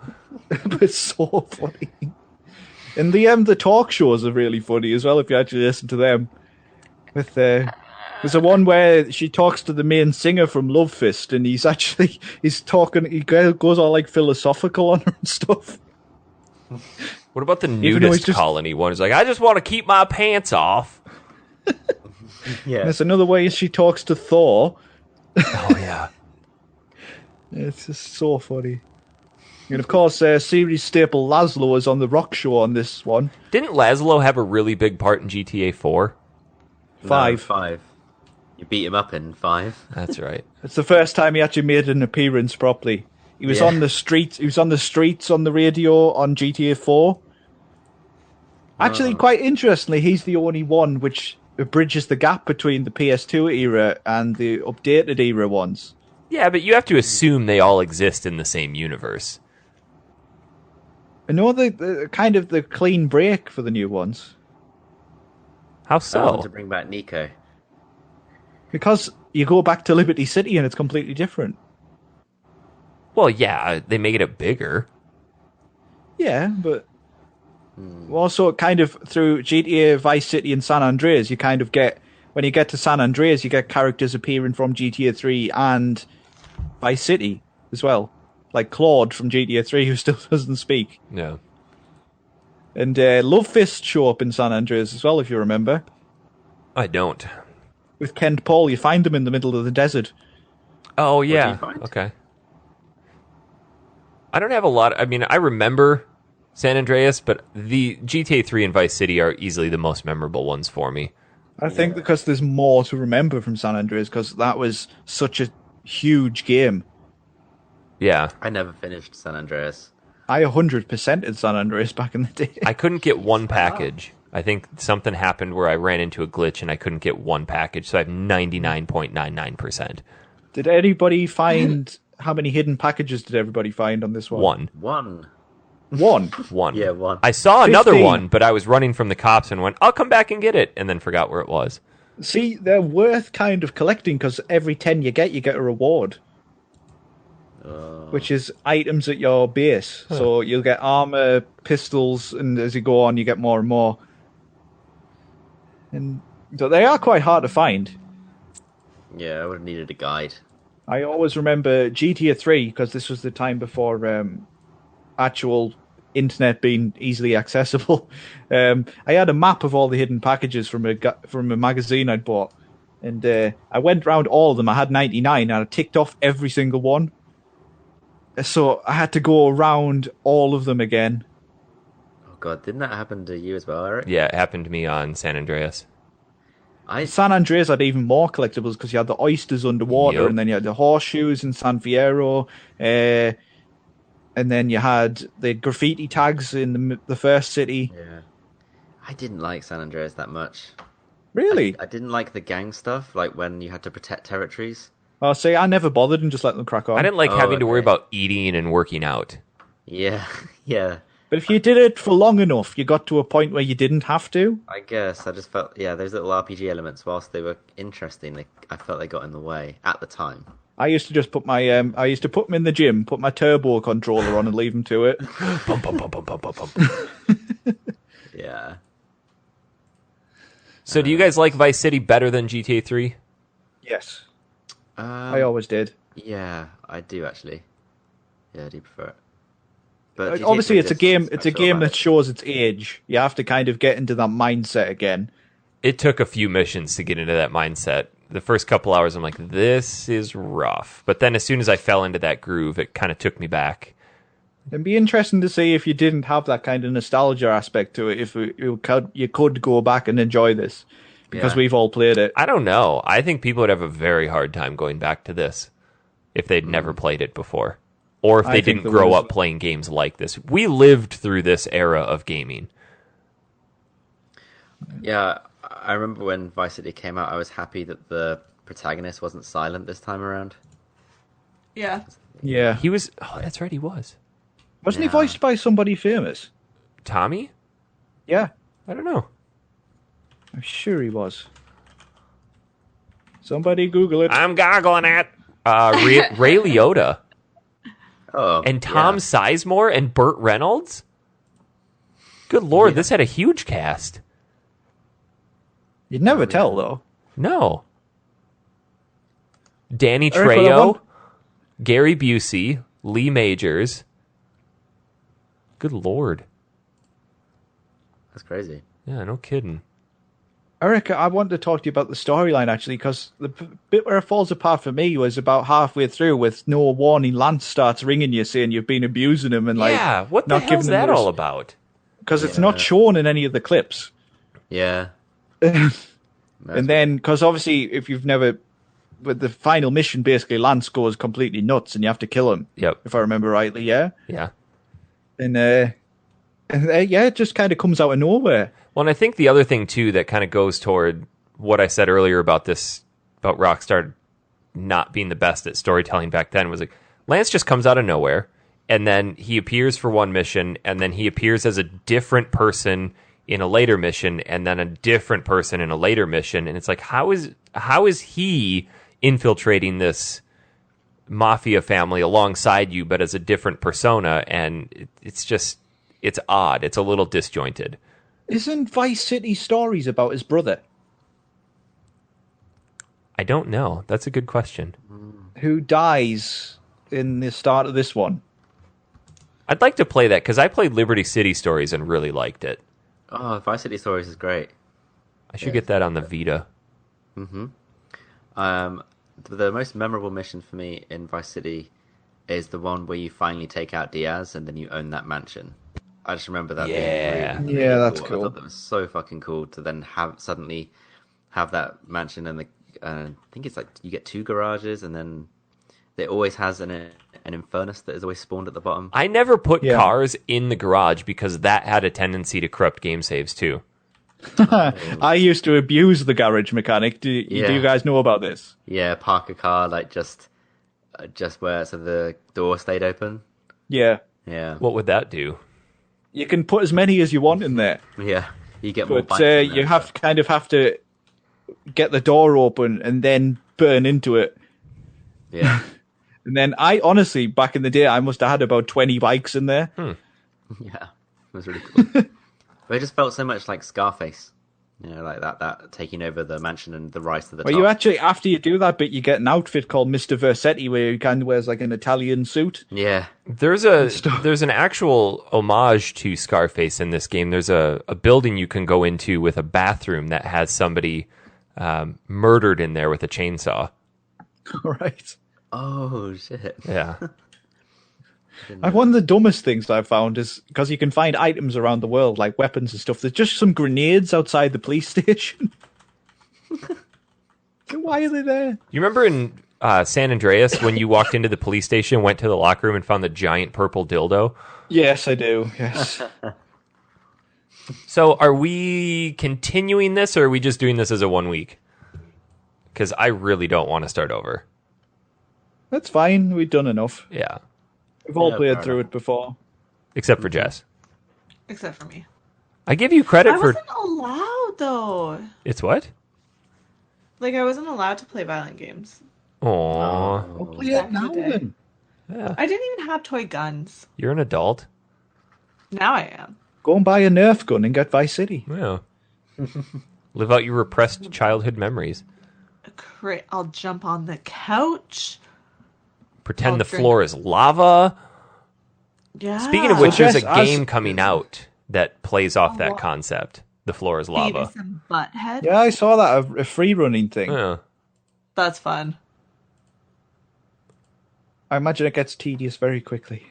[SPEAKER 3] but it's so funny. And the talk shows are really funny as well if you actually listen to them. With there's a one where she talks to the main singer from Love Fist, and he's talking. He goes all like philosophical on her and stuff.
[SPEAKER 1] What about the
[SPEAKER 3] Even though
[SPEAKER 1] nudist
[SPEAKER 3] he's
[SPEAKER 1] colony one? It's like, I just want to keep my pants off.
[SPEAKER 4] Yeah.
[SPEAKER 3] There's another way she talks to Thor.
[SPEAKER 1] Oh, yeah.
[SPEAKER 3] It's just so funny. And of course, series staple Laszlo is on the rock show on this one.
[SPEAKER 1] Didn't Laszlo have a really big part in GTA 4?
[SPEAKER 4] No, 5. You beat him up in 5.
[SPEAKER 1] That's right.
[SPEAKER 3] It's the first time he actually made an appearance properly. He was
[SPEAKER 4] Yeah.
[SPEAKER 3] on the streets. He was on the streets on the radio on GTA 4. Actually, quite interestingly, he's the only one which bridges the gap between the PS2 era and the updated era ones.
[SPEAKER 1] Yeah, but you have to assume they all exist in the same universe.
[SPEAKER 3] I know the kind of the clean break for the new ones
[SPEAKER 1] How
[SPEAKER 4] I want
[SPEAKER 1] so?
[SPEAKER 4] to bring back Nico.
[SPEAKER 3] because you go back to Liberty City and it's completely different.
[SPEAKER 1] Well, yeah, they made it bigger.
[SPEAKER 3] Yeah, but also kind of through GTA, Vice City, and San Andreas, you kind of get when you get to San Andreas, you get characters appearing from GTA 3 and Vice City as well, like Claude from GTA 3, who still doesn't speak,
[SPEAKER 1] Yeah.
[SPEAKER 3] and Love Fist show up in San Andreas as well, if you remember.
[SPEAKER 1] I don't.
[SPEAKER 3] With Kent Paul, you find them in the middle of the desert.
[SPEAKER 1] Oh,
[SPEAKER 4] do
[SPEAKER 1] yeah.
[SPEAKER 4] you find?
[SPEAKER 1] Okay. I don't have a lot. I mean, I remember San Andreas, but the GTA 3 and Vice City are easily the most memorable ones for me.
[SPEAKER 3] I think because there's more to remember from San Andreas, because that was such a huge game.
[SPEAKER 1] Yeah.
[SPEAKER 4] I never finished San Andreas.
[SPEAKER 3] I 100% in San Andreas back in the day.
[SPEAKER 1] I couldn't get one package. I think something happened where I ran into a glitch and I couldn't get one package, so I have 99.99%.
[SPEAKER 3] Did anybody find... How many hidden packages did everybody find on this one?
[SPEAKER 1] 1.
[SPEAKER 4] 1.
[SPEAKER 3] One.
[SPEAKER 4] Yeah, 1.
[SPEAKER 1] I saw another
[SPEAKER 3] 15.
[SPEAKER 1] one, but I was running from the cops and went, I'll come back and get it, and then forgot where it was.
[SPEAKER 3] See, they're worth kind of collecting because every 10 you get a reward. Which is items at your base. So you'll get armor, pistols, and as you go on, you get more and more. And so they are quite hard to find.
[SPEAKER 4] Yeah, I would have needed a guide.
[SPEAKER 3] I always remember GTA 3 because this was the time before actual internet being easily accessible. I had a map of all the hidden packages from a magazine I'd bought, and I went round all of them. I had 99, and I ticked off every single one. So I had to go around all of them again.
[SPEAKER 4] Oh god, didn't that happen to you as well, Eric?
[SPEAKER 1] Yeah, it happened to me on San Andreas.
[SPEAKER 3] San Andreas had even more collectibles because you had the oysters underwater,
[SPEAKER 1] Yep.
[SPEAKER 3] and then you had the horseshoes in San Fierro, and then you had the graffiti tags in the first city.
[SPEAKER 4] Yeah. I didn't like San Andreas that much.
[SPEAKER 3] Really?
[SPEAKER 4] I didn't like the gang stuff, like when you had to protect territories.
[SPEAKER 3] Oh, see, I never bothered and just let them crack on.
[SPEAKER 1] I didn't like
[SPEAKER 4] Oh,
[SPEAKER 1] having to worry
[SPEAKER 4] okay.
[SPEAKER 1] about eating and working out.
[SPEAKER 4] Yeah, yeah.
[SPEAKER 3] But if you did it for long enough, you got to a point where you didn't have to.
[SPEAKER 4] I guess I just felt, yeah, those little RPG elements, whilst they were interesting, I felt they got in the way at the time.
[SPEAKER 3] I used to just put them in the gym, put my turbo controller on, and leave them to it.
[SPEAKER 1] Bum, bum, bum, bum, bum, bum, bum.
[SPEAKER 4] Yeah.
[SPEAKER 1] So do you guys like Vice City better than GTA 3?
[SPEAKER 3] Yes, I always did.
[SPEAKER 4] Yeah, I do actually. Yeah, I do prefer it. But GTA
[SPEAKER 3] Obviously,
[SPEAKER 4] 3
[SPEAKER 3] it's a
[SPEAKER 4] just
[SPEAKER 3] game.
[SPEAKER 4] is
[SPEAKER 3] It's a
[SPEAKER 4] special
[SPEAKER 3] game
[SPEAKER 4] about
[SPEAKER 3] that
[SPEAKER 4] it.
[SPEAKER 3] shows its age. You have to kind of get into that mindset again.
[SPEAKER 1] It took a few missions to get into that mindset. The first couple hours, I'm like, this is rough. But then as soon as I fell into that groove, it kind of took me back.
[SPEAKER 3] It'd be interesting to see if you didn't have that kind of nostalgia aspect to it. If you could go back and enjoy this, because
[SPEAKER 4] Yeah.
[SPEAKER 3] we've all played it.
[SPEAKER 1] I don't know. I think people would have a very hard time going back to this if they'd never played it before. Or if
[SPEAKER 3] I
[SPEAKER 1] they
[SPEAKER 3] think
[SPEAKER 1] didn't
[SPEAKER 3] there
[SPEAKER 1] grow
[SPEAKER 3] was-
[SPEAKER 1] up playing games like this. We lived through this era of gaming.
[SPEAKER 4] Yeah, I remember when Vice City came out, I was happy that the protagonist wasn't silent this time around.
[SPEAKER 2] Yeah.
[SPEAKER 3] Yeah,
[SPEAKER 1] He was... Oh, that's right, he was.
[SPEAKER 3] wasn't he
[SPEAKER 4] Yeah.
[SPEAKER 3] voiced by somebody famous?
[SPEAKER 1] Tommy?
[SPEAKER 3] Yeah,
[SPEAKER 1] I don't know.
[SPEAKER 3] I'm sure he was. Somebody Google it.
[SPEAKER 1] I'm goggling at Ray Liotta.
[SPEAKER 4] Oh,
[SPEAKER 1] and Tom Sizemore and Burt Reynolds. Good Lord, this had a huge cast.
[SPEAKER 3] You'd never tell, though.
[SPEAKER 1] No. Danny
[SPEAKER 3] Eric,
[SPEAKER 1] Trejo, Gary Busey, Lee Majors. Good Lord.
[SPEAKER 4] That's crazy.
[SPEAKER 1] Yeah, no kidding.
[SPEAKER 3] Erica, I wanted to talk to you about the storyline, actually, because the bit where it falls apart for me was about halfway through with no warning. Lance starts ringing you saying you've been abusing him and
[SPEAKER 1] Yeah, what the
[SPEAKER 3] not
[SPEAKER 1] hell's
[SPEAKER 3] giving him
[SPEAKER 1] that all about?
[SPEAKER 3] Because it's not shown in any of the clips.
[SPEAKER 4] Yeah.
[SPEAKER 3] And then, because obviously, if you've never... With the final mission, basically, Lance goes completely nuts and you have to kill him.
[SPEAKER 1] Yep.
[SPEAKER 3] If I remember rightly, yeah?
[SPEAKER 1] Yeah.
[SPEAKER 3] And it just kind of comes out of nowhere.
[SPEAKER 1] Well, and I think the other thing, too, that kind of goes toward what I said earlier about Rockstar not being the best at storytelling back then was like, Lance just comes out of nowhere, and then he appears for one mission, and then he appears as a different person in a later mission, and then a different person in a later mission, and it's like, how is he infiltrating this mafia family alongside you, but as a different persona? And it's odd. It's a little disjointed.
[SPEAKER 3] Isn't Vice City Stories about his brother?
[SPEAKER 1] I don't know. That's a good question.
[SPEAKER 3] Who dies in the start of this one?
[SPEAKER 1] I'd like to play that, because I played Liberty City Stories and really liked it.
[SPEAKER 4] Oh, Vice City Stories is great.
[SPEAKER 1] I should get that on the Vita.
[SPEAKER 4] The most memorable mission for me in Vice City is the one where you finally take out Diaz and then you own that mansion. I just remember that
[SPEAKER 1] Yeah.
[SPEAKER 4] being really,
[SPEAKER 3] Yeah,
[SPEAKER 4] really
[SPEAKER 3] that's
[SPEAKER 4] cool.
[SPEAKER 3] cool.
[SPEAKER 4] I thought that was so fucking cool to then suddenly have that mansion, and I think it's like you get 2 garages, and then it always has an infernus that is always spawned at the bottom.
[SPEAKER 1] I never put cars in the garage because that had a tendency to corrupt game saves too.
[SPEAKER 3] I used to abuse the garage mechanic. Do you guys know about this?
[SPEAKER 4] Yeah, park a car like just where so the door stayed open.
[SPEAKER 3] Yeah.
[SPEAKER 4] Yeah,
[SPEAKER 1] What would that do?
[SPEAKER 3] You can put as many as you want in there.
[SPEAKER 4] yeah. You get more.
[SPEAKER 3] But
[SPEAKER 4] bites in
[SPEAKER 3] you
[SPEAKER 4] there.
[SPEAKER 3] have to get the door open and then burn into it.
[SPEAKER 4] Yeah.
[SPEAKER 3] And then I honestly, back in the day, I must have had about 20 bikes in there.
[SPEAKER 4] Yeah, it was really cool. But it just felt so much like Scarface, like that taking over the mansion and the rise to the
[SPEAKER 3] Well,
[SPEAKER 4] top.
[SPEAKER 3] you actually, after you do that bit, you get an outfit called Mr. Versetti where he kind of wears like an Italian suit.
[SPEAKER 4] Yeah,
[SPEAKER 1] There's an actual homage to Scarface in this game. There's a building you can go into with a bathroom that has somebody murdered in there with a chainsaw.
[SPEAKER 3] Right.
[SPEAKER 4] Oh shit!
[SPEAKER 1] Yeah.
[SPEAKER 3] One of the dumbest things I've found is because you can find items around the world, like weapons and stuff. There's just some grenades outside the police station. Why are they there?
[SPEAKER 1] You remember in San Andreas when you walked into the police station, went to the locker room, and found the giant purple dildo?
[SPEAKER 3] Yes, I do. Yes.
[SPEAKER 1] So are we continuing this, or are we just doing this as a 1 week? Because I really don't want to start over.
[SPEAKER 3] That's fine. We've done enough.
[SPEAKER 1] Yeah.
[SPEAKER 3] We've all
[SPEAKER 4] Yeah,
[SPEAKER 3] played
[SPEAKER 4] fair
[SPEAKER 3] through
[SPEAKER 4] enough.
[SPEAKER 3] it before.
[SPEAKER 1] Except for Jess.
[SPEAKER 2] Except for me.
[SPEAKER 1] I give you credit
[SPEAKER 2] I
[SPEAKER 1] for...
[SPEAKER 2] wasn't allowed, though.
[SPEAKER 1] It's what?
[SPEAKER 2] Like, I wasn't allowed to play violent games.
[SPEAKER 1] Aww.
[SPEAKER 3] We'll play it now then.
[SPEAKER 1] Yeah.
[SPEAKER 2] I didn't even have toy guns.
[SPEAKER 1] You're an adult.
[SPEAKER 2] Now I am.
[SPEAKER 3] Go and buy a Nerf gun and get Vice City.
[SPEAKER 1] Yeah. Live out your repressed childhood memories.
[SPEAKER 2] I'll jump on the couch.
[SPEAKER 1] Pretend
[SPEAKER 2] I'll
[SPEAKER 1] the
[SPEAKER 2] drink-
[SPEAKER 1] floor is lava.
[SPEAKER 2] Yeah.
[SPEAKER 1] Speaking of which,
[SPEAKER 3] So
[SPEAKER 1] there's a
[SPEAKER 3] Jess, as-
[SPEAKER 1] game coming out that plays off that
[SPEAKER 2] what?
[SPEAKER 1] concept. The floor is lava.
[SPEAKER 2] Beavis and Butthead.
[SPEAKER 3] Yeah, I saw that, a free running thing.
[SPEAKER 1] Yeah.
[SPEAKER 2] That's fun.
[SPEAKER 3] I imagine it gets tedious very quickly.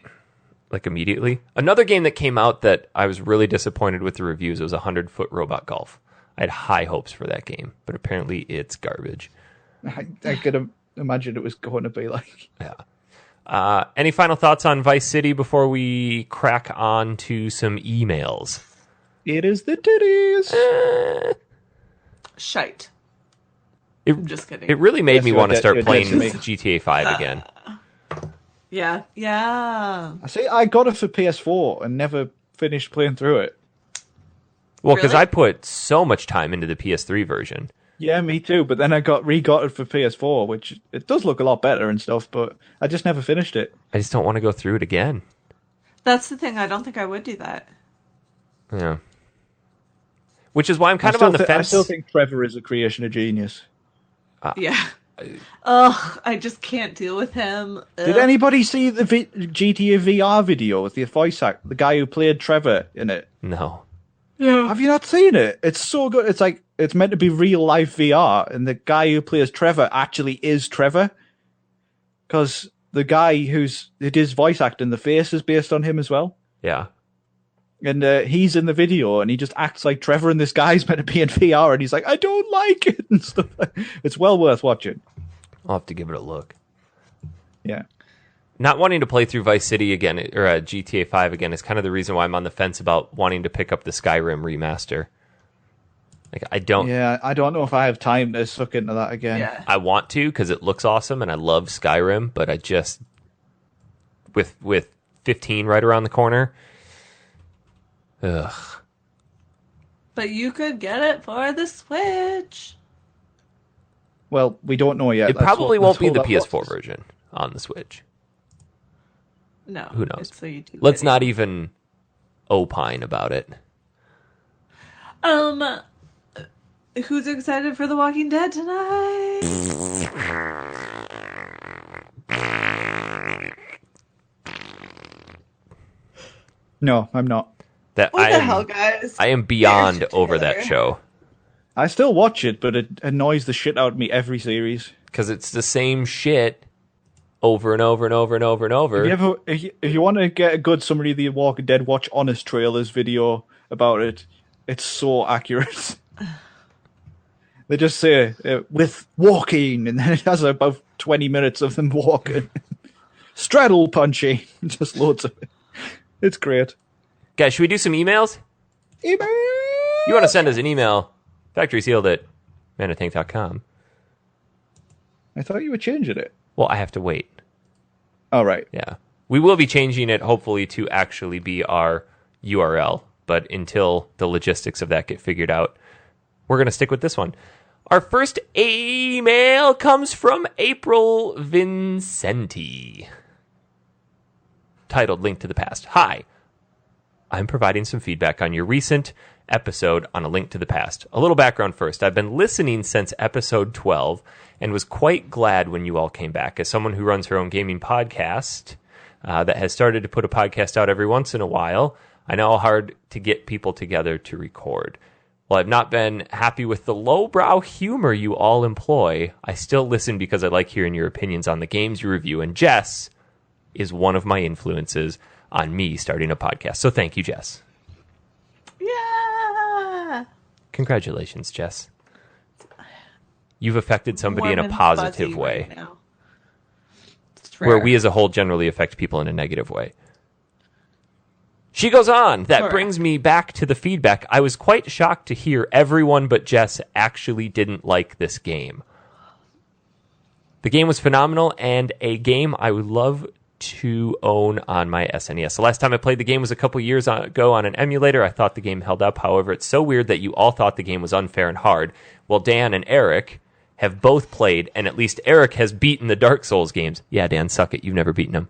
[SPEAKER 1] Like immediately. Another game that came out that I was really disappointed with the reviews was 100-Foot Robot Golf. I had high hopes for that game, but apparently it's garbage.
[SPEAKER 3] I could imagine it was going to be like.
[SPEAKER 1] Yeah. Any final thoughts on Vice City before we crack on to some emails?
[SPEAKER 3] It is the titties.
[SPEAKER 2] Shite.
[SPEAKER 1] It,
[SPEAKER 2] I'm just kidding.
[SPEAKER 1] It really made
[SPEAKER 3] Yes,
[SPEAKER 1] me
[SPEAKER 3] you're
[SPEAKER 1] want to
[SPEAKER 3] dead-
[SPEAKER 1] start
[SPEAKER 3] you're dead
[SPEAKER 1] playing
[SPEAKER 3] to me.
[SPEAKER 1] GTA 5 again.
[SPEAKER 2] Yeah. Yeah.
[SPEAKER 3] I see. I got it for PS4 and never finished playing through it.
[SPEAKER 1] Well, because
[SPEAKER 2] Really?
[SPEAKER 1] I put so much time into the PS3 version.
[SPEAKER 3] Yeah, me too. But then I got it for PS4, which it does look a lot better and stuff. But I just never finished it.
[SPEAKER 1] I just don't want to go through it again.
[SPEAKER 2] That's the thing. I don't think I would do that.
[SPEAKER 1] Yeah. Which is why I'm kind of on the fence.
[SPEAKER 3] I still think Trevor is a creation of genius.
[SPEAKER 2] Yeah. Ugh, I just can't deal with him. Ugh.
[SPEAKER 3] Did anybody see the GTA VR video with the voice act, the guy who played Trevor in it?
[SPEAKER 1] No.
[SPEAKER 2] Yeah.
[SPEAKER 3] Have you not seen it? It's so good. It's like it's meant to be real life VR, and the guy who plays Trevor actually is Trevor, because the guy who's it is voice acting, the face is based on him as well.
[SPEAKER 1] Yeah.
[SPEAKER 3] And he's in the video, and he just acts like Trevor, and this guy's meant to be in VR, and he's like, I don't like it, and stuff. It's well worth watching.
[SPEAKER 1] I'll have to give it a look.
[SPEAKER 3] Yeah.
[SPEAKER 1] Not wanting to play through Vice City again, or GTA 5 again, is kind of the reason why I'm on the fence about wanting to pick up the Skyrim remaster. Like, I don't
[SPEAKER 3] know if I have time to suck into that again.
[SPEAKER 2] Yeah.
[SPEAKER 1] I want to, because it looks awesome, and I love Skyrim, but I just... With 15 right around the corner... Ugh.
[SPEAKER 2] But you could get it for the Switch.
[SPEAKER 3] Well, we don't know yet.
[SPEAKER 1] It probably won't be the
[SPEAKER 3] hold that
[SPEAKER 1] PS4
[SPEAKER 3] watches.
[SPEAKER 1] version on the Switch.
[SPEAKER 2] No.
[SPEAKER 1] Who knows?
[SPEAKER 2] It's a YouTube
[SPEAKER 1] Let's
[SPEAKER 2] video.
[SPEAKER 1] not even opine about it.
[SPEAKER 2] Who's excited for The Walking Dead tonight?
[SPEAKER 3] No, I'm not.
[SPEAKER 1] That
[SPEAKER 2] What
[SPEAKER 1] I
[SPEAKER 2] the
[SPEAKER 1] am,
[SPEAKER 2] hell, guys?
[SPEAKER 1] I am beyond
[SPEAKER 2] Bears
[SPEAKER 1] over
[SPEAKER 2] together.
[SPEAKER 1] that show.
[SPEAKER 3] I still watch it, but it annoys the shit out of me every series.
[SPEAKER 1] Because it's the same shit over and over and over and over and over.
[SPEAKER 3] If you want to get a good summary of The Walking Dead, watch Honest Trailers video about it. It's so accurate. They just say, with walking, and then it has about 20 minutes of them walking. Straddle punching. Just loads of it. It's great.
[SPEAKER 1] Guys, should we do some emails?
[SPEAKER 3] Email!
[SPEAKER 1] You want to send us an email? factorysealed@manatank.com.
[SPEAKER 3] I thought you were changing it.
[SPEAKER 1] Well, I have to wait.
[SPEAKER 3] All right.
[SPEAKER 1] Yeah. We will be changing it, hopefully, to actually be our URL. But until the logistics of that get figured out, we're going to stick with this one. Our first email comes from April Vincenti. Titled Link to the Past. Hi. I'm providing some feedback on your recent episode on A Link to the Past. A little background first. I've been listening since episode 12 and was quite glad when you all came back. As someone who runs her own gaming podcast that has started to put a podcast out every once in a while, I know how hard to get people together to record. While I've not been happy with the lowbrow humor you all employ, I still listen because I like hearing your opinions on the games you review, and Jess is one of my influences on me starting a podcast. So thank you, Jess.
[SPEAKER 2] Yeah.
[SPEAKER 1] Congratulations, Jess. You've affected somebody in a
[SPEAKER 2] Warm and
[SPEAKER 1] positive
[SPEAKER 2] fuzzy
[SPEAKER 1] way,
[SPEAKER 2] right now. It's
[SPEAKER 1] where
[SPEAKER 2] rare.
[SPEAKER 1] we as a whole generally affect people in a negative way. She goes on. That
[SPEAKER 2] Sure.
[SPEAKER 1] brings me back to the feedback. I was quite shocked to hear everyone but Jess actually didn't like this game. The game was phenomenal and a game I would love to own on my SNES. The last time I played the game was a couple years ago on an emulator. I thought the game held up. However, it's so weird that you all thought the game was unfair and hard. Well, Dan and Eric have both played, and at least Eric has beaten the Dark Souls games. Yeah, Dan, suck it. You've never beaten them.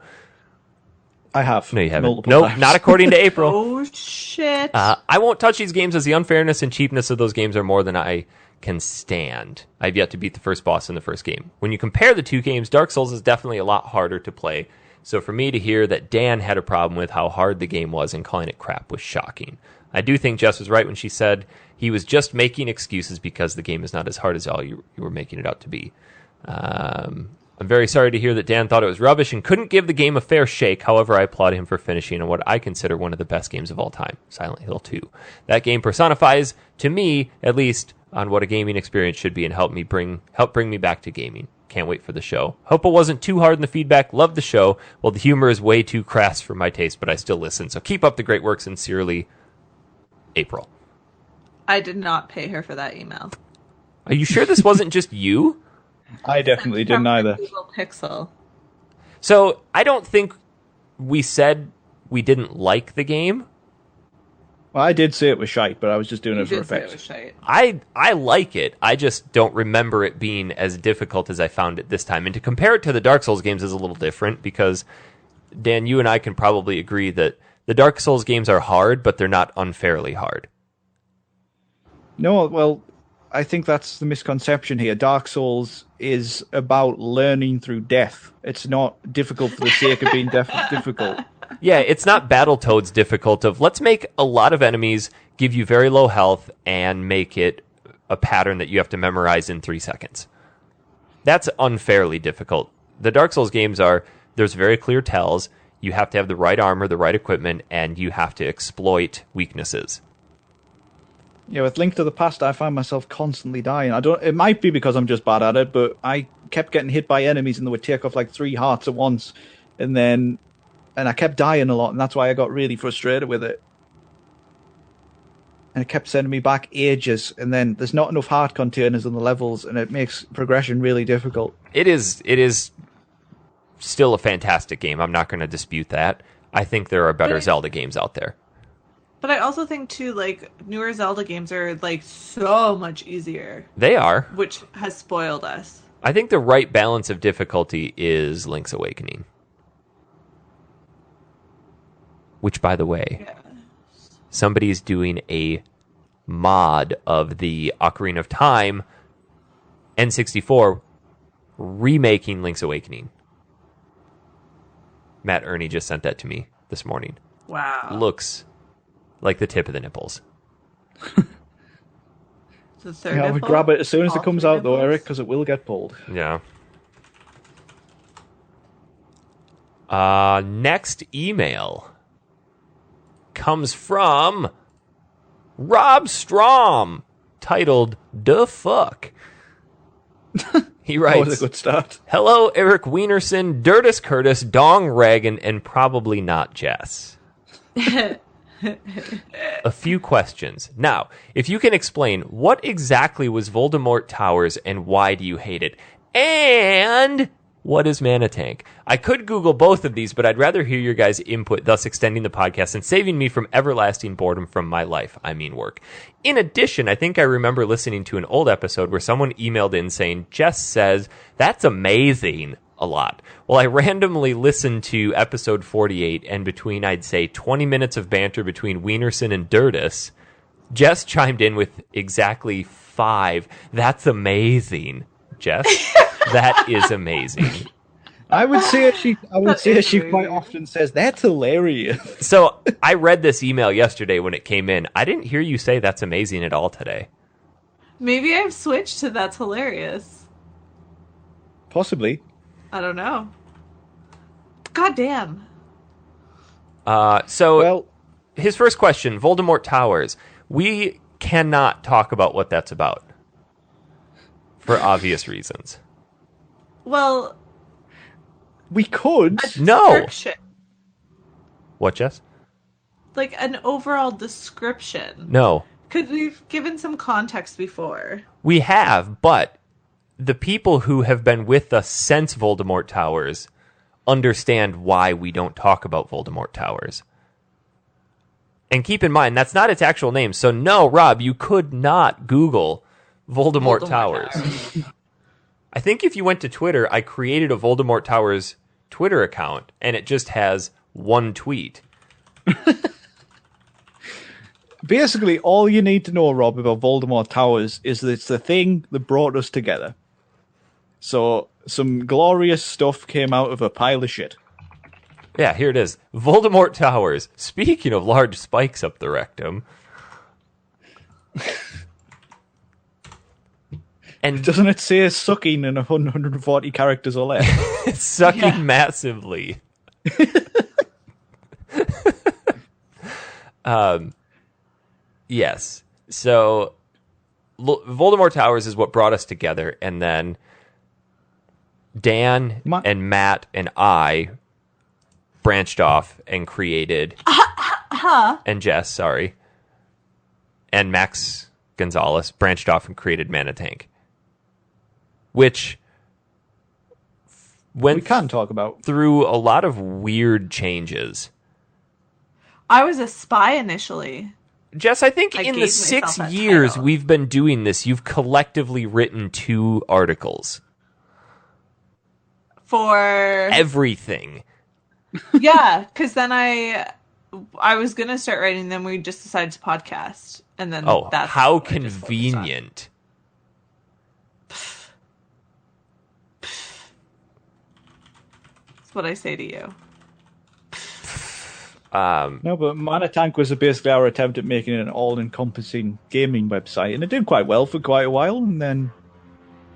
[SPEAKER 3] I have.
[SPEAKER 1] No, you haven't.
[SPEAKER 3] Multiple
[SPEAKER 1] Nope,
[SPEAKER 3] times.
[SPEAKER 1] not according to April.
[SPEAKER 2] Oh, shit.
[SPEAKER 1] I won't touch these games as the unfairness and cheapness of those games are more than I can stand. I've yet to beat the first boss in the first game. When you compare the two games, Dark Souls is definitely a lot harder to play. So for me to hear that Dan had a problem with how hard the game was and calling it crap was shocking. I do think Jess was right when she said he was just making excuses because the game is not as hard as all you were making it out to be. I'm very sorry to hear that Dan thought it was rubbish and couldn't give the game a fair shake. However, I applaud him for finishing on what I consider one of the best games of all time, Silent Hill 2. That game personifies, to me, at least, on what a gaming experience should be and help bring me back to gaming. Can't wait for the show. Hope it wasn't too hard in the feedback. Love the show. Well, the humor is way too crass for my taste, but I still listen. So keep up the great work. Sincerely, April.
[SPEAKER 2] I did not pay her for that email.
[SPEAKER 1] Are you sure this wasn't just you?
[SPEAKER 3] I definitely didn't either.
[SPEAKER 2] Google Pixel.
[SPEAKER 1] So I don't think we said we didn't like the game.
[SPEAKER 3] Well, I did say it was shite, but I was just doing
[SPEAKER 2] You
[SPEAKER 3] it for
[SPEAKER 2] did say it
[SPEAKER 3] effect.
[SPEAKER 2] was shite.
[SPEAKER 1] I like it. I just don't remember it being as difficult as I found it this time. And to compare it to the Dark Souls games is a little different because, Dan, you and I can probably agree that the Dark Souls games are hard, but they're not unfairly hard.
[SPEAKER 3] No, well, I think that's the misconception here. Dark Souls is about learning through death. It's not difficult for the sake of being difficult.
[SPEAKER 1] Yeah, it's not Battletoads difficult of let's make a lot of enemies, give you very low health, and make it a pattern that you have to memorize in 3 seconds. That's unfairly difficult. The Dark Souls games there's very clear tells, you have to have the right armor, the right equipment, and you have to exploit weaknesses.
[SPEAKER 3] Yeah, with Link to the Past, I find myself constantly dying. It might be because I'm just bad at it, but I kept getting hit by enemies and they would take off like 3 hearts at once, and I kept dying a lot, and that's why I got really frustrated with it. And it kept sending me back ages, and then there's not enough heart containers in the levels, and it makes progression really difficult.
[SPEAKER 1] It is still a fantastic game. I'm not going to dispute that. I think there are better Zelda games out there.
[SPEAKER 2] But I also think, too, like, newer Zelda games are, like, so much easier.
[SPEAKER 1] They are.
[SPEAKER 2] Which has spoiled us.
[SPEAKER 1] I think the right balance of difficulty is Link's Awakening. Which, by the way, somebody's doing a mod of the Ocarina of Time N64 remaking Link's Awakening. Matt Ernie just sent that to me this morning.
[SPEAKER 2] Wow.
[SPEAKER 1] Looks like the tip of the nipples.
[SPEAKER 2] The third
[SPEAKER 3] Yeah, I would
[SPEAKER 2] nipple?
[SPEAKER 3] grab it as soon as
[SPEAKER 2] All
[SPEAKER 3] it comes
[SPEAKER 2] three
[SPEAKER 3] out, though,
[SPEAKER 2] nipples?
[SPEAKER 3] Eric, because it will get pulled.
[SPEAKER 1] Yeah. Next email comes from Rob Strom, titled "Da Fuck." He
[SPEAKER 3] That
[SPEAKER 1] writes,
[SPEAKER 3] was a good start.
[SPEAKER 1] "Hello, Eric Wienerson, Dirtus Curtis, Dong Reagan, and probably not Jess. A few questions. Now, if you can explain, what exactly was Voldemort Towers and why do you hate it? And what is Mana Tank? I could Google both of these, but I'd rather hear your guys' input, thus extending the podcast and saving me from everlasting boredom from my life. I mean work. In addition, I think I remember listening to an old episode where someone emailed in saying, Jess says, that's amazing, a lot. Well, I randomly listened to episode 48, and between, I'd say, 20 minutes of banter between Wienerson and Dirtus, Jess chimed in with exactly 5. That's amazing. Jess, that is amazing.
[SPEAKER 3] I would say she
[SPEAKER 2] amazing.
[SPEAKER 3] quite often says, that's hilarious.
[SPEAKER 1] So I read this email yesterday when it came in. I didn't hear you say that's amazing at all today.
[SPEAKER 2] Maybe I've switched to that's hilarious.
[SPEAKER 3] Possibly.
[SPEAKER 2] I don't know. God damn.
[SPEAKER 1] So his first question, Voldemort Towers. We cannot talk about what that's about. For obvious reasons.
[SPEAKER 2] Well,
[SPEAKER 3] We could.
[SPEAKER 1] No.
[SPEAKER 2] description.
[SPEAKER 1] What, Jess?
[SPEAKER 2] Like an overall description.
[SPEAKER 1] No.
[SPEAKER 2] Could we've given some context before?
[SPEAKER 1] We have, but the people who have been with us since Voldemort Towers understand why we don't talk about Voldemort Towers. And keep in mind, that's not its actual name. So no, Rob, you could not Google Voldemort Towers. I think if you went to Twitter, I created a Voldemort Towers Twitter account, and it just has one tweet.
[SPEAKER 3] Basically, all you need to know, Rob, about Voldemort Towers is that it's the thing that brought us together. So, some glorious stuff came out of a pile of shit.
[SPEAKER 1] Yeah, here it is. Voldemort Towers. Speaking of large spikes up the rectum. And
[SPEAKER 3] Doesn't it say sucking in 140 characters or less?
[SPEAKER 1] it's sucking massively. Yes. So Voldemort Towers is what brought us together, and then Dan and Matt and I branched off and created and Jess, sorry, and Max Gonzalez branched off and created Mana Tank, which went
[SPEAKER 3] we can talk about
[SPEAKER 1] through a lot of weird changes.
[SPEAKER 2] I was a spy initially.
[SPEAKER 1] Jess, I think
[SPEAKER 2] I
[SPEAKER 1] in
[SPEAKER 2] gave
[SPEAKER 1] the
[SPEAKER 2] myself
[SPEAKER 1] 6
[SPEAKER 2] that
[SPEAKER 1] years
[SPEAKER 2] title.
[SPEAKER 1] we've been doing this, you've collectively written 2 articles.
[SPEAKER 2] For
[SPEAKER 1] Everything.
[SPEAKER 2] yeah, because then I was gonna start writing, then we just decided to podcast, and then
[SPEAKER 1] Oh,
[SPEAKER 2] that's
[SPEAKER 1] how
[SPEAKER 2] what I just focused on.
[SPEAKER 1] convenient.
[SPEAKER 2] That's what I say to you.
[SPEAKER 3] No, but Mana Tank was basically our attempt at making an all-encompassing gaming website, and it did quite well for quite a while, and then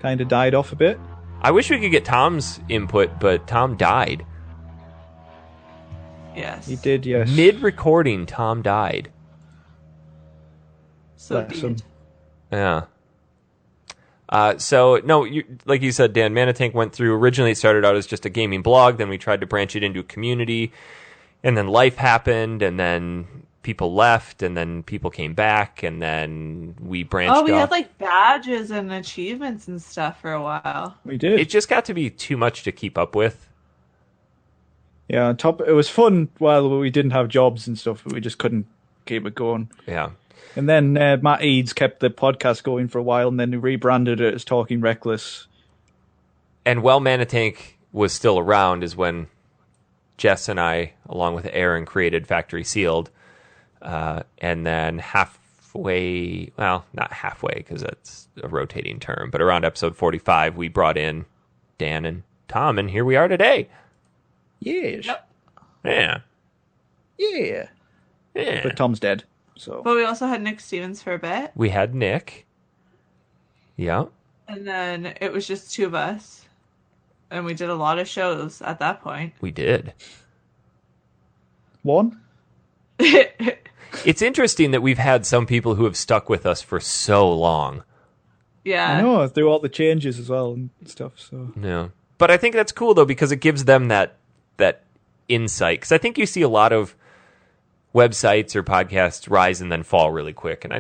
[SPEAKER 3] kind of died off a bit.
[SPEAKER 1] I wish we could get Tom's input, but Tom died.
[SPEAKER 2] Yes.
[SPEAKER 3] He did, yes.
[SPEAKER 1] Mid-recording, Tom died.
[SPEAKER 2] So
[SPEAKER 3] Bless him.
[SPEAKER 2] did.
[SPEAKER 1] Yeah. So, no, like you said, Dan, Mana Tank went through, originally it started out as just a gaming blog, then we tried to branch it into a community, and then life happened, and then people left, and then people came back, and then we branched off.
[SPEAKER 2] Oh, we had like badges and achievements and stuff for a while.
[SPEAKER 3] We did.
[SPEAKER 1] It just got to be too much to keep up with.
[SPEAKER 3] Yeah, on top, it was fun while we didn't have jobs and stuff, but we just couldn't keep it going.
[SPEAKER 1] Yeah.
[SPEAKER 3] And then Matt Eads kept the podcast going for a while, and then he rebranded it as Talking Reckless.
[SPEAKER 1] And while Mana Tank was still around is when Jess and I, along with Aaron, created Factory Sealed. And then halfway, well, not halfway because that's a rotating term, but around episode 45, we brought in Dan and Tom, and here we are today.
[SPEAKER 3] Yes.
[SPEAKER 2] Yep.
[SPEAKER 1] Yeah.
[SPEAKER 3] Yeah.
[SPEAKER 1] Yeah.
[SPEAKER 3] But Tom's dead, so...
[SPEAKER 2] But we also had Nick Stevens for a bit,
[SPEAKER 1] We had Nick. Yeah.
[SPEAKER 2] and then it was just 2 of us, and we did a lot of shows at that point.
[SPEAKER 1] We did.
[SPEAKER 3] One?
[SPEAKER 1] It's interesting that we've had some people who have stuck with us for so long.
[SPEAKER 2] Yeah.
[SPEAKER 3] I know, through all the changes as well and stuff, so...
[SPEAKER 1] Yeah. But I think that's cool, though, because it gives them that insight. Because I think you see a lot of websites or podcasts rise and then fall really quick. And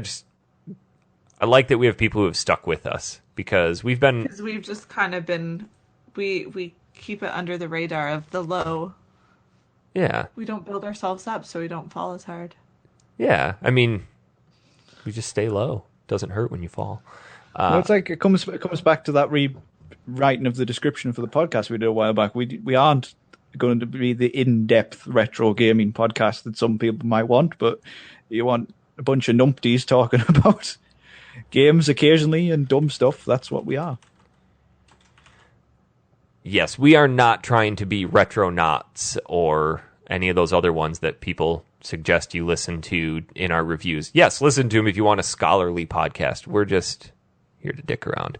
[SPEAKER 1] I like that we have people who have stuck with us because we've been...
[SPEAKER 2] Because we've just kind of been, we keep it under the radar of the low.
[SPEAKER 1] Yeah.
[SPEAKER 2] We don't build ourselves up so we don't fall as hard.
[SPEAKER 1] Yeah. I mean, we just stay low. Doesn't hurt when you fall.
[SPEAKER 3] Well, it's like it comes back to that rewriting of the description for the podcast we did a while back. We aren't going to be the in-depth retro gaming podcast that some people might want, but you want a bunch of numpties talking about games occasionally and dumb stuff. That's what we are.
[SPEAKER 1] Yes, we are not trying to be retronauts or any of those other ones that people suggest you listen to in our reviews. Yes, listen to them if you want a scholarly podcast. We're just here to dick around.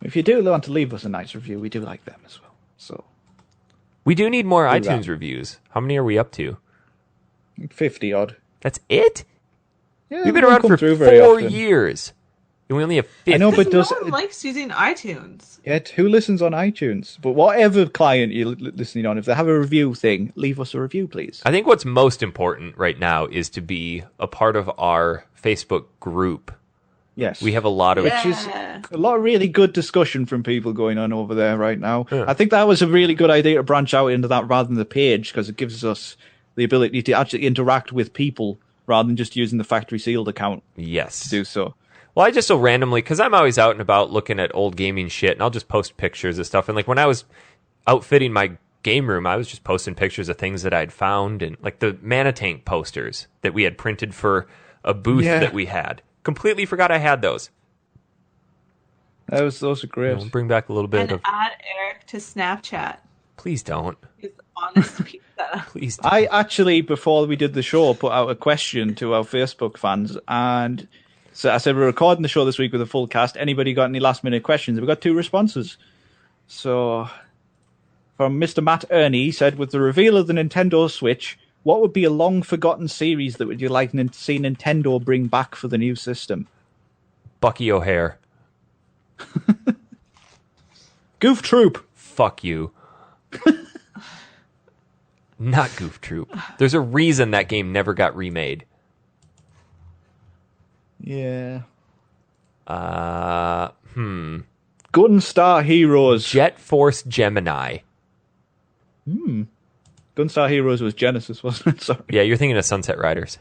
[SPEAKER 3] If you do want to leave us a nice review, we do like them as well. So
[SPEAKER 1] We do need more
[SPEAKER 3] Do
[SPEAKER 1] iTunes
[SPEAKER 3] that.
[SPEAKER 1] reviews. How many are we up to?
[SPEAKER 3] 50 odd.
[SPEAKER 1] That's it?
[SPEAKER 3] Yeah,
[SPEAKER 1] We've
[SPEAKER 3] they
[SPEAKER 1] been
[SPEAKER 3] don't
[SPEAKER 1] around
[SPEAKER 3] come
[SPEAKER 1] for
[SPEAKER 3] through very
[SPEAKER 1] 4
[SPEAKER 3] often.
[SPEAKER 1] years. And we only have 50.
[SPEAKER 3] I know, but
[SPEAKER 2] Because
[SPEAKER 3] does
[SPEAKER 2] no one likes using iTunes.
[SPEAKER 3] Yet who listens on iTunes? But whatever client you're listening on, if they have a review thing, leave us a review, please.
[SPEAKER 1] I think what's most important right now is to be a part of our Facebook group.
[SPEAKER 3] Yes,
[SPEAKER 1] We have a lot of...
[SPEAKER 3] which is
[SPEAKER 2] Yeah.
[SPEAKER 3] a lot of really good discussion from people going on over there right now.
[SPEAKER 1] Yeah.
[SPEAKER 3] I think that was a really good idea to branch out into that rather than the page, because it gives us the ability to actually interact with people rather than just using the factory sealed account
[SPEAKER 1] Yes.
[SPEAKER 3] to do so.
[SPEAKER 1] Well, I just so randomly, because I'm always out and about looking at old gaming shit, and I'll just post pictures of stuff. And like when I was outfitting my game room, I was just posting pictures of things that I'd found, and like the Mana Tank posters that we had printed for a booth
[SPEAKER 3] Yeah.
[SPEAKER 1] that we had. Completely forgot I had those.
[SPEAKER 3] Those are great.
[SPEAKER 1] We'll bring back a little bit
[SPEAKER 2] And
[SPEAKER 1] of...
[SPEAKER 2] add Eric to Snapchat.
[SPEAKER 1] Please don't.
[SPEAKER 2] He's the honest pizza.
[SPEAKER 1] Please don't.
[SPEAKER 3] I actually, before we did the show, put out a question to our Facebook fans, and so I said we're recording the show this week with a full cast. Anybody got any last minute questions? We got 2 responses. So, from Mr. Matt Ernie, he said, with the reveal of the Nintendo Switch, what would be a long forgotten series that would you like to see Nintendo bring back for the new system?
[SPEAKER 1] Bucky O'Hare.
[SPEAKER 3] Goof Troop.
[SPEAKER 1] Fuck you. Not Goof Troop. There's a reason that game never got remade.
[SPEAKER 3] Yeah.
[SPEAKER 1] Gunstar
[SPEAKER 3] Gunstar Heroes.
[SPEAKER 1] Jet Force Gemini.
[SPEAKER 3] Gunstar Heroes was Genesis, wasn't it? Sorry.
[SPEAKER 1] Yeah, you're thinking of Sunset Riders.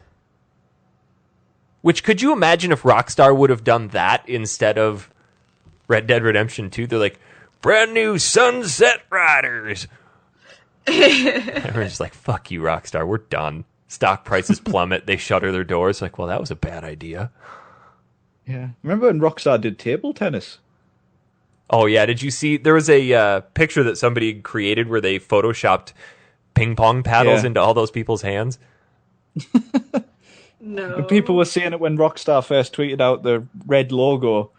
[SPEAKER 1] Which, could you imagine if Rockstar would have done that instead of Red Dead Redemption 2? They're like, brand new Sunset Riders. Everyone's just like, fuck you, Rockstar. We're done. Stock prices plummet. They shutter their doors. Like, well, that was a bad idea.
[SPEAKER 3] Yeah. Remember when Rockstar did table tennis?
[SPEAKER 1] Oh, yeah. Did you see? There was a picture that somebody created where they photoshopped ping pong paddles into all those people's hands.
[SPEAKER 2] No.
[SPEAKER 3] And people were saying it when Rockstar first tweeted out the red logo,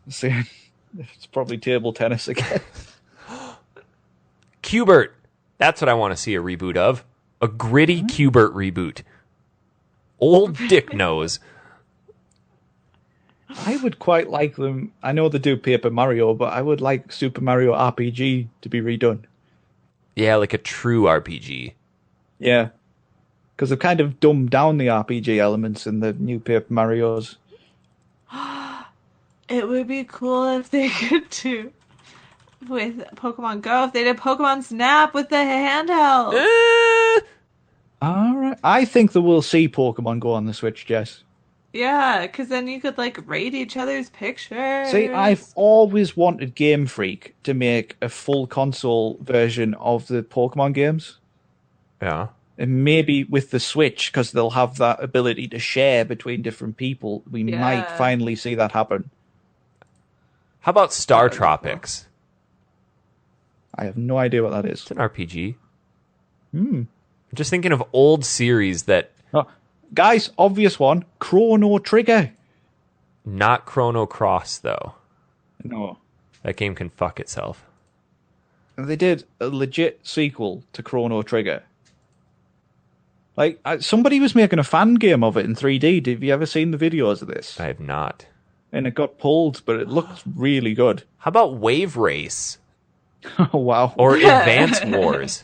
[SPEAKER 3] saying it's probably table tennis again.
[SPEAKER 1] Qbert. That's what I want to see a reboot of. A gritty Qbert reboot. Old Dick knows.
[SPEAKER 3] I would quite like them. I know they do Paper Mario, but I would like Super Mario RPG to be redone.
[SPEAKER 1] Yeah, like a true RPG.
[SPEAKER 3] Yeah. Because they've kind of dumbed down the RPG elements in the new Paper Marios.
[SPEAKER 2] It would be cool if they could do with Pokemon Go, if they did Pokemon Snap with the handheld.
[SPEAKER 3] All right. I think that we'll see Pokemon Go on the Switch, Jess.
[SPEAKER 2] Yeah, because then you could like rate each other's pictures.
[SPEAKER 3] See, I've always wanted Game Freak to make a full console version of the Pokemon games.
[SPEAKER 1] Yeah.
[SPEAKER 3] And maybe with the Switch, because they'll have that ability to share between different people, we might finally see that happen.
[SPEAKER 1] How about Star Tropics?
[SPEAKER 3] I have no idea what that is.
[SPEAKER 1] It's an RPG. I'm just thinking of old series that...
[SPEAKER 3] Oh, guys, obvious one, Chrono Trigger.
[SPEAKER 1] Not Chrono Cross, though.
[SPEAKER 3] No.
[SPEAKER 1] That game can fuck itself.
[SPEAKER 3] They did a legit sequel to Chrono Trigger. Like, somebody was making a fan game of it in 3D. Have you ever seen the videos of this?
[SPEAKER 1] I have not.
[SPEAKER 3] And it got pulled, but it looked really good.
[SPEAKER 1] How about Wave Race?
[SPEAKER 3] Oh, wow.
[SPEAKER 1] Or Advance Wars?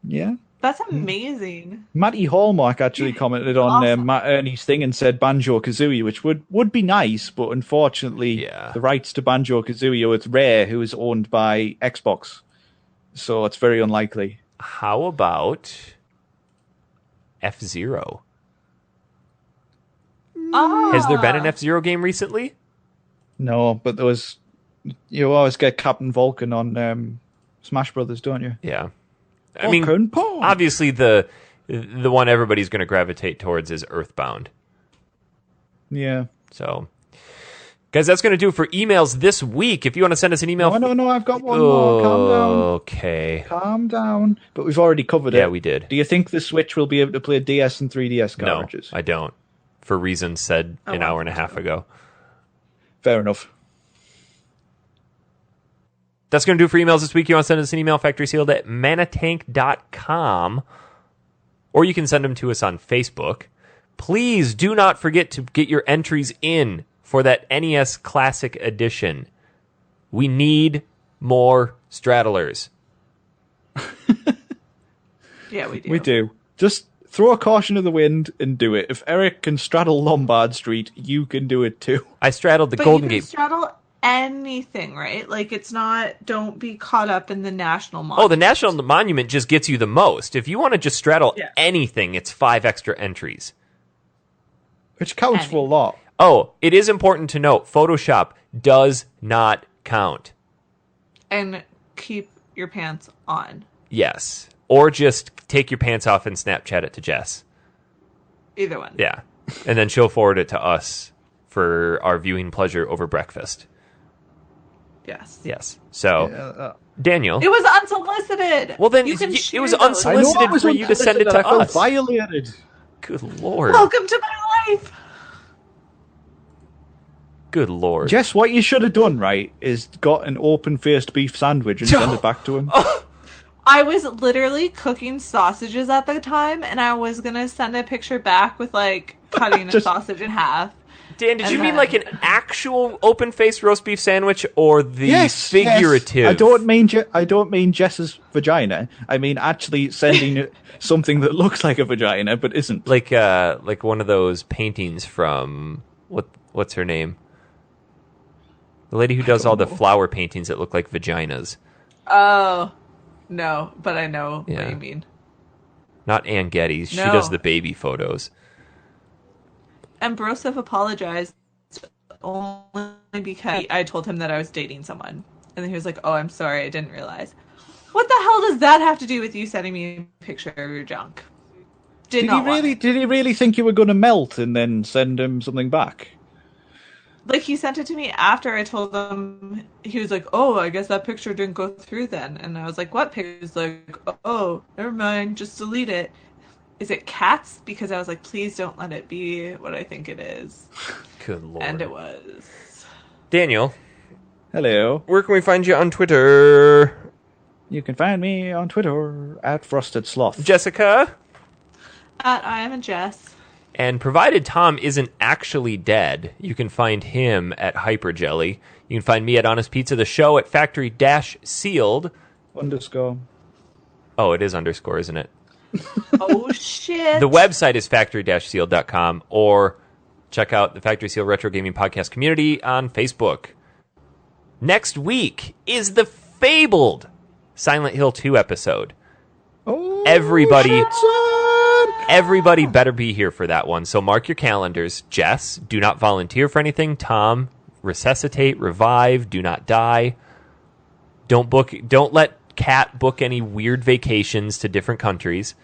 [SPEAKER 3] Yeah.
[SPEAKER 2] That's amazing.
[SPEAKER 3] Matty Hallmark actually commented on
[SPEAKER 2] Awesome.
[SPEAKER 3] Matt Ernie's thing and said Banjo-Kazooie, which would be nice, but unfortunately the rights to Banjo-Kazooie are with Rare, who is owned by Xbox. So it's very unlikely.
[SPEAKER 1] How about F-Zero?
[SPEAKER 2] Ah.
[SPEAKER 1] Has there been an F-Zero game recently?
[SPEAKER 3] No, but there was... You always get Captain Vulcan on Smash Brothers, don't you?
[SPEAKER 1] Yeah. I mean,
[SPEAKER 3] Vulcan Paw.
[SPEAKER 1] obviously the one everybody's going to gravitate towards is Earthbound.
[SPEAKER 3] Yeah.
[SPEAKER 1] So, guys, that's going to do it for emails this week. If you want to send us an email...
[SPEAKER 3] No, I've got one more. Calm down.
[SPEAKER 1] Okay.
[SPEAKER 3] Calm down. But we've already covered it.
[SPEAKER 1] Yeah, we did.
[SPEAKER 3] Do you think the Switch will be able to play DS and 3DS cartridges?
[SPEAKER 1] No, I don't. For reasons said an hour and a half ago.
[SPEAKER 3] Fair enough.
[SPEAKER 1] That's going to do it for emails this week. You want to send us an email, factorysealed@manatank.com, or you can send them to us on Facebook. Please do not forget to get your entries in for that NES Classic Edition. We need more straddlers.
[SPEAKER 2] Yeah, we do.
[SPEAKER 3] We do. Just throw a caution to the wind and do it. If Eric can straddle Lombard Street, you can do it too.
[SPEAKER 1] I straddled the
[SPEAKER 2] But
[SPEAKER 1] Golden
[SPEAKER 2] you can
[SPEAKER 1] Gate.
[SPEAKER 2] straddle anything, right? Like, it's not, don't be caught up in the National Monument.
[SPEAKER 1] Oh, the National Monument just gets you the most. If you want to just straddle anything, it's 5 extra entries.
[SPEAKER 3] Which counts for a lot.
[SPEAKER 1] Oh, it is important to note, Photoshop does not count.
[SPEAKER 2] And keep your pants on.
[SPEAKER 1] Yes. Or just take your pants off and Snapchat it to Jess.
[SPEAKER 2] Either one.
[SPEAKER 1] Yeah. And then she'll forward it to us for our viewing pleasure over breakfast.
[SPEAKER 2] Yes.
[SPEAKER 1] Yes. So, Daniel.
[SPEAKER 2] It was unsolicited.
[SPEAKER 1] Well, then
[SPEAKER 2] you can
[SPEAKER 1] it was
[SPEAKER 2] share those.
[SPEAKER 1] unsolicited for you to send it to
[SPEAKER 3] I felt
[SPEAKER 1] us.
[SPEAKER 3] violated.
[SPEAKER 1] Good Lord.
[SPEAKER 2] Welcome to my life.
[SPEAKER 1] Good Lord.
[SPEAKER 3] Jess, what you should have done, right, is got an open-faced beef sandwich and send it back to him.
[SPEAKER 2] I was literally cooking sausages at the time, and I was going to send a picture back with, like, cutting a sausage in half.
[SPEAKER 1] Dan, did you
[SPEAKER 2] And
[SPEAKER 1] mean
[SPEAKER 2] then-
[SPEAKER 1] like an actual open-faced roast beef sandwich or the
[SPEAKER 3] Yes,
[SPEAKER 1] figurative?
[SPEAKER 3] yes. I don't mean Jess's vagina. I mean actually sending something that looks like a vagina but isn't.
[SPEAKER 1] Like one of those paintings from what's her name? The lady who does all the flower paintings that look like vaginas.
[SPEAKER 2] Oh, no, but I know what
[SPEAKER 1] Yeah.
[SPEAKER 2] you mean.
[SPEAKER 1] Not Ann Getty. She
[SPEAKER 2] No.
[SPEAKER 1] does the baby photos.
[SPEAKER 2] And Broseph apologized only because I told him that I was dating someone. And then he was like, oh, I'm sorry, I didn't realize. What the hell does that have to do with you sending me a picture of your junk? Did
[SPEAKER 3] he really think you were going to melt and then send him something back?
[SPEAKER 2] Like, he sent it to me after I told him. He was like, oh, I guess that picture didn't go through then. And I was like, what picture? He's like, oh, never mind, just delete it. Is it cats? Because I was like, please don't let it be what I think it is.
[SPEAKER 1] Good Lord.
[SPEAKER 2] And it was.
[SPEAKER 1] Daniel.
[SPEAKER 3] Hello.
[SPEAKER 1] Where can we find you on Twitter?
[SPEAKER 3] You can find me on Twitter at Frosted Sloth.
[SPEAKER 1] Jessica?
[SPEAKER 2] I am a Jess.
[SPEAKER 1] And provided Tom isn't actually dead, you can find him at Hyperjelly. You can find me at Honest Pizza, the show at Factory-Sealed.
[SPEAKER 3] _
[SPEAKER 1] Oh, it is underscore, isn't it?
[SPEAKER 2] Oh, shit.
[SPEAKER 1] The website is factory-sealed.com, or check out the Factory Seal Retro Gaming Podcast community on Facebook. Next week is the fabled Silent Hill 2 episode.
[SPEAKER 3] Oh,
[SPEAKER 1] Everybody better be here for that one, so mark your calendars. Jess, do not volunteer for anything. Tom, resuscitate, revive, do not die. Don't let Kat book any weird vacations to different countries.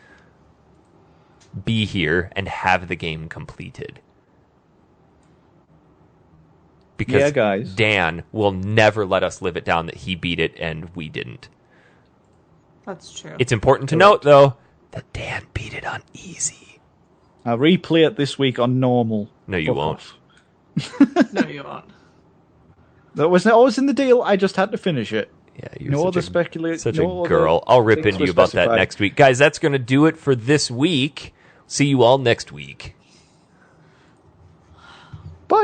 [SPEAKER 1] Be here and have the game completed. Because
[SPEAKER 3] yeah, guys.
[SPEAKER 1] Dan will never let us live it down that he beat it and we didn't.
[SPEAKER 2] That's true.
[SPEAKER 1] It's important to note, though, that Dan beat it on easy.
[SPEAKER 3] I'll replay it this week on normal.
[SPEAKER 1] No, you
[SPEAKER 3] Fuck
[SPEAKER 1] won't.
[SPEAKER 3] off.
[SPEAKER 2] No, you won't.
[SPEAKER 3] That wasn't always in the deal. I just had to finish it.
[SPEAKER 1] Yeah, you're
[SPEAKER 3] No
[SPEAKER 1] such
[SPEAKER 3] other
[SPEAKER 1] a
[SPEAKER 3] speculate.
[SPEAKER 1] such
[SPEAKER 3] no
[SPEAKER 1] a girl. I'll rip
[SPEAKER 3] things
[SPEAKER 1] into you
[SPEAKER 3] were
[SPEAKER 1] about that
[SPEAKER 3] specified.
[SPEAKER 1] next week. Guys, that's going to do it for this week. See you all next week.
[SPEAKER 3] Bye.